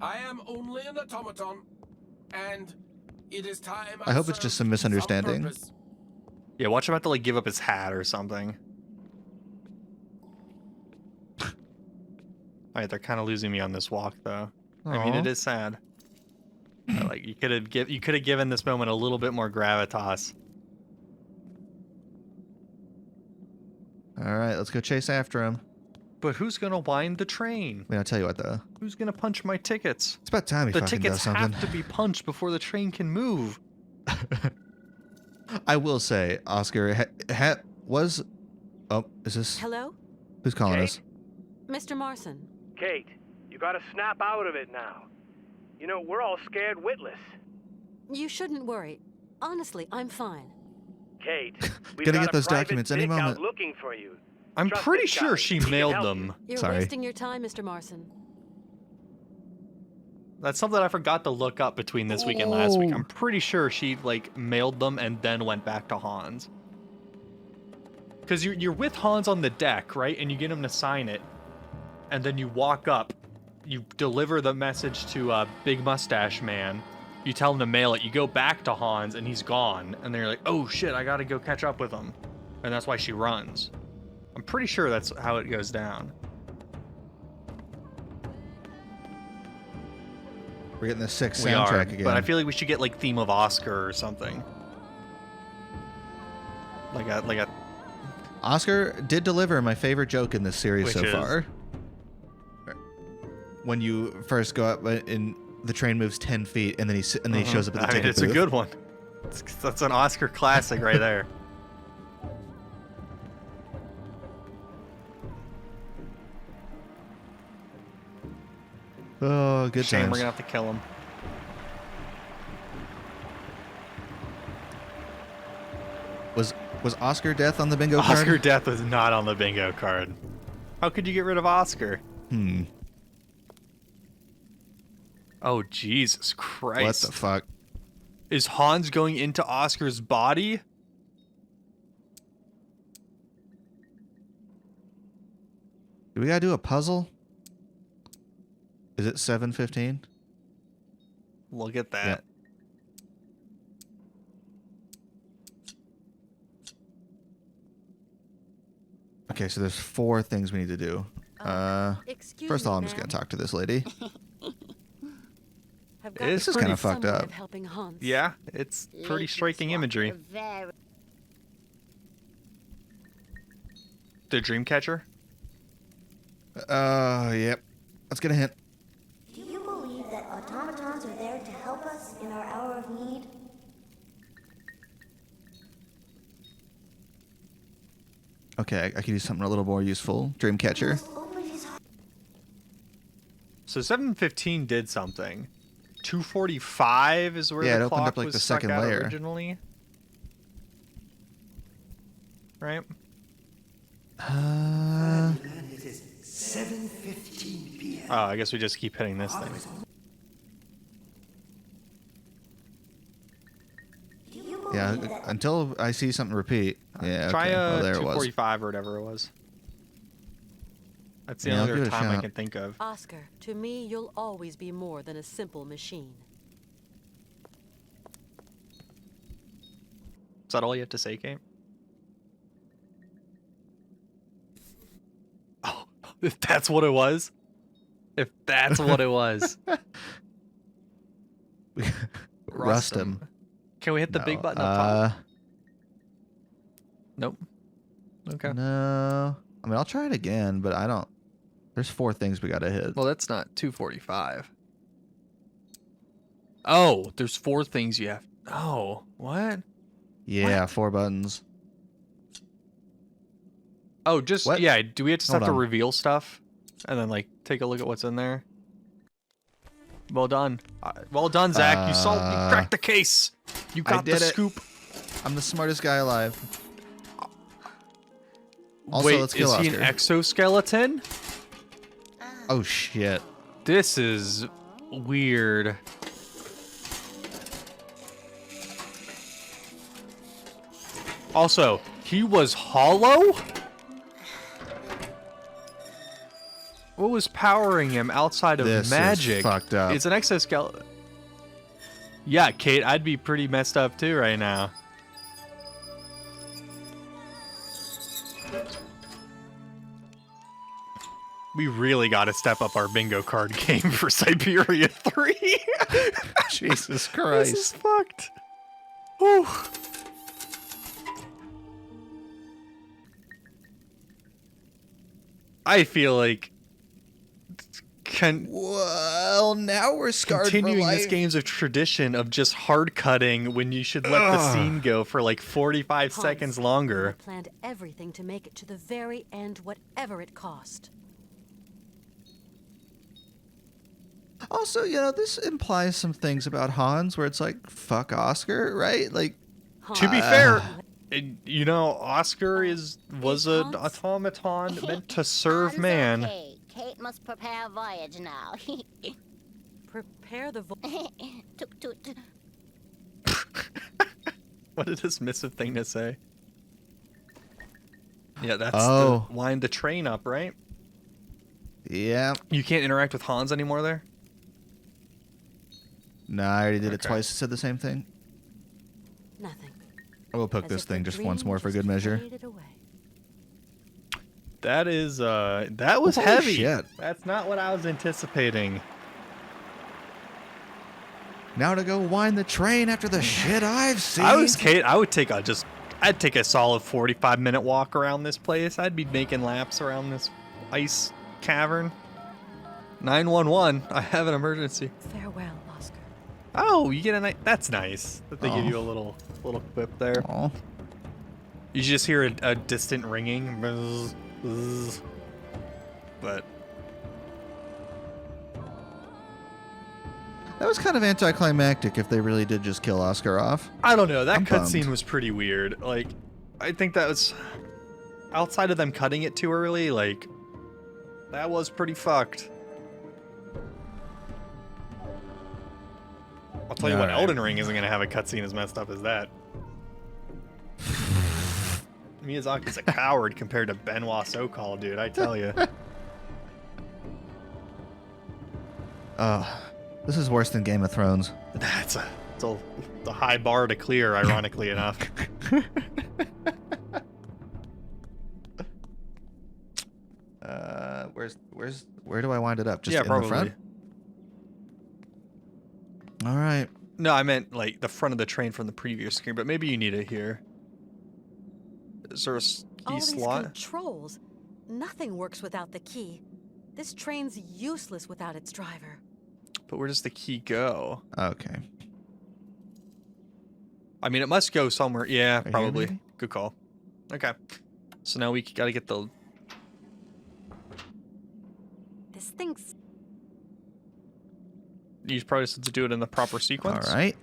I am only an automaton, and it is time I hope it's just some served misunderstanding. purpose. Yeah, watch him have to like give up his hat or something. All right, they're kind of losing me on this walk though. I mean, Aw. it is sad. Like you could have given this moment a little bit more gravitas. All right, let's go chase after him. But who's gonna wind the train? I mean, I'll tell you what though. Who's gonna punch my tickets? It's about time he The fucking tickets does something. have to be punched before the train can move. I will say, Oscar was. Oh, is this? Hello? Who's calling Kate? us? Mr. Marson. Kate, you gotta snap out of it now. You know, we're all scared witless. You shouldn't worry. Honestly, I'm fine. Kate, we've Gotta got get a those private documents any dick out moment. looking for you. I'm Trust pretty this sure guy. she He can mailed help them. You're Sorry. wasting your time, Mr. Marson. That's something I forgot to look up between this week and last week. Oh. I'm pretty sure she like mailed them and then went back to Hans. Because you're with Hans on the deck, right? And you get him to sign it, and then you walk up, you deliver the message to Big Mustache Man. You tell him to mail it. You go back to Hans, and he's gone. And then you're like, oh shit, I gotta go catch up with him. And that's why she runs. I'm pretty sure that's how it goes down. We're getting the sick We are, soundtrack again. but I feel like we should get like theme of Oscar or something. Like a Oscar did deliver my favorite joke in this series Which so is? far. When you first go up and the train moves 10 feet and then he shows up at the I mean, ticket it's booth. a good one. That's an Oscar classic right there. Oh, good Shame times. we're gonna have to kill him. Was Oscar death on the bingo card? Oscar death was not on the bingo card. How could you get rid of Oscar? Oh, Jesus Christ. What the fuck? Is Hans going into Oscar's body? Do we gotta do a puzzle? Is it 7:15? Look at that. Yep. Okay, so there's 4 things we need to do. Excuse First of all, me, I'm just gonna ma'am. talk to this lady. I've got This the is kinda perfect fucked way up. of helping Hans. Yeah, it's pretty Ladies striking Walker, imagery. Very The Dreamcatcher? Yep. Let's get a hint. Do you believe that automatons are there to help us in our hour of need? Okay, I could use something a little more useful. Dreamcatcher. So 7:15 did something. 2:45 is where Yeah, it the opened clock up, like, was the stuck second at layer. originally. Right? It is 7:15 p.m. Oh, I guess we just keep hitting this thing. Yeah, until I see something repeat. Yeah, Try okay. Well, there it was. 2:45 or whatever it was. That's the Yeah, I'll only give other it a time I shot. can think of. Oscar, to me, you'll always be more than a simple machine. Is that all you have to say, Kate? Oh, if that's what it was? If that's what it was. Rust him. Can we hit the big button up top? Nope. Okay. No. I mean, I'll try it again, but I don't. There's 4 things we gotta hit. Well, that's not 2:45. Oh, there's 4 things you have. Oh, what? Yeah, 4 buttons. Oh, just What? yeah. Do we just Hold have to on. reveal stuff and then like take a look at what's in there? Well done, well done, Zach. You cracked the case. You got the did it. scoop. I'm the smartest guy alive. Also, Wait, let's kill is he Oscar. an exoskeleton? Oh shit. This is weird. Also, he was hollow? What was powering him outside of This is magic? fucked up. It's an exoskeleton. Yeah, Kate, I'd be pretty messed up too right now. We really got to step up our bingo card game for Syberia 3. Jesus This Christ. is fucked. Whew. I feel like Well, now we're scarred continuing for life. this game's of tradition of just hard cutting when you should let the scene go for like 45 Hans, seconds longer. I planned everything to make it to the very end, whatever it cost. Also, this implies some things about Hans where it's like, fuck Oscar, right? Like, To be fair, Oscar was an automaton meant to serve Hans, man. Okay. Kate must prepare a voyage now. Prepare the Toot toot. What a dismissive thing to say. Yeah, that's Oh. the wind the train up, right? yeah. You can't interact with Hans anymore there? No, I already did it Okay. twice. It said the same thing. nothing. I will poke As this if the thing just dream once more for just good measure. faded away. That is, that was Holy heavy. shit. That's not what I was anticipating. Now to go wind the train after the shit I've seen. I was Kate. I would take I'd take a solid 45-minute walk around this place. I'd be making laps around this ice cavern. 911. I have an emergency. Farewell, Oscar. Oh, you get a nice. That's nice that they give Oh. you a little quip there. Aw. You just hear a distant ringing. Buzz, buzz. But That was kind of anticlimactic if they really did just kill Oscar off. I don't know. That I'm cutscene bummed. was pretty weird. Like, I think that was outside of them cutting it too early. Like, that was pretty fucked. I'll tell you what, Alright. Elden Ring isn't gonna have a cutscene as messed up as that. Miyazaki's a coward compared to Benoit So-Call, dude. I tell you. This is worse than Game of Thrones. It's a high bar to clear, ironically enough. Where do I wind it up? Just Yeah, in probably. the front? All right. No, I meant like the front of the train from the previous screen, but maybe you need it here. Is there a All key these slot? controls. Nothing works without the key. This train's useless without its driver. But where does the key go? Okay. I mean, it must go somewhere. Yeah, Right here, probably. maybe? Good call. Okay. So now we gotta get the... This thing's... Use probably to do it in the proper sequence. All right.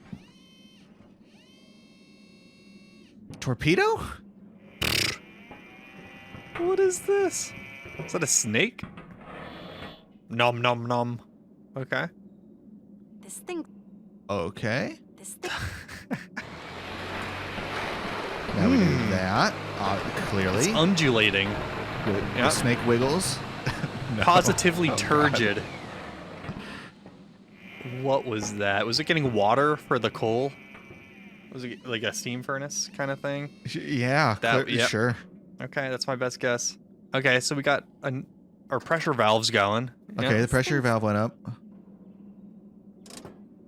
Torpedo? What is this? Is that a snake? Nom nom nom. Okay. This thing... Okay. This thing... Now we do that. Clearly. It's undulating. The Yep. snake wiggles. No. Positively Oh, God. turgid. What was that? Was it getting water for the coal? Was it like a steam furnace kind of thing? Yeah, Yep. sure. Okay, that's my best guess. Okay, so we got our pressure valves going. Okay, Yeah. the pressure valve went up.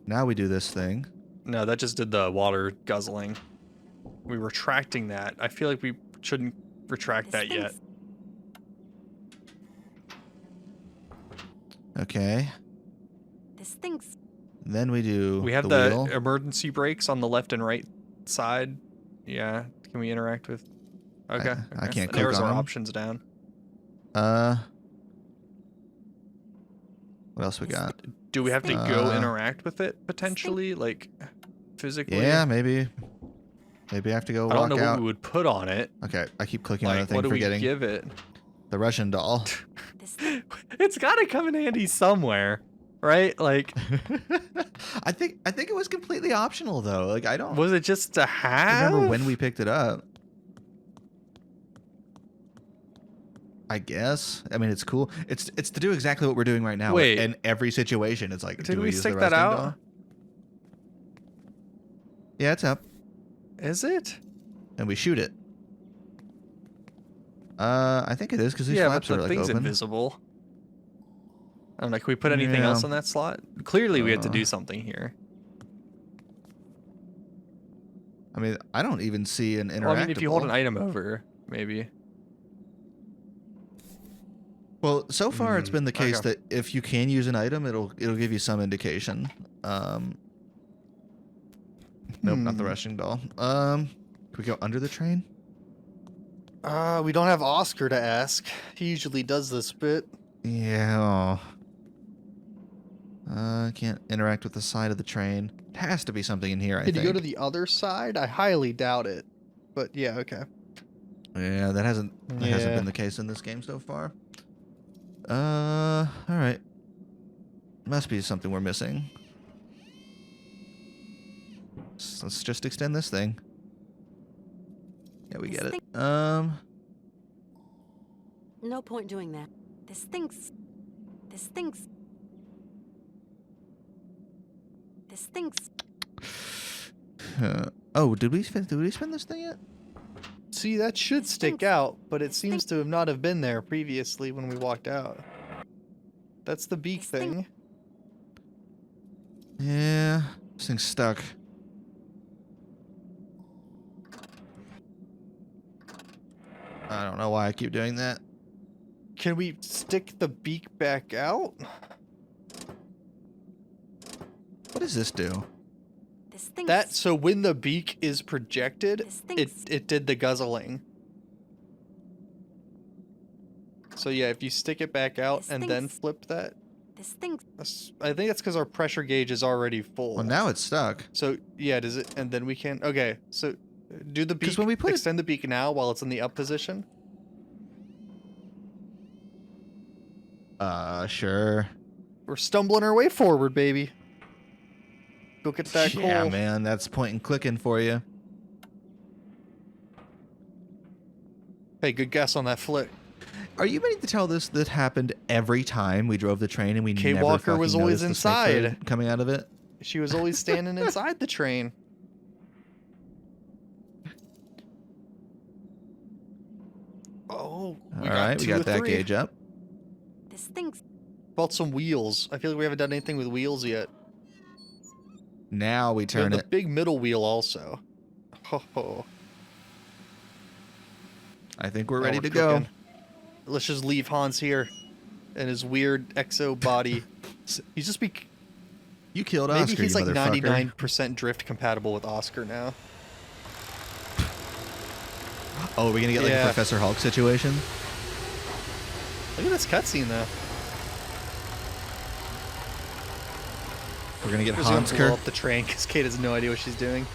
Now we do this thing. No, that just did the water guzzling. We're retracting that. I feel like we shouldn't retract that yet. Okay. This thing's... Then we do We have the the wheel. emergency brakes on the left and right side. Yeah, can we interact with... Okay. I okay. can't click There's on our them. options down. What else we got? Do we have to go Uh, interact with it potentially, like physically? Yeah, maybe. Maybe I have to go I don't walk know out. what we would put on it. Okay, I keep clicking on the Like, thing, what do we forgetting. give it? The Russian doll. It's got to come in handy somewhere, right? Like, I think it was completely optional though. Like I don't was it just to have? remember when we picked it up. I guess. I mean, it's cool. It's to do exactly what we're doing right now. Wait. In every situation, it's like, Did do we use the stick that Russian out? doll? Yeah, it's up, Is it? and we shoot it. I think it is because these Yeah, but flaps the are like thing's open. invisible. I don't know. Can we put anything else Yeah. in that slot? Clearly, we had to Uh, do something here. I mean, I don't even see an interactable. Well, I mean, if you hold an item over, maybe. Well, so far it's been the case okay. that if you can use an item, it'll give you some indication. Nope, not the Russian doll. Can we go under the train? We don't have Oscar to ask. He usually does this bit. Yeah. Can't interact with the side of the train. It has to be something in here, I Did think. you go to the other side? I highly doubt it. But yeah, okay. Yeah, that hasn't Yeah. been the case in this game so far. All right. Must be something we're missing. Let's just extend this thing. Yeah, we get it. No point doing that. This thing's... Oh, did we spin this thing yet? See, that should stick out, but it seems to have not have been there previously when we walked out. That's the beak thing. Yeah, this thing's stuck. I don't know why I keep doing that. Can we stick the beak back out? What does this do? That so when the beak is projected, it did the guzzling. So yeah, if you stick it back out and then flip that, This thing. I think that's because our pressure gauge is already full. Well, now it's stuck. So yeah, does it? And then we can. Okay, so do the beak. When we put extend the beak now while it's in the up position. Sure. We're stumbling our way forward, baby. Go get that coal. Yeah, man, that's point and clicking for you. Hey, good guess on that flick. Are you meaning to tell this that happened every time we drove the train and we Kate never Walker fucking was always noticed the snake inside. coming out of it? She was always standing inside the train. Oh, All right, we got that gauge up. This thing's. About some wheels. I feel like we haven't done anything with wheels yet. Now we turn the it. big middle wheel also. Ho ho. I think we're ready we're to go. cooking. Let's just leave Hans here and his weird exo body. He's just You killed maybe Oscar, he's you like motherfucker. 99% drift compatible with Oscar now. Oh, are we gonna get like a Professor Hulk situation? Look at this cutscene though. We're gonna get Just gonna blow Hansker. up the train because Kate has no idea what she's doing.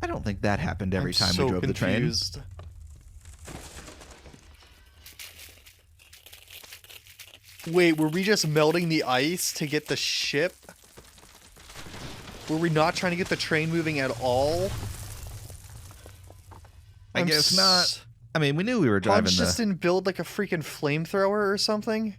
I don't think that happened every I'm time so we drove confused. the train. Wait, were we just melting the ice to get the ship? Were we not trying to get the train moving at all? I guess not. I mean, we knew we were driving Hans just didn't build like a freaking flamethrower or something?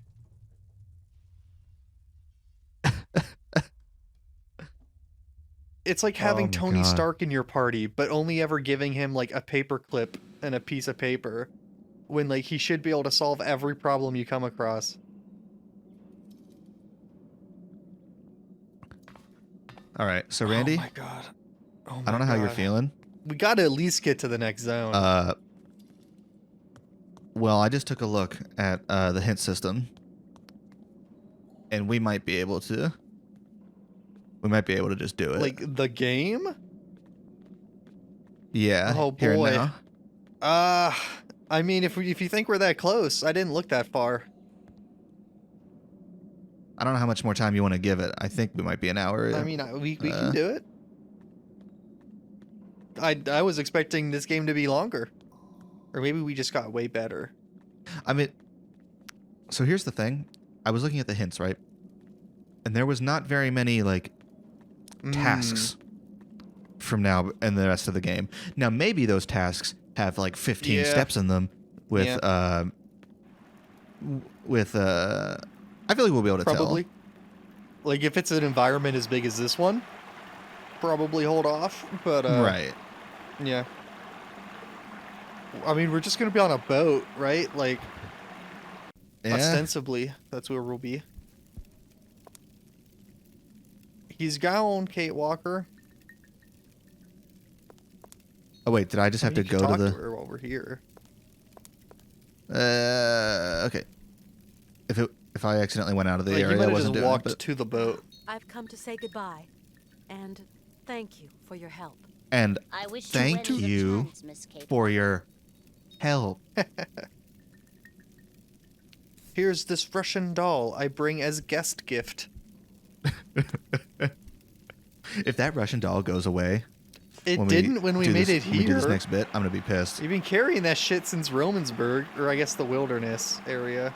It's like having Tony Stark in your party, but only ever giving him like a paper clip and a piece of paper, when like he should be able to solve every problem you come across. All right, so Randy. Oh my god. Oh my I don't know how you're God. feeling. We got to at least get to the next zone. Well, I just took a look at the hint system, and we might be able to. We might be able to just do it. Like the game? Yeah. Oh here and boy. now. I mean, if you think we're that close, I didn't look that far. I don't know how much more time you want to give it. I think we might be an hour. I mean, we can do it. I was expecting this game to be longer, or maybe we just got way better. I mean, so here's the thing. I was looking at the hints, right? And there was not very many like tasks from now and the rest of the game. Now maybe those tasks have like 15 steps in them with I feel like we'll be able to Probably. tell. Like if it's an environment as big as this one, probably hold off. But right. Yeah. I mean, we're just gonna be on a boat, right? Like ostensibly, that's where we'll be. He's gone, Kate Walker. Oh wait, did I just have to go to the? To her while we're here. Okay. If I accidentally went out of the Like, area, you I might have wasn't just doing walked it. But... to the boat. I've come to say goodbye, and thank you for your help. And I wish thank you, you chance, Miss Kate. for your help. Here's this Russian doll I bring as guest gift. If that Russian doll goes away, It didn't when we made it When we do this here. next bit, I'm gonna be pissed. You've been carrying that shit since Romansburg, or I guess the wilderness area.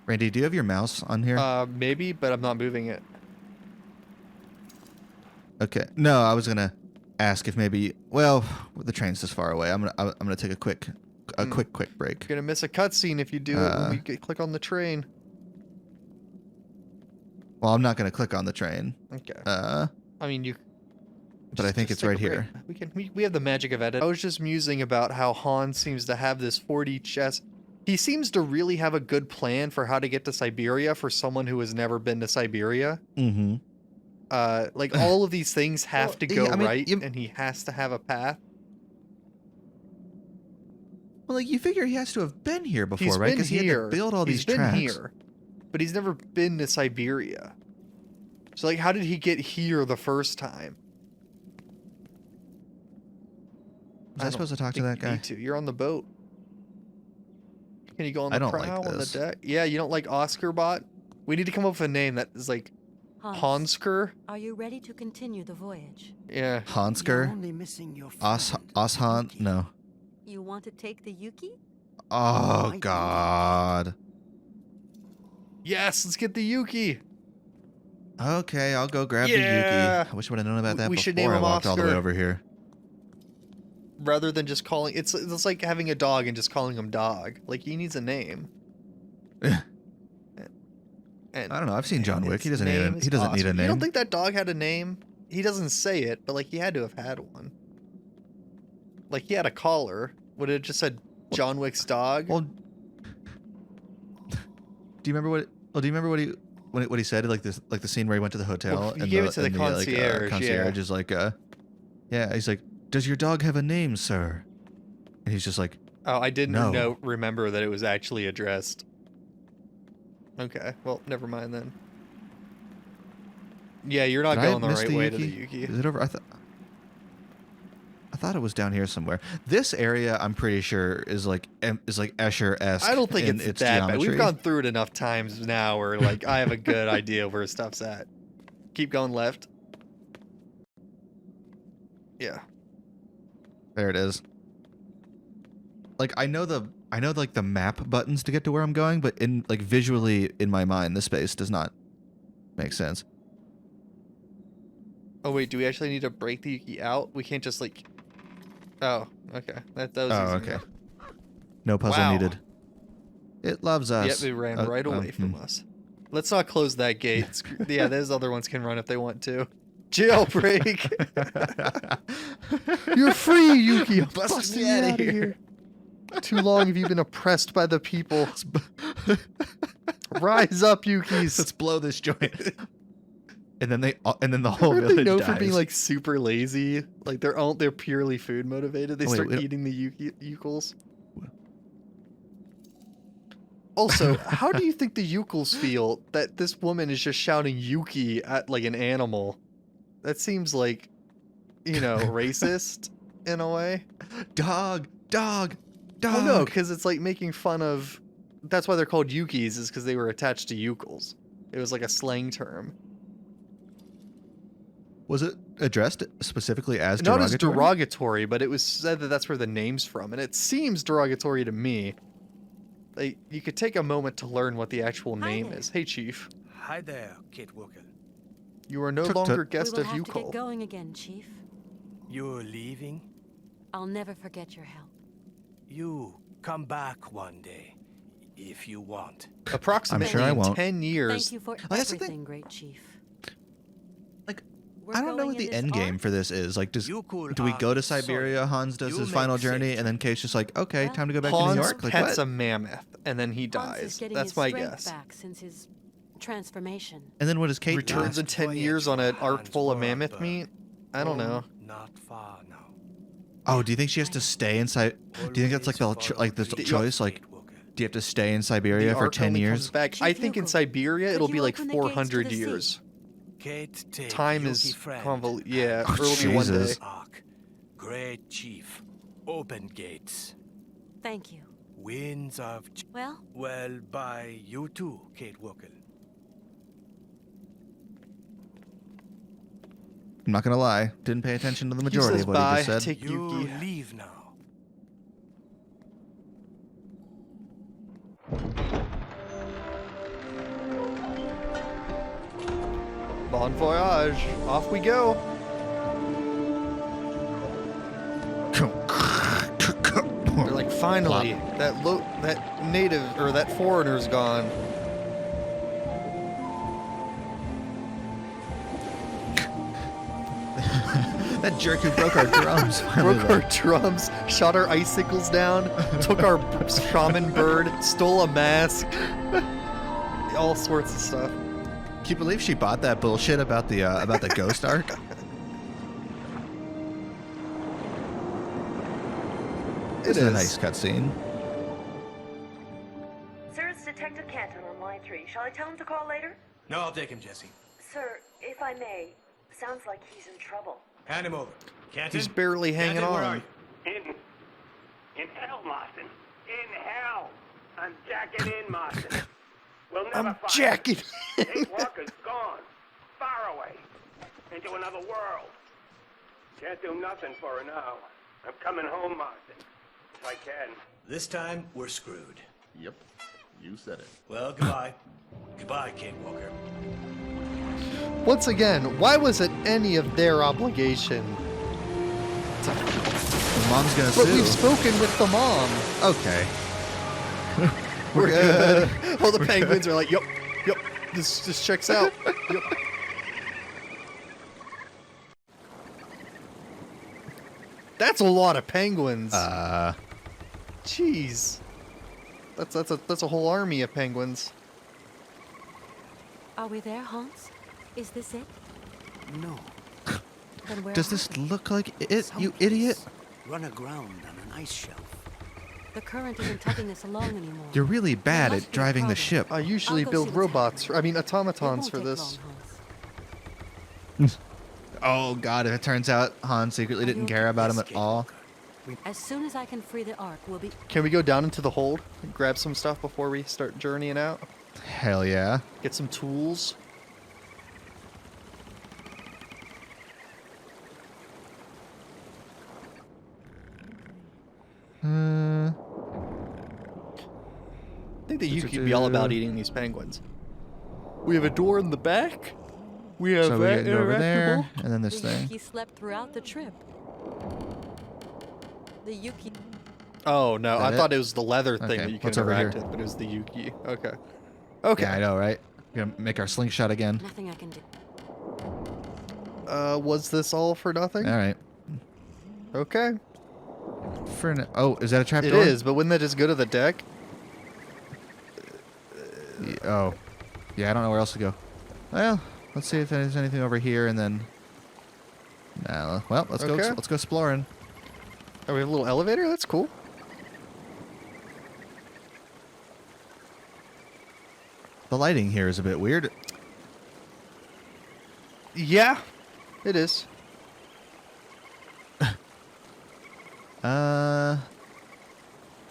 Randy, do you have your mouse on here? Maybe, but I'm not moving it. Okay. No, I was gonna ask if maybe. Well, the train's this far away. I'm gonna take a quick break. You're gonna miss a cutscene if you do it when we click on the train. Well, I'm not gonna click on the train. Okay. I mean, you. But I think it's right here. We have the magic of edit. I was just musing about how Han seems to have this 4D chess. He seems to really have a good plan for how to get to Syberia for someone who has never been to Syberia. Mm-hmm. Like all of these things have to go right, you... and he has to have a path. Well, like you figure he has to have been here before, He's right? been Because he had to build all these He's been tracks. here, but he's never been to Syberia. So, like, how did he get here the first time? Was I supposed to talk to that guy? Need to. You're on the boat. Can you go on the prow like on the this. deck? Yeah, you don't like Oscar Bot? We need to come up with a name that is like Hansker. Are you ready to continue the voyage? Yeah. Hansker? Oshan? No. You want to take the Yuki? Oh, God. Yes, let's get the Yuki. Okay, I'll go grab the Yeah. Yuki. I wish I would have known about that We before should name I him walked all the way Oscar. over here. Rather than just calling it's like having a dog and just calling him Dog. Like, he needs a name. And I don't know. I've seen John Wick. He its doesn't need name a, is he doesn't need a Oscar. name. You don't think that dog had a name? He doesn't say it, but like he had to have had one. Like he had a collar. Would it have just said John Wick's dog? Well, do you remember what? Well, do you remember what he said? Like this, like the scene where he went to the hotel. Well, he and gave it to the concierge. concierge, Concierge is like, yeah. He's like, "Does your dog have a name, sir?" And he's just like, Oh, I didn't No. remember that it was actually addressed. Okay, well, never mind then. Yeah, you're not "Did I going the miss right the way to the Yuki? Yuki. Is it over? I thought it was down here somewhere. This area, I'm pretty sure, is like Escher-esque. I don't think in it's its that bad. geometry. We've gone through it enough times now where like I have a good idea where stuff's at. Keep going left. Yeah. There it is. Like I know like the map buttons to get to where I'm going, but in like visually in my mind, the space does not make sense. Oh wait, do we actually need to break the Yuki out? We can't just like. Oh, okay. That was. Oh, easy okay. enough. No puzzle Wow. needed. It loves us. Yep, it ran right away from us. Let's not close that gate. Yeah, those other ones can run if they want to. Jailbreak. You're free, Yuki. I'm busting you out of here. Too long have you been oppressed by the people. Rise up, Yukis. Let's blow this joint. And then the whole Aren't village they known dies. for being like super lazy? Like they're purely food motivated. They Oh, wait, start wait. eating the Yukels. Also, how do you think the Yukels feel that this woman is just shouting Yuki at like an animal? That seems like, racist in a way. Dog. Oh no, because it's like making fun of. That's why they're called Yukis, is because they were attached to Yukels. It was like a slang term. Was it addressed specifically as Not derogatory? as derogatory, but it was said that that's where the name's from, and it seems derogatory to me. Like, you could take a moment to learn what the actual name is. Hey, Chief. Hi there, Kate Walker. You are no Tuk-tuk. longer We guest will of have to get Yukol. going again, Chief. You're leaving? I'll never forget your help. You come back one day, if you want. Approximately I'm sure I in won't. 10 years. Thank you for that's the everything, great Chief. Like, We're I don't know going what in the this end game arc? for this is. Like, do we go to Siberia? Hans does You his final make journey, sense. and then Kate's just like, okay, Well, time to go back to New Hans York. Like, pets what? a mammoth, and then he Hans dies. is getting That's his my strength guess. back since his transformation. And then what does Kate Returns do? in 10 voyage years on an for ark Hans full of were mammoth but meat? I don't know. Not far now. Oh, do you think she has to stay inside? Do you think that's like the choice? Like, do you have to stay in Siberia The for ark 10 only years? comes back. Chief I think in Yukol, Siberia could it'll you be like open the gates to 400 the sea? years. Kate, take Time Yuki is friend yeah, and early one day. Jesus. Ark. Great Chief, open gates. Thank you. Winds of Well, well by you too, Kate Walker. I'm not gonna lie, didn't pay attention to the He majority says of what he bye, just said. take You Yuki. leave now. Bon voyage. Off we go. They're like, finally, that native or that foreigner's gone. That jerk who broke our drums. Broke our drums, shot our icicles down, took our shaman bird, stole a mask, all sorts of stuff. Can you believe she bought that bullshit about the ghost arc? This is a nice cutscene. Sir, it's Detective Canton on line 3. Shall I tell him to call later? No, I'll take him, Jesse. Sir, if I may, sounds like he's in trouble. Hand him over. Canton? He's barely hanging Canton, where are on. you? In hell, Marston. In hell. I'm jacking in, Marston. We'll never I'm find jacking him. Kate Walker's gone. Far away. Into another world. Can't do nothing for her now. I'm coming home, Marston. If I can. This time, we're screwed. Yep. You said it. Well, goodbye. Goodbye, Kate Walker. Once again, why was it any of their obligation? The mom's gonna But sue. we've spoken with the mom. Okay. We're good. All the penguins are like, yep, this checks out. Yep. That's a lot of penguins. Jeez. That's a whole army of penguins. Are we there, Hans? Is this it? No. Then where Does are this we? look like it, you idiot? Run aground on an ice shelf. The current isn't tugging us along anymore. You're really bad must at be a driving the problem. ship. I usually I'll go build see what's robots, happening. automatons It for won't take this. long, Hans. Oh god, if it turns out Han secretly didn't care about him at all. As soon as I can free the Ark, we'll be... Can we go down into the hold and grab some stuff before we start journeying out? Hell yeah. Get some tools. I think that you could be all about eating these penguins. We have a door in the back. We have So we that get over there, interactable. and then this The thing. Yuki slept throughout the trip. The Yuki... Oh no, Is I that thought it? it was the leather thing Okay, that you can what's over interact here? with, but it was the Yuki. Okay. Okay. Yeah, I know, right? We're gonna make our slingshot again. Nothing I can do. Was this all for nothing? All right. Okay. Oh, is that a trap It door? is, but wouldn't that just go to the deck? Oh. Yeah, I don't know where else to go. Well, let's see if there's anything over here, and then... Nah, well, let's Okay. go exploring. Oh, we have a little elevator? That's cool. The lighting here is a bit weird. Yeah, it is.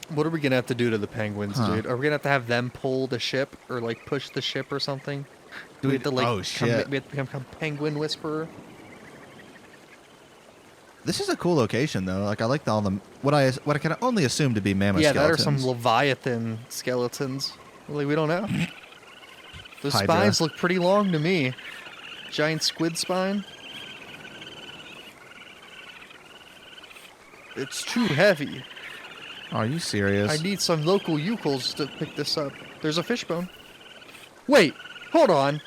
What are we gonna have to do to the penguins, Huh. dude? Are we gonna have to have them pull the ship or like push the ship or something? Do we have to like Oh, shit. we have to become penguin whisperer? This is a cool location, though. Like, I like all the what I can only assume to be mammoth Yeah, skeletons. that are some Leviathan skeletons. Like, we don't know. Those Hydra. spines look pretty long to me. Giant squid spine. It's too heavy. Are you serious? I need some local ukels to pick this up. There's a fishbone. Wait, hold on.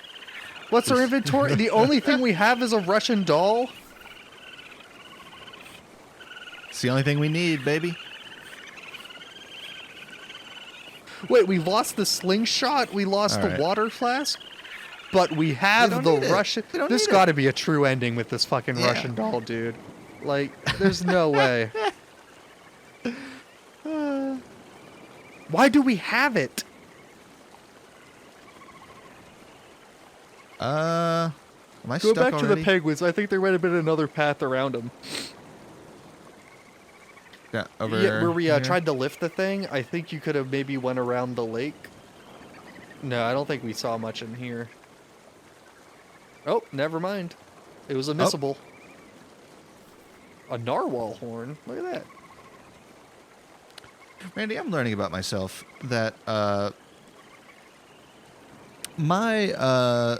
What's our inventory? The only thing we have is a Russian doll? It's the only thing we need, baby. Wait, we lost the slingshot, we lost All the right. water flask, but we have don't the need it. Russian... We don't There's need got it. to be a true ending with this fucking Yeah. Russian doll, dude. Like, there's no way. Why do we have it? Am I Go stuck back to the already? penguins. I think there might have been another path around them. Yeah, over Yeah, where we here. tried to lift the thing, I think you could have maybe went around the lake. No, I don't think we saw much in here. Oh, never mind. It was a missable. A narwhal horn. Look at that. Randy, I'm learning about myself that my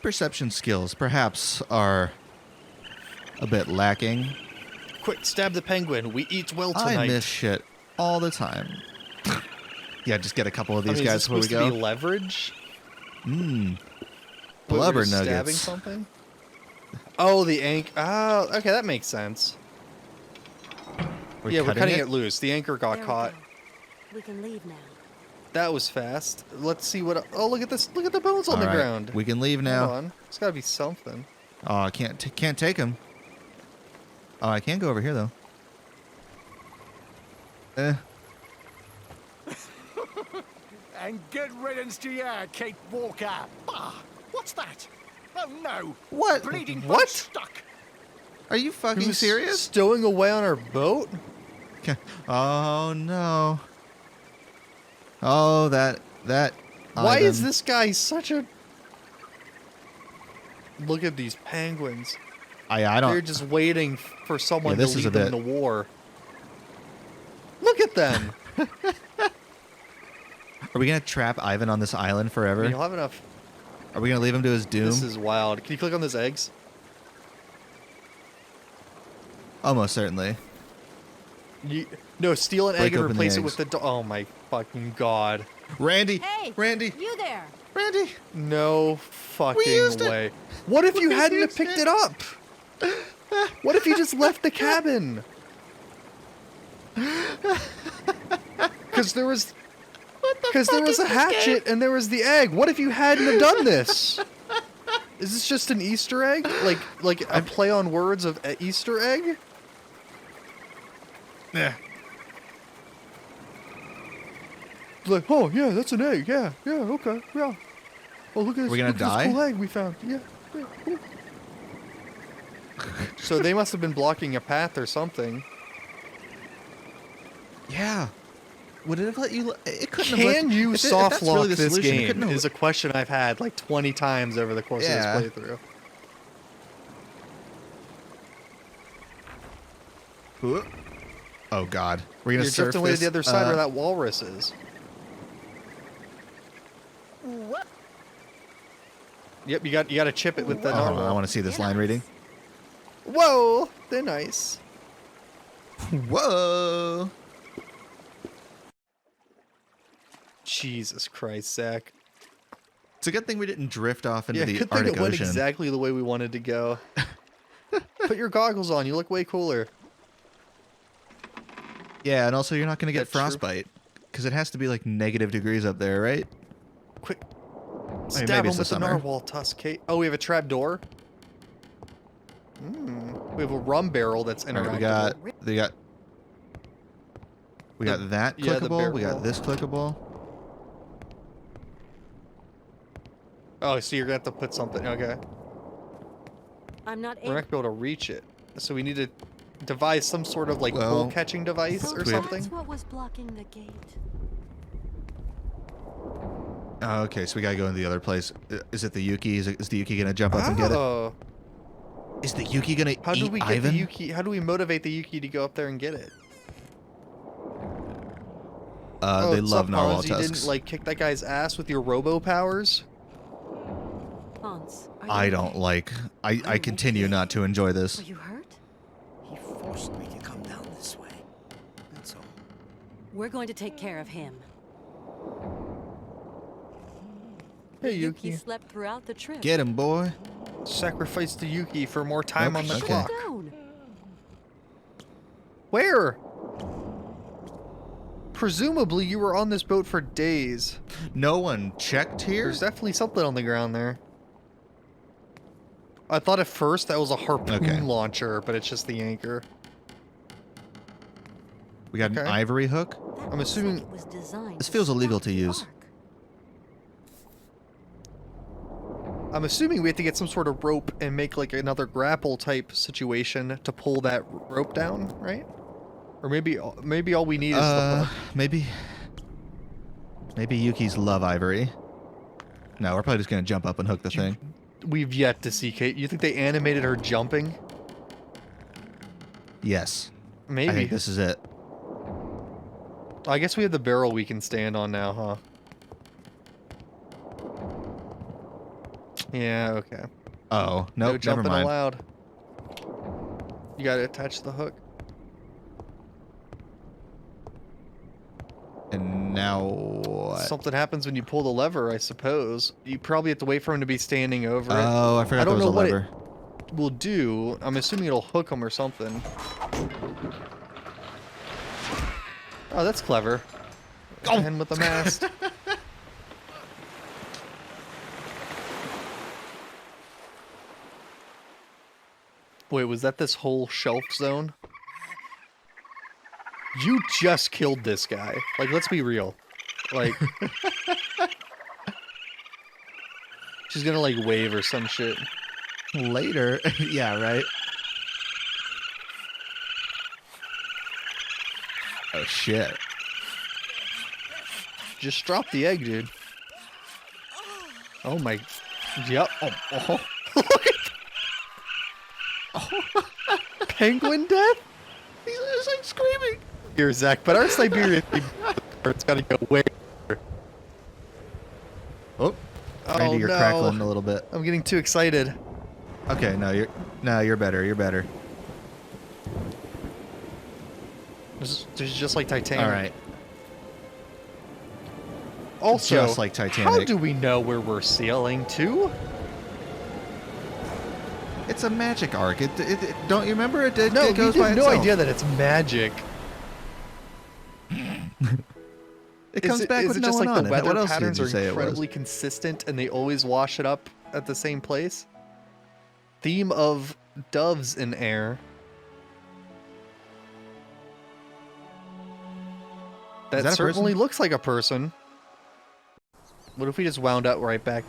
perception skills perhaps are a bit lacking. Quick, stab the penguin. We eat well tonight. I miss shit all the time. Yeah, just get a couple of these is guys this before we supposed to go. be leverage? Mmm. What, we're Blubber stabbing nuggets. something? Oh, the anchor. Oh, okay, that makes sense. We're cutting it loose. The anchor got There we caught. go. We can leave now. That was fast. Let's see what. Oh, look at this! Look at the bones on All the right, ground. we can leave Hold now. on. There's got to be something. Oh, I can't take him. Oh, I can go over here though. And good riddance to you, Kate Walker. Ah, what's that? Oh no! What? Bleeding What? boat stuck. Are you fucking serious? Stowing away on our boat? Oh no. Oh, that. Why Ivan. is this guy such a... Look at these penguins. I don't. They're just waiting for someone to this is lead a them to bit. war. Look at them. Are we gonna trap Ivan on this island forever? You'll have enough. Are we gonna leave him to his doom? This is wild. Can you click on those eggs? Almost certainly. No, steal an Break egg and open the replace it eggs. with the... Oh my fucking god. Randy! Hey! Randy! You there! Randy! No fucking used it. way. What if you We hadn't have used picked it. it up? What if you just left the cabin? Because there was a hatchet and there was the egg. What if you hadn't have done this? Is this just an Easter egg? Like a play on words of Easter egg? Yeah. Like, oh yeah, that's an egg. Yeah, okay, yeah. Oh, look at this, We're gonna look at die? this cool egg we found. Yeah. Cool. So they must have been blocking a path or something. Yeah. Would it have let you? It couldn't have. Can let, you if soft that's lock really the this solution, it game? couldn't have- Is a question I've had like 20 times over the course Yeah. of this playthrough. Oh God, we're gonna You're surf drifting away to this, the other side where that walrus is. What? Yep, you got to chip it with the Oh, hold on, narwhal. I want to see this line reading. Whoa, they're nice. Whoa. Jesus Christ, Zach. It's a good thing we didn't drift off into Yeah, the good thing Arctic it went Ocean. exactly the way we wanted to go. Put your goggles on. You look way cooler. Yeah, and also you're not going to get That's true. frostbite because it has to be like -degrees up there, right? Quick. mean, Stab maybe him it's with the the summer. narwhal tusk, Kate. Oh, we have a trap door. We have a rum barrel that's All interactable. right, we got that yeah, the clickable. We barrel. got this clickable. Oh, so you're gonna have to put something. Okay. I'm not We're not gonna be able to reach it, so we need to devise some sort of like Well, pole catching device So or we- something. that's what was blocking the gate. Oh, okay, so we gotta go into the other place. Is it the Yuki? Is the Yuki gonna jump up and get it? Oh, Is the Yuki gonna how do eat we get Ivan? the Yuki? How do we motivate the Yuki to go up there and get it? They what's love up, narwhal Hans? You tusks. didn't like kick that guy's ass with your robo powers. Hans, are I you don't okay? like. I continue not to enjoy this. Are you hurt? He forced me to come down this way. That's all. We're going to take care of him. Hey, Yuki Yuki. slept throughout the trip. Get him, boy. Sacrifice the Yuki for more time Nope, on the okay. clock. Down. Where? Presumably you were on this boat for days. No one checked here. There's definitely something on the ground there. I thought at first that was a harpoon Okay. launcher, but it's just the anchor. We got an Okay. ivory hook. That I'm looks assuming- like it was designed This to feels illegal stop to the use. ark. I'm assuming we have to get some sort of rope and make like another grapple type situation to pull that rope down, right? Or maybe all we need is the hook. Maybe Yuki's love ivory. No, we're probably just gonna jump up and hook the thing. We've yet to see Kate. You think they animated her jumping? Yes. Maybe. I think this is it. I guess we have the barrel we can stand on now, huh? Yeah, okay. Oh, No nope, never jumping mind. allowed. You gotta attach the hook. And now what? Something happens when you pull the lever, I suppose. You probably have to wait for him to be standing over it. Oh, I forgot there don't was a know what lever. it will do. I'm assuming it'll hook him or something. Oh, that's clever. Oh. And with the mast. Wait, was that this whole shelf zone? You just killed this guy. Like, let's be real. Like, She's gonna like wave or some shit. Later. Yeah, right. Oh shit. Just drop the egg, dude. Oh my. Yep. Oh. Penguin death? He's like screaming. Here, Zach, but our Syberia it's gotta go way. Oh. Randy, you're crackling a little bit. I'm getting too excited. Okay, you're better. You're better. There's just like Titanic. All right. Also, just like Titanic. How do we know where we're sailing to? It's a magic arc. Don't you remember it? It No, goes you by have no itself. idea that it's magic. It comes back with it no just one like on the it. weather What else did patterns you are say it was? incredibly consistent and they always wash it up at the same place? Theme of doves in air. That a certainly person? looks like a person. What if we just wound up right back?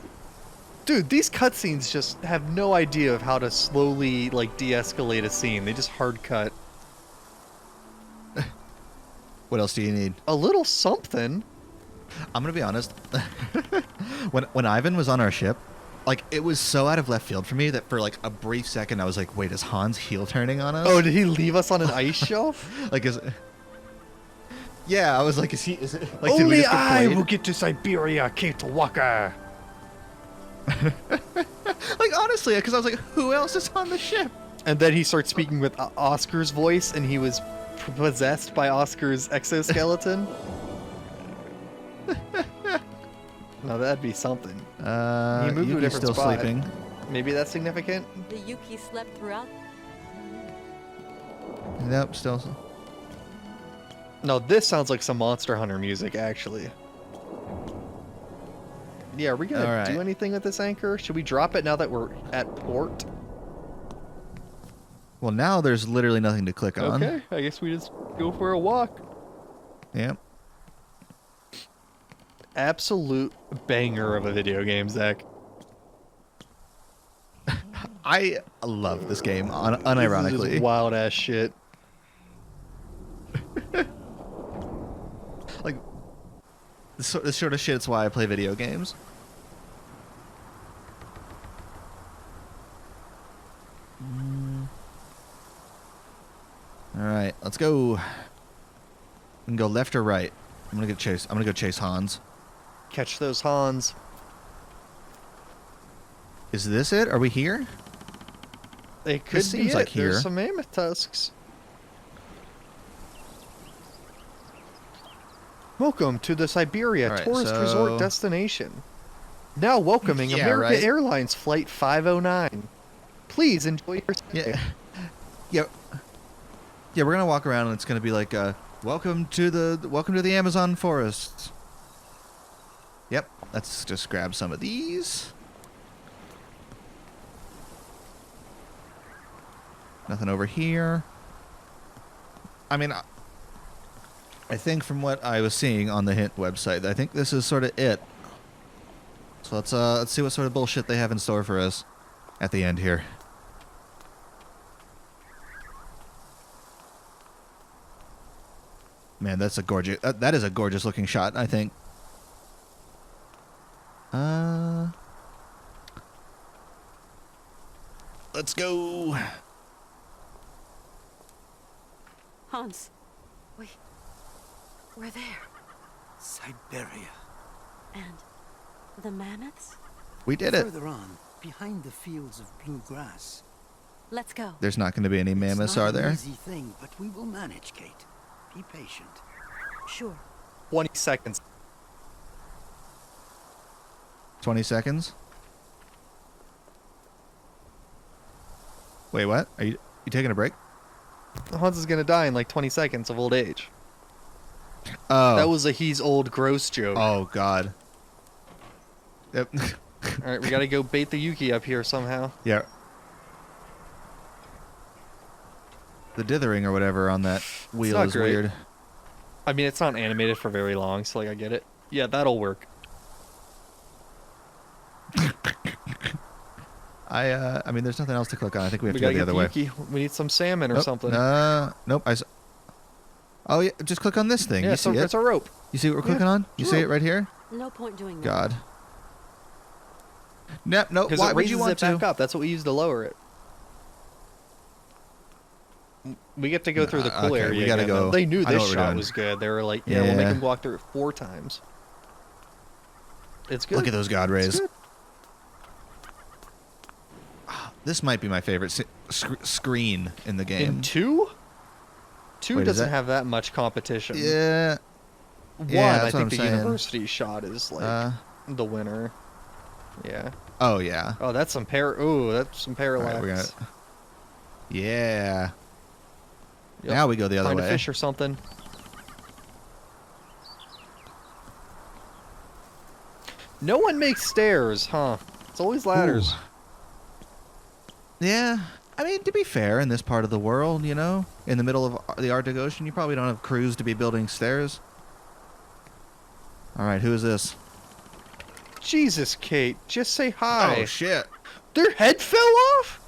Dude, these cutscenes just have no idea of how to slowly like de-escalate a scene. They just hard cut. What else do you need? A little something. I'm gonna be honest. when Ivan was on our ship, like it was so out of left field for me that for like a brief second I was like, wait, is Hans heel turning on us? Oh, did he leave us on an ice shelf? Like yeah, I was like, is it like did we Only just get I played? will get to Syberia, Kate Walker. Like honestly, because I was like, who else is on the ship? And then he starts speaking with Oscar's voice, and he was possessed by Oscar's exoskeleton. Now that'd be something. He moved to a Yuki's different still spot. sleeping. Maybe that's significant. The Yuki slept throughout. Nope, still. No, this sounds like some Monster Hunter music, actually. Yeah, are we gonna All right. do anything with this anchor? Should we drop it now that we're at port? Well, now there's literally nothing to click on. Okay, I guess we just go for a walk. Yep. Absolute banger of a video game, Zach. I love this game, This unironically. is wild ass shit. Like, this sort of shit's why I play video games. All right, let's go. We can go left or right. I'm gonna go chase Hans. Catch those Hans. Is this it? Are we here? It could be seems it. like here. There's some mammoth tusks. Welcome to the Syberia All right, tourist so- resort destination. Now welcoming Yeah, American right. Airlines Flight 509. Please enjoy your stay. Yeah. Yeah, we're gonna walk around and it's gonna be like, welcome to the Amazon forest. Yep, let's just grab some of these. Nothing over here. I mean, I think from what I was seeing on the hint website, I think this is sort of it. So let's see what sort of bullshit they have in store for us at the end here. Man, that's a gorgeous. That is a gorgeous looking shot, I think. Let's go. Hans, we're there. Syberia. And the mammoths? We did it. Further on, behind the fields of blue grass. Let's go. There's not going to be any mammoths, It's not are an there? easy thing, but we will manage, Kate. Be patient. Sure. 20 seconds. 20 seconds. Wait, what? Are you taking a break? Hans is gonna die in like 20 seconds of old age. Oh. That was a he's old gross joke. Oh God. Yep. Alright, we gotta go bait the Yuki up here somehow. Yeah. The dithering or whatever on that wheel not is great. weird. I mean, it's not animated for very long, so like I get it. Yeah, that'll work. I mean, there's nothing else to click on. I think we have to go gotta the get other way. Yuki. We need some salmon or something. Nope. Oh yeah, just click on this thing. Yeah, You see it? it's a rope. You see what we're clicking on? You see it right here? No point doing that. God. Nope. Because Why it would raises you want it back to? up. That's what we use to lower it. We get to go through the cool okay, area. we gotta again, go. They knew I know this what we're shot doing. was good. They were like, yeah, we'll make Yeah. him walk through it 4 times. It's good. Look at those God rays. It's good. This might be my favorite screen in the game. In 2? 2 Wait, is doesn't that- have that much competition. Yeah. 1, Yeah, I that's what think I'm the saying. university shot is like the winner. Yeah. Oh yeah. Oh, that's some that's some All parallax. right, we got it. Yeah. Yep. Now we go the other Find way. a fish or something. No one makes stairs, huh? It's always ladders. Yeah. I mean, to be fair, in this part of the world, you know, in the middle of the Arctic Ocean, you probably don't have crews to be building stairs. All right, who is this? Jesus, Kate, just say hi. Oh shit! Their head fell off?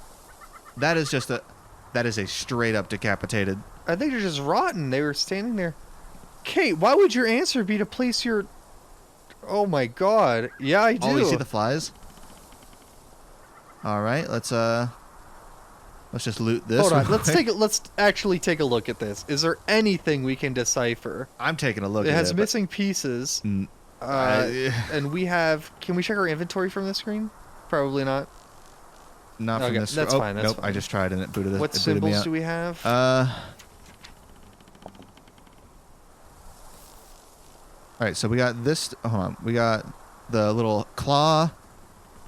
That is just that is a straight up decapitated. I think they're just rotten. They were standing there. Kate, why would your answer be to place your... Oh my god. Yeah, I do. Oh, you see the flies? All right, let's just loot this. Hold on, real quick. let's actually take a look at this. Is there anything we can decipher? I'm taking a look It at has it. missing pieces. And we have... Can we check our inventory from this screen? Probably not. Not from Okay, this. that's fine, that's nope, fine. I just tried and it booted. What it booted me symbols out. do we have? All right, so we got this. Hold on, we got the little claw.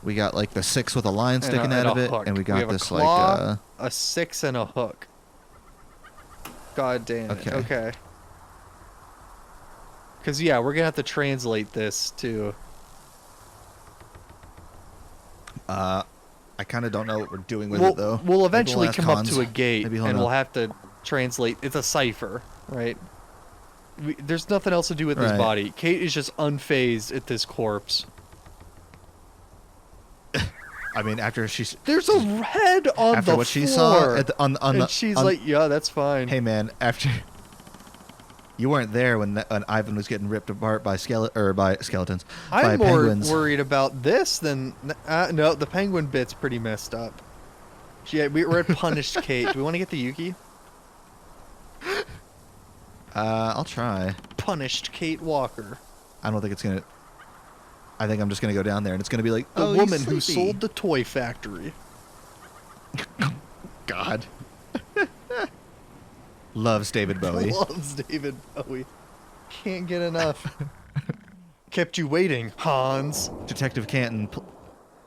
We got like the 6 with a line sticking out of it, hook. and we got have this a claw, like a 6 and a hook. God damn it. Okay. Okay. Because, yeah, we're going to have to translate this to... I kind of don't know what we're doing with we'll, it though. We'll Maybe eventually ask come up Hans. to a gate, Maybe he'll and know. we'll have to translate. It's a cipher, right? There's nothing else to do with his Right. body. Kate is just unfazed at this corpse. I mean, after she's There's a head on after the what floor. she saw at the, on and the she's on- like, yeah, that's fine. Hey man, after you weren't there when Ivan was getting ripped apart by skeletons. by I'm more penguins. worried about this than... no, the penguin bit's pretty messed up. Yeah, we're at punished Kate. Do we want to get the Yuki? I'll try. Punished Kate Walker. I don't think it's gonna. I think I'm just gonna go down there and it's gonna be like The oh, woman he's who sleepy." sold the toy factory. God. Loves David Bowie. Loves David Bowie. Can't get enough. Kept you waiting, Hans. Detective Canton.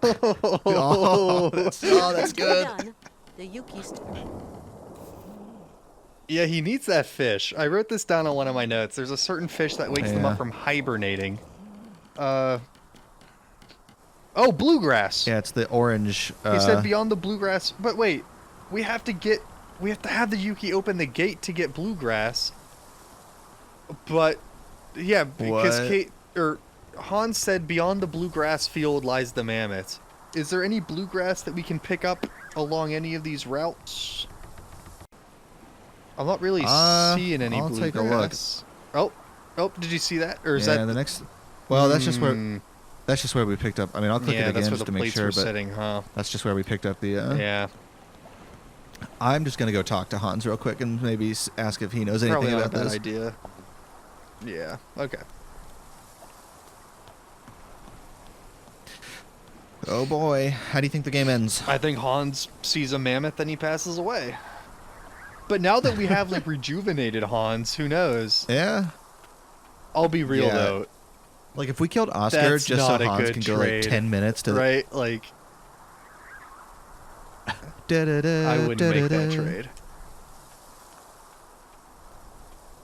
Oh, that's After good. we're done, the Yuki's... Yeah, he needs that fish. I wrote this down on one of my notes. There's a certain fish that wakes them Yeah. up from hibernating. Oh, bluegrass. Yeah, it's the orange. He said beyond the bluegrass. But wait, we have to have the Yuki open the gate to get bluegrass. But yeah, because What? Hans said beyond the bluegrass field lies the mammoth. Is there any bluegrass that we can pick up along any of these routes? I'm not really seeing any I'll bluegrass. take a look. Oh, did you see that? Or is yeah, that the next? Well, that's just where. That's just where we picked up. I mean, I'll click yeah, it that's again where just the to make plates sure, were but sitting, huh? that's just where we picked up the. Yeah. I'm just gonna go talk to Hans real quick and maybe ask if he knows anything Probably not about a bad this. idea. Yeah. Okay. Oh boy, how do you think the game ends? I think Hans sees a mammoth and he passes away. But now that we have like rejuvenated Hans, who knows? Yeah. I'll be real Yeah. though. Like if we killed Oscar That's just so not a Hans good can go like trade. 10 minutes to right, like I wouldn't make that trade.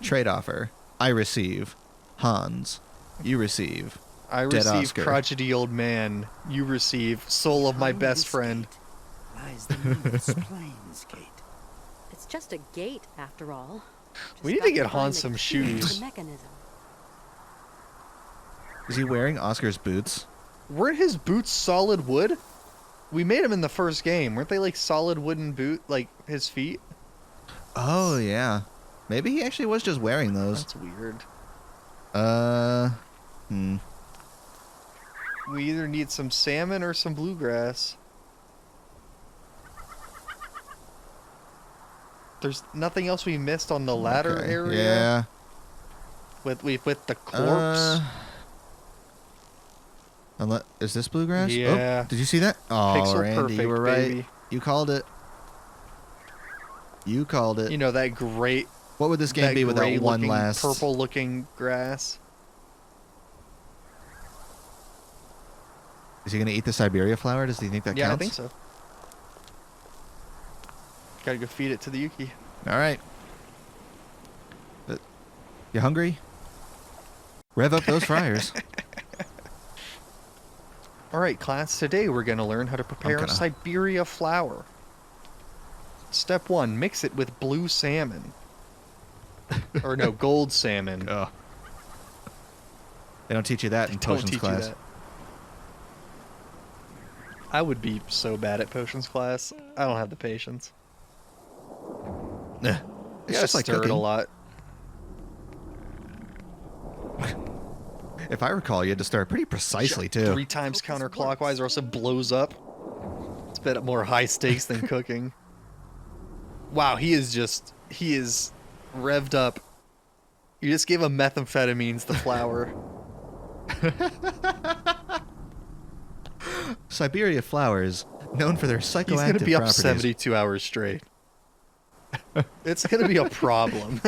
Trade offer. I receive. Hans. You receive. I Dead receive Oscar. crotchety old man. You receive soul of my best friend. Lies the mammoth's plains, Kate. It's just a gate, after all. We Just need to got get find Hans the some key to the shoes. mechanism. Is he wearing Oscar's boots? Weren't his boots solid wood? We made him in the first game. Weren't they like solid wooden boot, like his feet? Oh, yeah. Maybe he actually was just wearing those. That's weird. We either need some salmon or some bluegrass. There's nothing else we missed on the ladder area. Yeah. With the corpse. Is this bluegrass? Yeah. Oh, did you see that? Oh, Pixel Randy, perfect, you were right. baby. You called it. You called it. You know that great. What would this game be without one last purple-looking grass? Is he gonna eat the Syberia flower? Does he think that counts? Yeah, I think so. Gotta go feed it to the Yuki. All right. You hungry? Rev up those fryers. All right, class. Today we're gonna learn how to prepare Syberia flour. Step 1: mix it with blue salmon. Or no, gold salmon. Oh. They don't teach you that in potions class. I would be so bad at potions class. I don't have the patience. It's just like stir cooking it a lot. If I recall, you had to stir pretty precisely too. 3 times counterclockwise, or else it blows up. It's a bit more high stakes than cooking. Wow, he is revved up. You just gave him methamphetamines, the flour. Syberia flowers, known for their psychoactive He's going to be up properties. 72 hours straight. It's going to be a problem.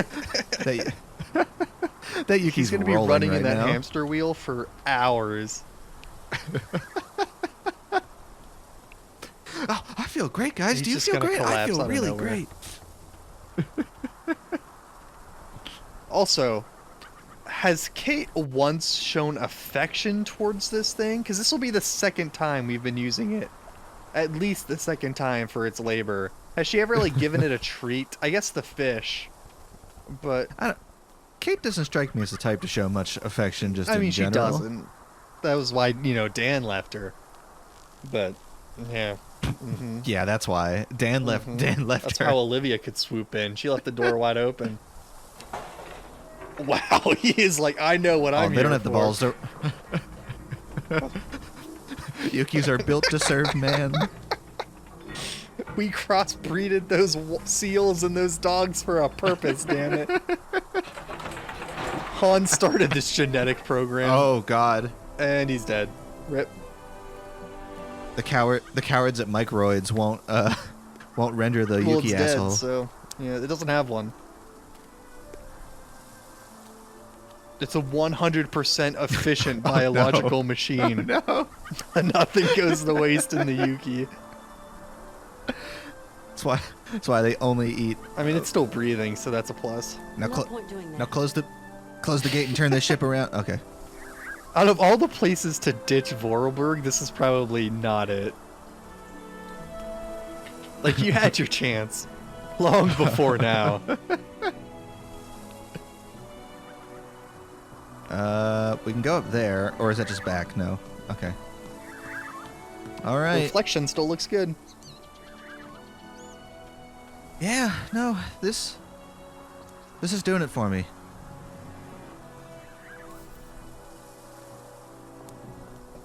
That Yuki's He's going to be rolling running right in that now. hamster wheel for hours. Oh, I feel great, guys. He's Do you just feel gonna great? I collapse feel out of really nowhere. great. Also, has Kate once shown affection towards this thing? Because this will be the second time we've been using it. At least the second time for its labor. Has she ever like given it a treat? I guess the fish. But Kate doesn't strike me as the type to show much affection just I mean, in she general. doesn't. That was why, Dan left her. But, yeah. Mm-hmm. Yeah, that's why. Dan left That's her. how Olivia could swoop in. She left the door wide open. Wow, he is like, I know what I'm they here don't have the for. balls to... Yukis are built to serve man. We crossbreeded those seals and those dogs for a purpose, damn it. Han started this genetic program. Oh, God. And he's dead. Rip. The cowards at Microids won't render the Well, Yuki it's asshole. dead, so yeah, it doesn't have one. It's a 100% efficient biological machine. Oh, no. Nothing goes to waste in the Yuki. That's why they only eat. I mean, it's still breathing, so that's a plus. Now, close the gate and turn this ship around. Okay. Out of all the places to ditch Vorarlberg, this is probably not it. Like, you had your chance. Long before now. We can go up there, or is that just back? No. Okay. All right. Reflection still looks good. Yeah, no, this is doing it for me.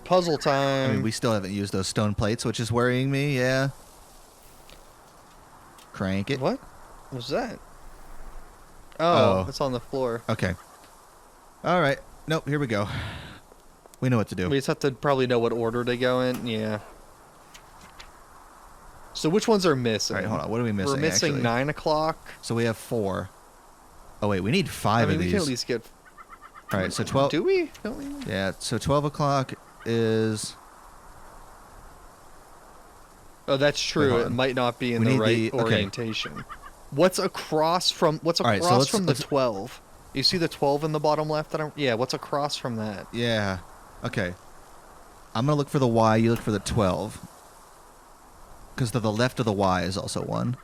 Puzzle time. I mean, we still haven't used those stone plates, which is worrying me, yeah. Crank it. What was that? Oh, it's on the floor. Okay. All right. Nope, here we go. We know what to do. We just have to probably know what order they go in. Yeah. So which ones are missing? All right, hold on. What are we missing? We're missing actually? 9 o'clock. So we have 4. Oh, wait. We need 5 of we these. can at least get... All right, so 12... Do we? Don't we? Yeah, so 12 o'clock is... Oh, that's true. hold It on. might not be in We the need right the- okay. orientation. What's across from right, so let's- from let's- the 12? You see the 12 in the bottom left? Yeah, what's across from that? Yeah. Okay. I'm going to look for the Y. You look for the 12. Because to the left of the Y is also 1.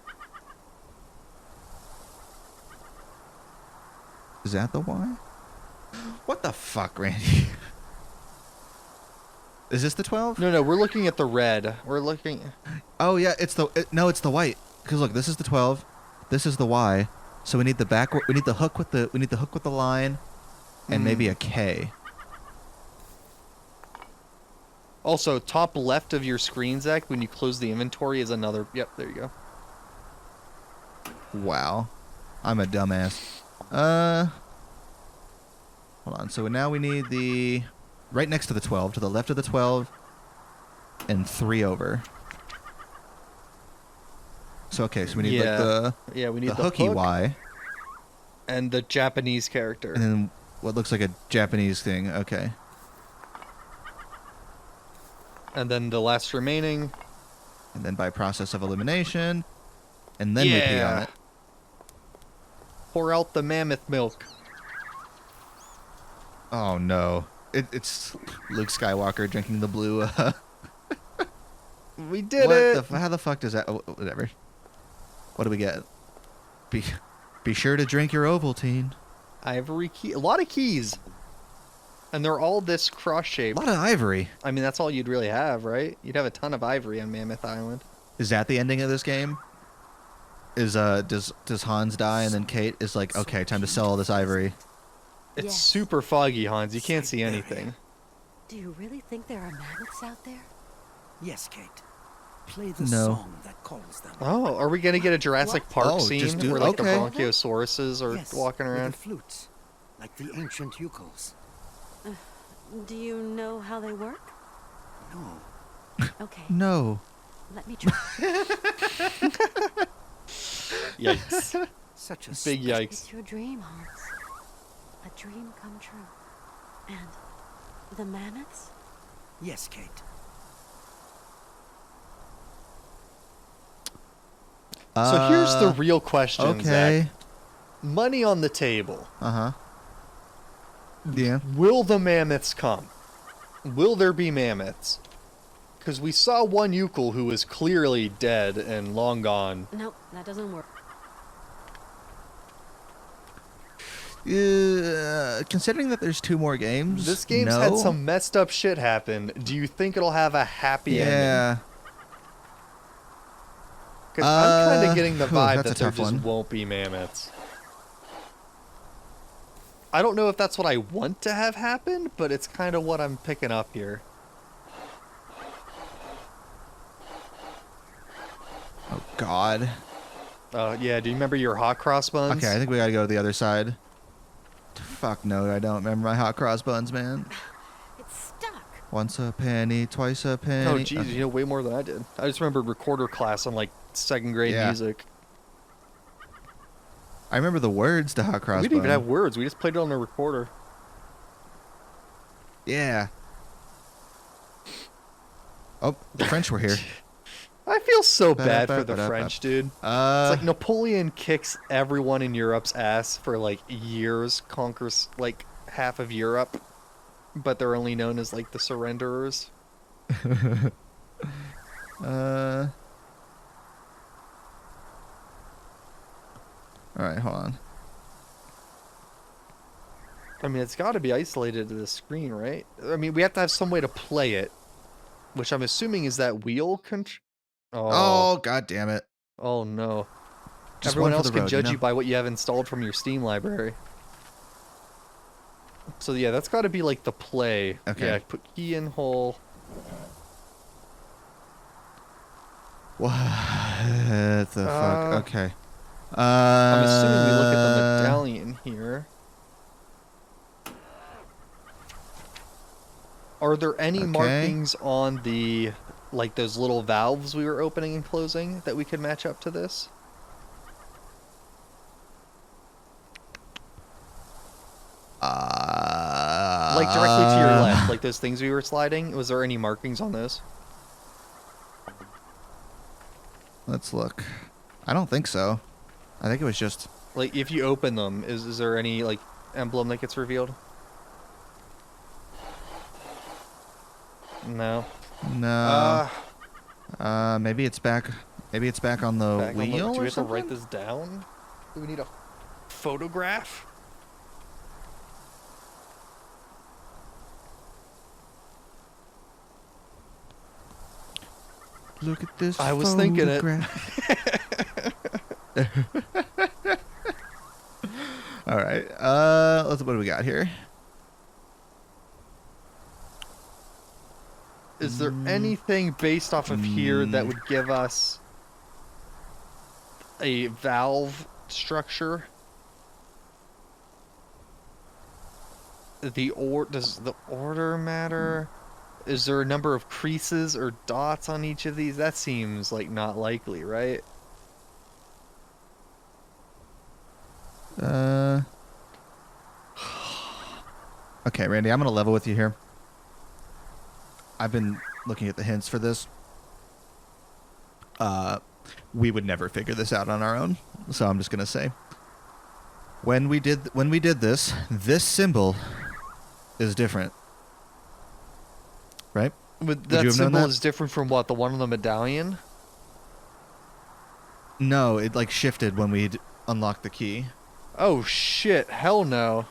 Is that the Y? What the fuck, Randy? Is this the 12? No, we're looking at the red. We're looking. Oh yeah, it's the white. Because look, this is the 12. This is the Y. So we need the back. We need the hook with the line, and maybe a K. Also, top left of your screen, Zach, when you close the inventory is another... Yep, there you go. Wow. I'm a dumbass. Hold on. So now we need the... Right next to the 12, to the left of the 12, and 3 over. So, okay, so we need like the... Yeah, we need the hooky hook Y. and the Japanese character. And then what looks like a Japanese thing. Okay. And then the last remaining. And then by process of elimination. And then we pee on it. Pour out the mammoth milk. Oh no. It's Luke Skywalker drinking the blue. We did it! How the fuck does that... Oh, whatever. What do we get? Be sure to drink your Ovaltine. Ivory key. A lot of keys. And they're all this cross-shaped. A lot of ivory. I mean, that's all you'd really have, right? You'd have a ton of ivory on Mammoth Island. Is that the ending of this game? Does Hans die and then Kate is like, okay, time to sell all this ivory? It's super foggy, Hans. You can't see anything. Do you really think there are mammoths out there? Yes, Kate. Play the No. song that calls them. Oh, are we gonna get a Jurassic Park scene just do- where like okay. the Bronciosauruses are Yes, walking with around? the flutes, like the ancient ukels. Do you know how they work? No. Okay. No. Let me try. Yikes. Such a Big yikes. It's your dream, Hans. A dream come true. And the mammoths? Yes, Kate. So here's the real question, Okay. Zach. Money on the table. Uh-huh. Yeah. Will the mammoths come? Will there be mammoths? Because we saw one Ukel who was clearly dead and long gone. No, that doesn't work. Considering that there's 2 more games, This game's had some messed up shit happen. Do you think it'll have a happy ending? Yeah. Because I'm kind of getting the vibe that's that a there tough just one. won't be mammoths. I don't know if that's what I want to have happen, but it's kind of what I'm picking up here. Oh God. Yeah, do you remember your hot cross buns? Okay, I think we gotta go to the other side. Fuck no, I don't remember my hot cross buns, man. It's stuck. Once a penny, twice a penny. Oh, geez, Okay. you know way more than I did. I just remember recorder class on, like, 2nd grade Yeah. music. I remember the words to hot cross We didn't bun. even have words. We just played it on the recorder. Yeah. Oh, the French were here. I feel so bad for the French, dude. It's like Napoleon kicks everyone in Europe's ass for, like, years, conquers, like, half of Europe, but they're only known as, like, the surrenderers. Alright, hold on. I mean, it's got to be isolated to the screen, right? I mean, we have to have some way to play it, which I'm assuming is that wheel control. Oh, God damn it. Oh, no. Just Everyone one for else the can road, judge you you know? by what you have installed from your Steam library. So, yeah, that's got to be, like, the play. Okay. Yeah, put key in hole. What the fuck? Okay. I'm assuming we look at the medallion here. Are there any markings on the, like, those little valves we were opening and closing that we could match up to this? Like, directly to your left, like those things we were sliding? Was there any markings on those? Let's look. I don't think so. I think it was just... Like, if you open them, is there any, like, emblem that gets revealed? No. No. Maybe it's back. Maybe it's back on the Back on wheel do we or have to something. write this down? Do we need a photograph? Look at this. I was thinking it. All right. What do we got here? Is there anything based off of here that would give us a valve structure? Does the order matter? Is there a number of creases or dots on each of these? That seems like not likely, right? Okay, Randy, I'm gonna level with you here. I've been looking at the hints for this. We would never figure this out on our own, so I'm just gonna say, when we did this symbol is different, right? But that symbol is different from what, the one on the medallion? No, it like shifted when we unlocked the key. Oh shit! Hell no!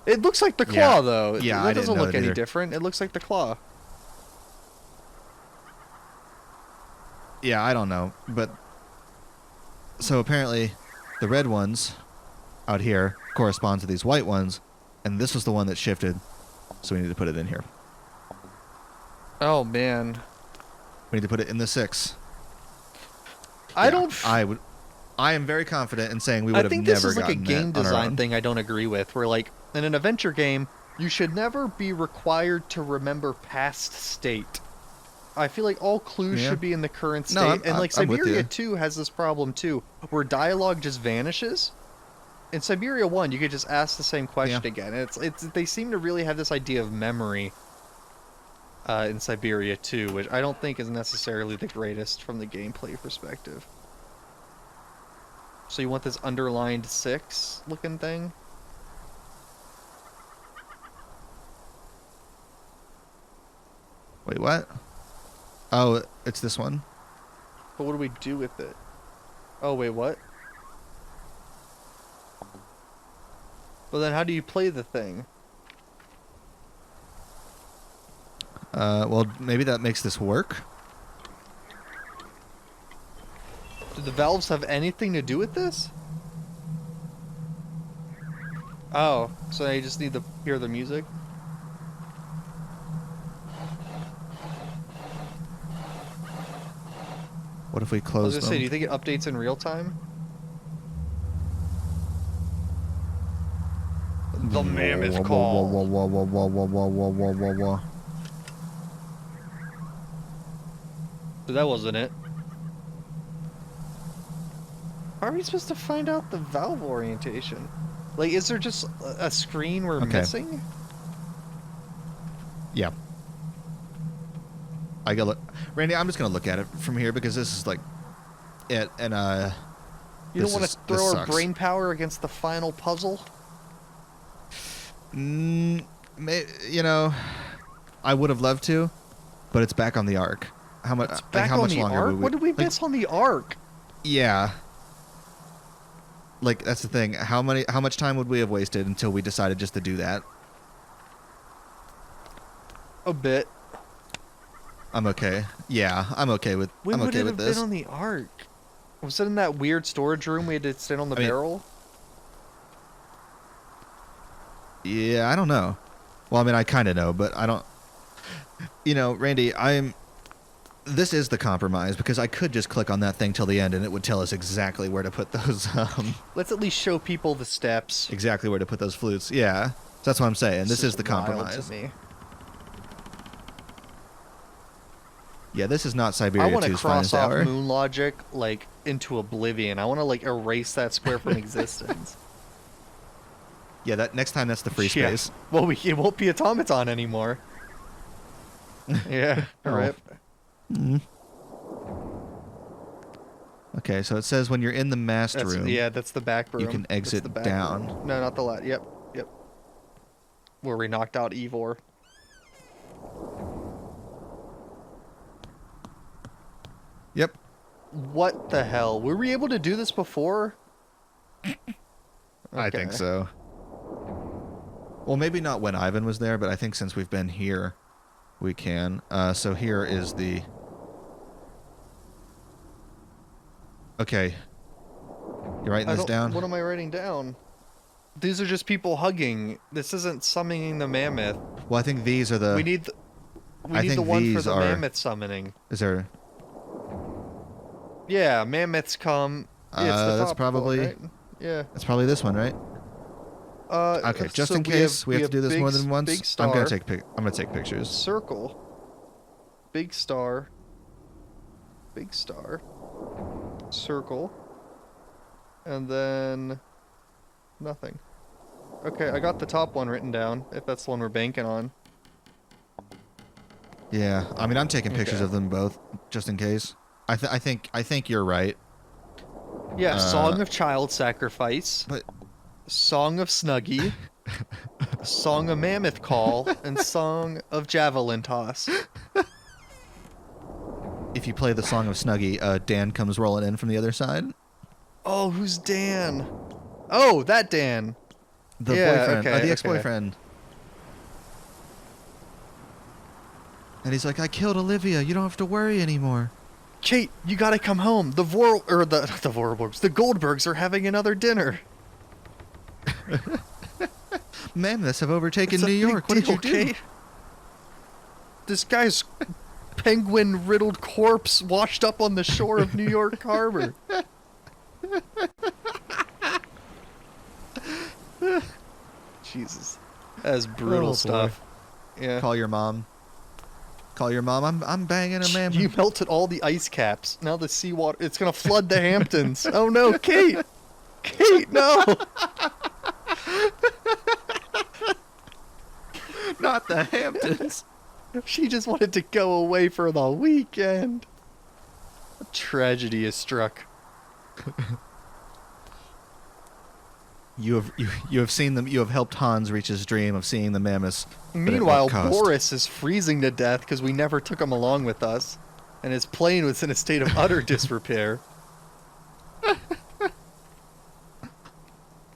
It looks like the claw though. Yeah, that doesn't look any either. different. It looks like the claw. Yeah, I don't know, but so apparently the red ones out here correspond to these white ones, and this was the one that shifted, so we need to put it in here. Oh man, we need to put it in the 6. I am very confident in saying we would have never gotten that. I think this is like a game design thing I don't agree with. Where like in an adventure game, you should never be required to remember past state. I feel like all clues should be in the current state, and like Syberia 2 has this problem too, where dialogue just vanishes. In Syberia 1, you could just ask the same question again. It's they seem to really have this idea of memory in Syberia 2, which I don't think is necessarily the greatest from the gameplay perspective. So you want this underlined 6 looking thing? Wait, what? Oh, it's this one. But what do we do with it? Oh, wait, what? Well, then how do you play the thing? Well, maybe that makes this work. Do the valves have anything to do with this? Oh, so I just need to hear the music? What if we close I was gonna them? say, do you think it updates in real time? The mammoth call. So that wasn't it. How are we supposed to find out the valve orientation? Like, is there just a screen we're missing? Yeah. I gotta look. Randy, I'm just gonna look at it from here because this is like it, and you don't want to throw our brain power against the final puzzle? You know, I would have loved to, but it's back on the arc. How much? Back how on much the longer? arc? What did we miss on the arc? Yeah. Like that's the thing. How much time would we have wasted until we decided just to do that? A bit. I'm okay. Yeah, I'm okay with. When I'm okay would it with have this. been on the arc? Was it in that weird storage room we had to sit on the barrel? Yeah, I don't know. Well, I mean, I kind of know, but I don't. You know, Randy, this is the compromise because I could just click on that thing till the end and it would tell us exactly where to put those. Let's at least show people the steps. Exactly where to put those flutes. Yeah, that's what I'm saying. This is the compromise. To me. Yeah, this is not Syberia 2's I want to cross off hour. moon logic like into oblivion. I want to like erase that square from existence. Yeah, that next time that's the free space. Well, it won't be automaton anymore. Yeah. Rip. Okay, so it says when you're in the master room. Yeah, that's the back room. You can exit down. Room. No, not the left. Yep. Where we knocked out Ivor. Yep. What the hell? Were we able to do this before? I think so. Well, maybe not when Ivan was there, but I think since we've been here, we can. So here is the Okay. You writing this down? What am I writing down? These are just people hugging. This isn't summoning the mammoth. Well, I think these are the... We need the one for the mammoth summoning. Is there... Yeah, mammoths come. Yeah, it's the that's top probably... one, right? Yeah. That's probably this one, right? Okay, just in case we have to do this more than once, big star, I'm gonna take pictures. Circle. Big star. Big star. Circle. And then nothing. Okay, I got the top one written down, if that's the one we're banking on. Yeah, I mean, I'm taking pictures of them both, just in case. I think you're right. Yeah, Song of Child Sacrifice. But Song of Snuggie. Song of Mammoth Call, and Song of Javelin Toss. If you play the Song of Snuggie, Dan comes rolling in from the other side. Oh, who's Dan? Oh, that Dan. The boyfriend, the ex-boyfriend. And he's like, I killed Olivia. You don't have to worry anymore. Kate, you gotta come home. The Goldbergs are having another dinner. Mammoths have overtaken New York. What did you do? Kate? This guy's penguin-riddled corpse washed up on the shore of New York Harbor. Jesus. That's brutal stuff. Yeah. Call your mom. Call your mom. I'm banging a mammoth. You melted all the ice caps. Now the seawater, it's gonna flood the Hamptons. Oh no, Kate! Kate, no! Not the Hamptons. She just wanted to go away for the weekend. A tragedy is struck. You have seen them. You have helped Hans reach his dream of seeing the mammoths. Meanwhile, Boris is freezing to death because we never took him along with us, and his plane was in a state of utter disrepair.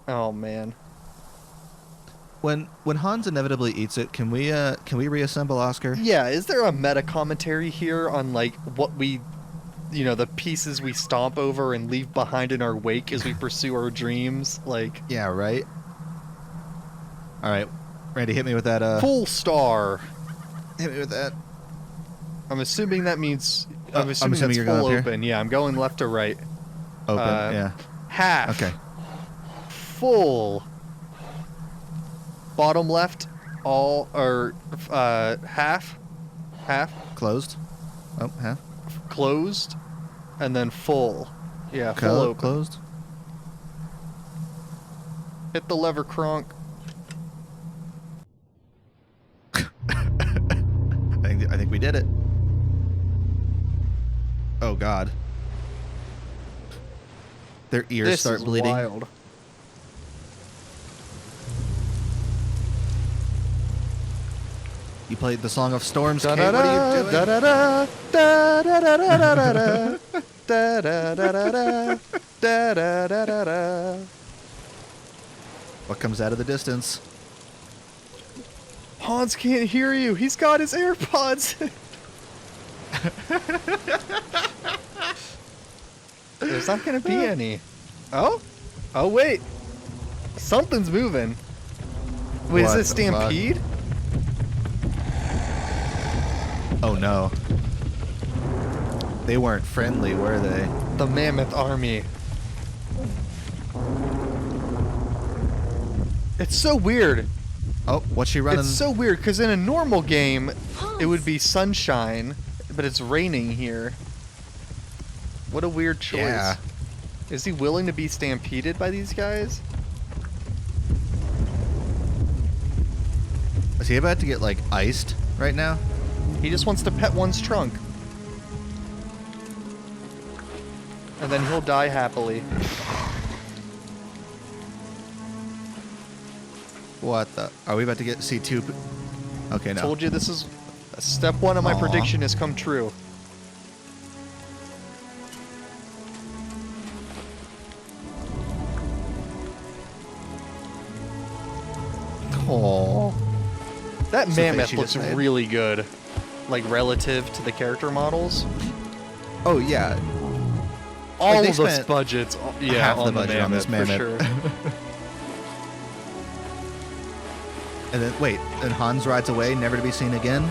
Oh man. When Hans inevitably eats it, can we reassemble Oscar? Yeah, is there a meta commentary here on like what we, the pieces we stomp over and leave behind in our wake as we pursue our dreams? Like, yeah, right. All right, Randy, hit me with that. Full star. Hit me with that. I'm assuming that means. I'm assuming that's you're full going up open. Yeah, I'm going left to right. Open. Yeah. Half. Okay. Full. Bottom left, half. Closed. Oh, half. Closed, and then full. Yeah, full open. Closed. Hit the lever, Kronk. I think we did it. Oh God. Their ears start bleeding. Wild. You played the Song of Storms, Kate. What are you doing? What comes out of the distance? Hans can't hear you. He's got his AirPods. There's not gonna be any. Oh wait. Something's moving. Wait, is this Stampede? Oh no. They weren't friendly, were they? The Mammoth Army. It's so weird. Oh, what's she running? It's so weird, because in a normal game, it would be sunshine, but it's raining here. What a weird choice. Yeah. Is he willing to be stampeded by these guys? Is he about to get, like, iced right now? He just wants to pet one's trunk. And then he'll die happily. What the? Are we about to get see two? Okay, no. Told you this is step one of my prediction has come true. Aww. That mammoth looks really good, like relative to the character models. Oh yeah. all they of the spent budgets, half on the budget on this for mammoth. sure. And then wait, and Hans rides away, never to be seen again.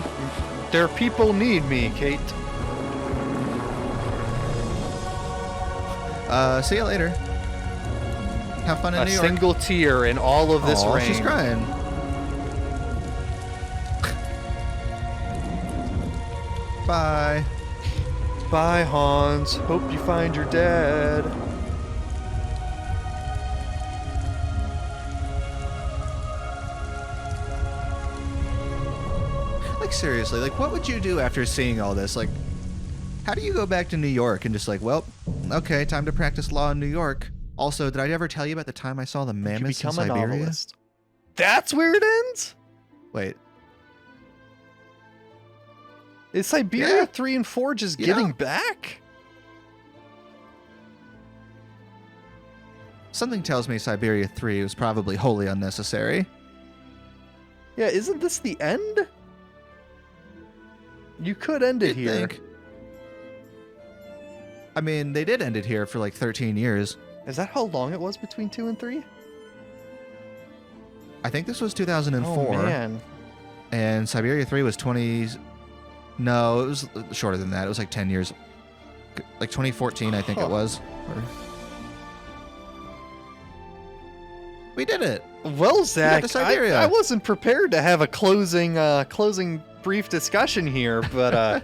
Their people need me, Kate. See you later. Have fun in New York. A single tear in all of this rain. She's crying. Bye. Bye, Hans. Hope you find your dad. Like, seriously, like, what would you do after seeing all this? Like, how do you go back to New York and just like, well, okay, time to practice law in New York. Also, did I ever tell you about the time I saw the mammoths in Siberia? Novelist. That's where it ends? Wait. Is Syberia 3 and 4 just getting back? Something tells me Syberia 3 was probably wholly unnecessary. Yeah, isn't this the end? You could end it here. Think. I mean, they did end it here for like 13 years. Is that how long it was between 2 and 3? I think this was 2004. Oh, man. And Syberia 3 was 20... No, it was shorter than that. It was like 10 years. Like 2014, I think it was. We did it. Well, Zach, Syberia. I wasn't prepared to have a closing brief discussion here, but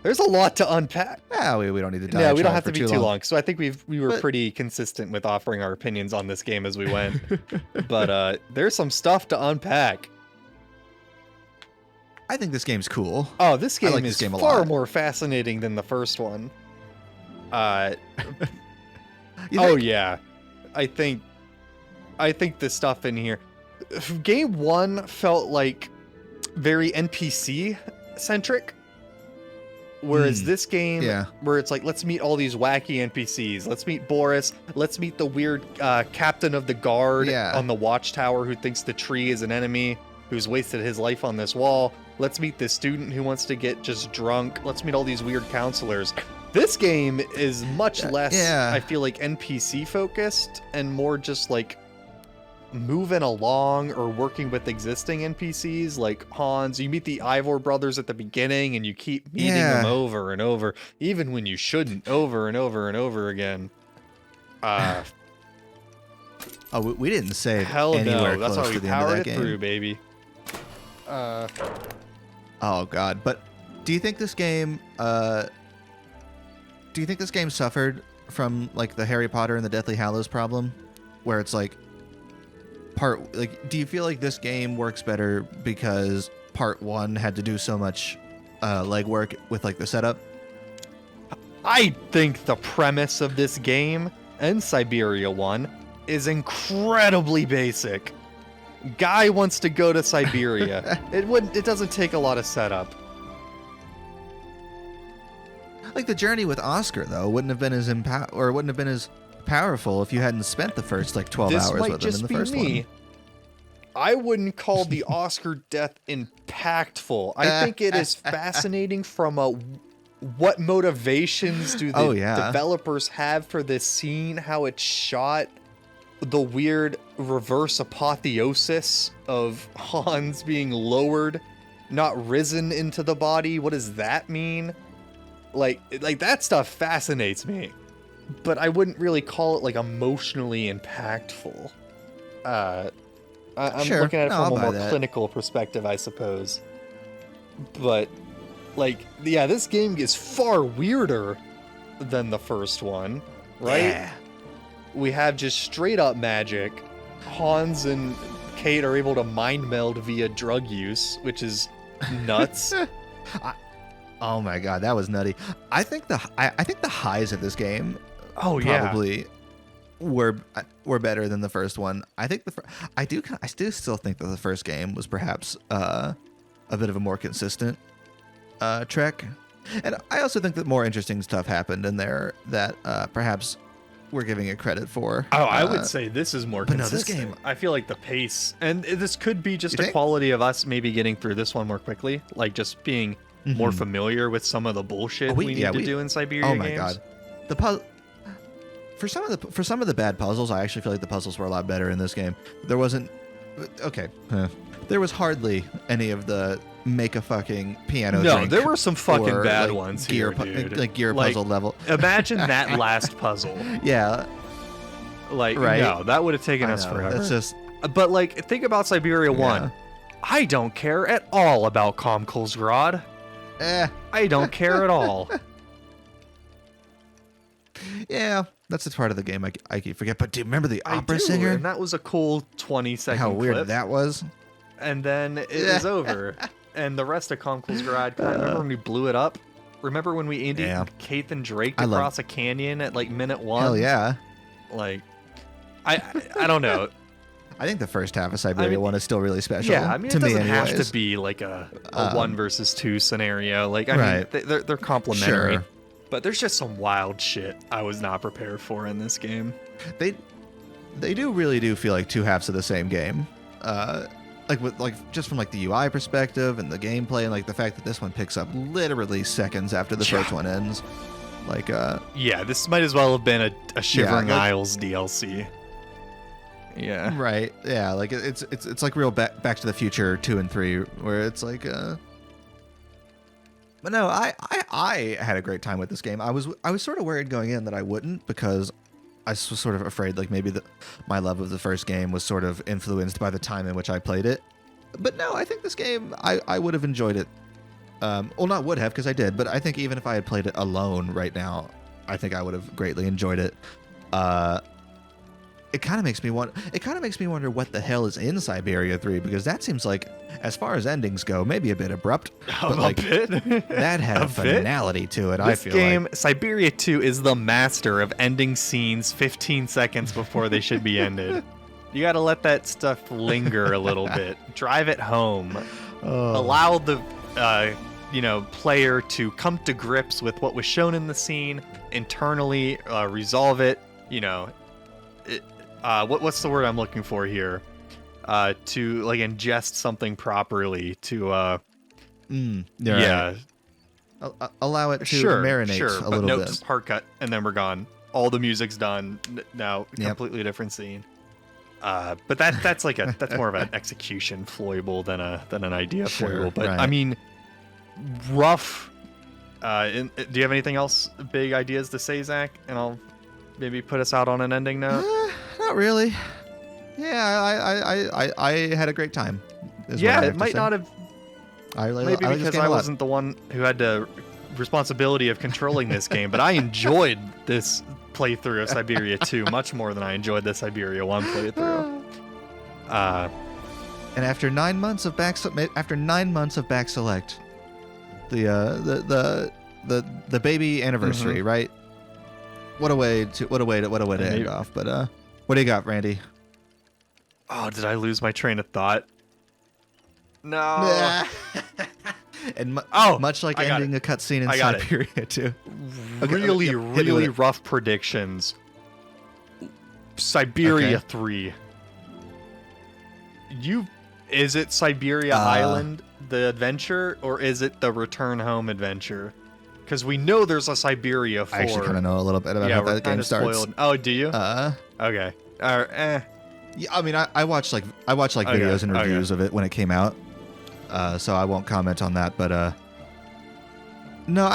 there's a lot to unpack. Yeah, we don't need to dive. Yeah, we don't have to be too long. So I think we were pretty consistent with offering our opinions on this game as we went. But there's some stuff to unpack. I think this game's cool. Oh, this game like is this game a far lot. more fascinating than the first one. You Oh think? yeah, I think the stuff in here. Game 1 felt like very NPC centric, whereas this game, where it's like, let's meet all these wacky NPCs. Let's meet Boris. Let's meet the weird captain of the guard on the watchtower who thinks the tree is an enemy, who's wasted his life on this wall. Let's meet this student who wants to get just drunk. Let's meet all these weird counselors. This game is much less, I feel like, NPC focused and more just like moving along or working with existing NPCs like Hans. You meet the Ivor brothers at the beginning and you keep meeting them over and over, even when you shouldn't, over and over and over again. Oh, we didn't save hell anywhere no. That's close how we to the end of powered that it game. through, baby. Oh god, but do you think this game suffered from like the Harry Potter and the Deathly Hallows problem, where it's like do you feel like this game works better because part 1 had to do so much legwork with like the setup? I think the premise of this game and Syberia 1 is incredibly basic. Guy wants to go to Syberia. It doesn't take a lot of setup. Like the journey with Oscar though wouldn't have been as powerful if you hadn't spent the first like 12 This hours might with him just in the be first me. one. I wouldn't call the Oscar death impactful. I think it is fascinating from what motivations do the developers have for this scene, how it's shot, the weird reverse apotheosis of Hans being lowered, not risen into the body. What does that mean? Like that stuff fascinates me, but I wouldn't really call it like emotionally impactful. I'm looking at it from a more clinical perspective, I suppose. But like, yeah, this game is far weirder than the first one, right? Yeah. We have just straight up magic. Hans and Kate are able to mind meld via drug use, which is nuts. Oh my god, that was nutty. I think the highs of this game probably were better than the first one. I think I do still think that the first game was perhaps a bit of a more consistent trek. And I also think that more interesting stuff happened in there that perhaps we're giving it credit for. Oh, I would say this is more consistent. No, this game, I feel like the pace, and this could be just a quality of us maybe getting through this one more quickly, like just being more familiar with some of the bullshit we need to do in Syberia games. Oh my god. for some of the bad puzzles, I actually feel like the puzzles were a lot better in this game. There wasn't there was hardly any of the make a fucking piano. No, drink there were some fucking or, bad like, ones gear here, dude. like gear Like, puzzle level. Imagine that last puzzle. Yeah, Like, right. no, that would have taken us forever. That's just. But like, think about Syberia 1. I don't care at all about Komkulsgrad. I don't care at all. Yeah, that's the part of the game I keep forget. But do you remember the opera do, singer? And that was a cool 20-second How weird clip. that was. And then it was over. And the rest of Komkulsgrad, remember when we blew it up? Remember when we ended Kaith and Drake across a canyon at like minute 1? Hell yeah. Like, I don't know. I think the first half of Syberia 1 is still really special. Yeah, I mean, to it doesn't me have anyways. to be like a 1 versus 2 scenario. Like, I Right. mean, they're complementary. Sure. But there's just some wild shit I was not prepared for in this game. They really do feel like two halves of the same game. Just from like the UI perspective and the gameplay, and like the fact that this one picks up literally seconds after the first one ends. Like yeah, this might as well have been a Shivering like- Isles DLC. Yeah. Right. Yeah, like it's like real Back to the Future 2 and 3 where it's like But no, I had a great time with this game. I was sort of worried going in that I wouldn't, because I was sort of afraid like maybe my love of the first game was sort of influenced by the time in which I played it. But no, I think this game I would have enjoyed it. Well, not would have, because I did, but I think even if I had played it alone right now, I think I would have greatly enjoyed it. It kind of makes me wonder what the hell is in Syberia 3, because that seems like, as far as endings go, maybe a bit abrupt. But like, that had a finality to it. I feel like Syberia 2 is the master of ending scenes 15 seconds before they should be ended. You got to let that stuff linger a little bit. Drive it home. Allow the player to come to grips with what was shown in the scene, internally resolve it. What's the word I'm looking for here? To like ingest something properly. To yeah. Allow it to marinate a little but bit. Hard cut, and then we're gone. All the music's done. Now, completely different scene. But that's more of an execution foible than an idea foible. But I mean, rough. Do you have anything else, big ideas to say, Zach? And I'll maybe put us out on an ending note. Not really. Yeah, I had a great time. Yeah, it might not have. Maybe because I wasn't the one who had the responsibility of controlling this game, but I enjoyed this playthrough of Syberia 2 much more than I enjoyed the Syberia 1 playthrough. And after 9 months of back select, the baby anniversary, right? What a way to end off. But what do you got, Randy? Oh, did I lose my train of thought? No. And much like I got ending a cutscene in I got Syberia too. Really rough predictions. Syberia 3. Is it Syberia Island, the adventure, or is it the Return Home adventure? Because we know there's a Syberia 4. I actually kind of know a little bit about how that game starts. Spoiled. Oh, do you? Okay. Yeah, I mean, I watched videos and reviews of it when it came out, so I won't comment on that. But no,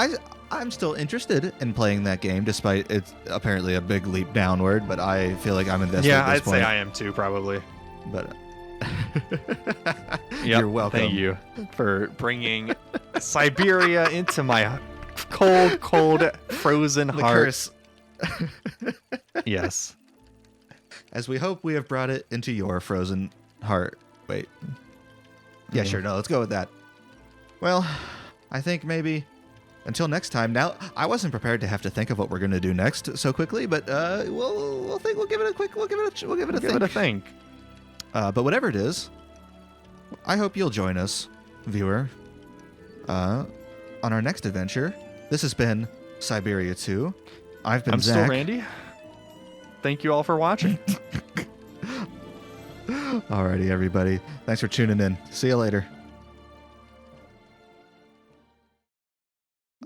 I'm still interested in playing that game, despite it's apparently a big leap downward. But I feel like I'm invested. Yeah, at this I'd point. say I am too, probably. But you're welcome. Thank you for bringing Syberia into my cold, frozen heart. Curse. Yes. As we hope we have brought it into your frozen heart. Wait. Yeah, sure. No, let's go with that. Well, I think maybe until next time. Now, I wasn't prepared to have to think of what we're going to do next so quickly, but we'll think. We'll give it a think. But whatever it is, I hope you'll join us, viewer, on our next adventure. This has been Syberia 2. I'm Zach. Still Randy. Thank you all for watching. Alrighty, everybody. Thanks for tuning in. See you later.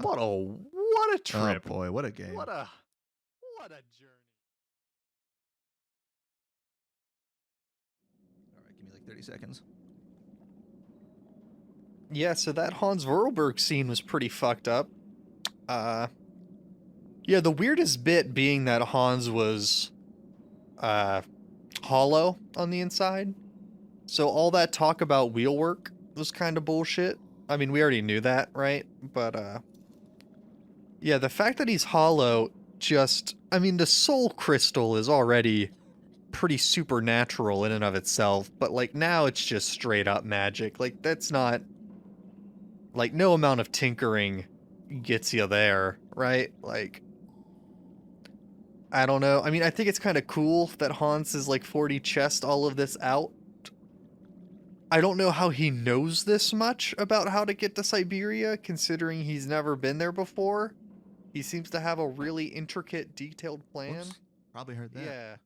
What a trip. Oh boy, what a game. What a 30 seconds. Yeah, so that Hans Vorarlberg scene was pretty fucked up. Yeah, the weirdest bit being that Hans was hollow on the inside. So all that talk about wheelwork was kind of bullshit. I mean, we already knew that, right? But yeah, the fact that he's hollow just, I mean, the soul crystal is already pretty supernatural in and of itself, but like now it's just straight up magic. Like that's not, like no amount of tinkering gets you there, right? Like, I don't know. I mean, I think it's kind of cool that Hans is like 40 chest all of this out. I don't know how he knows this much about how to get to Syberia, considering he's never been there before. He seems to have a really intricate, detailed plan. Whoops. Probably heard that. Yeah.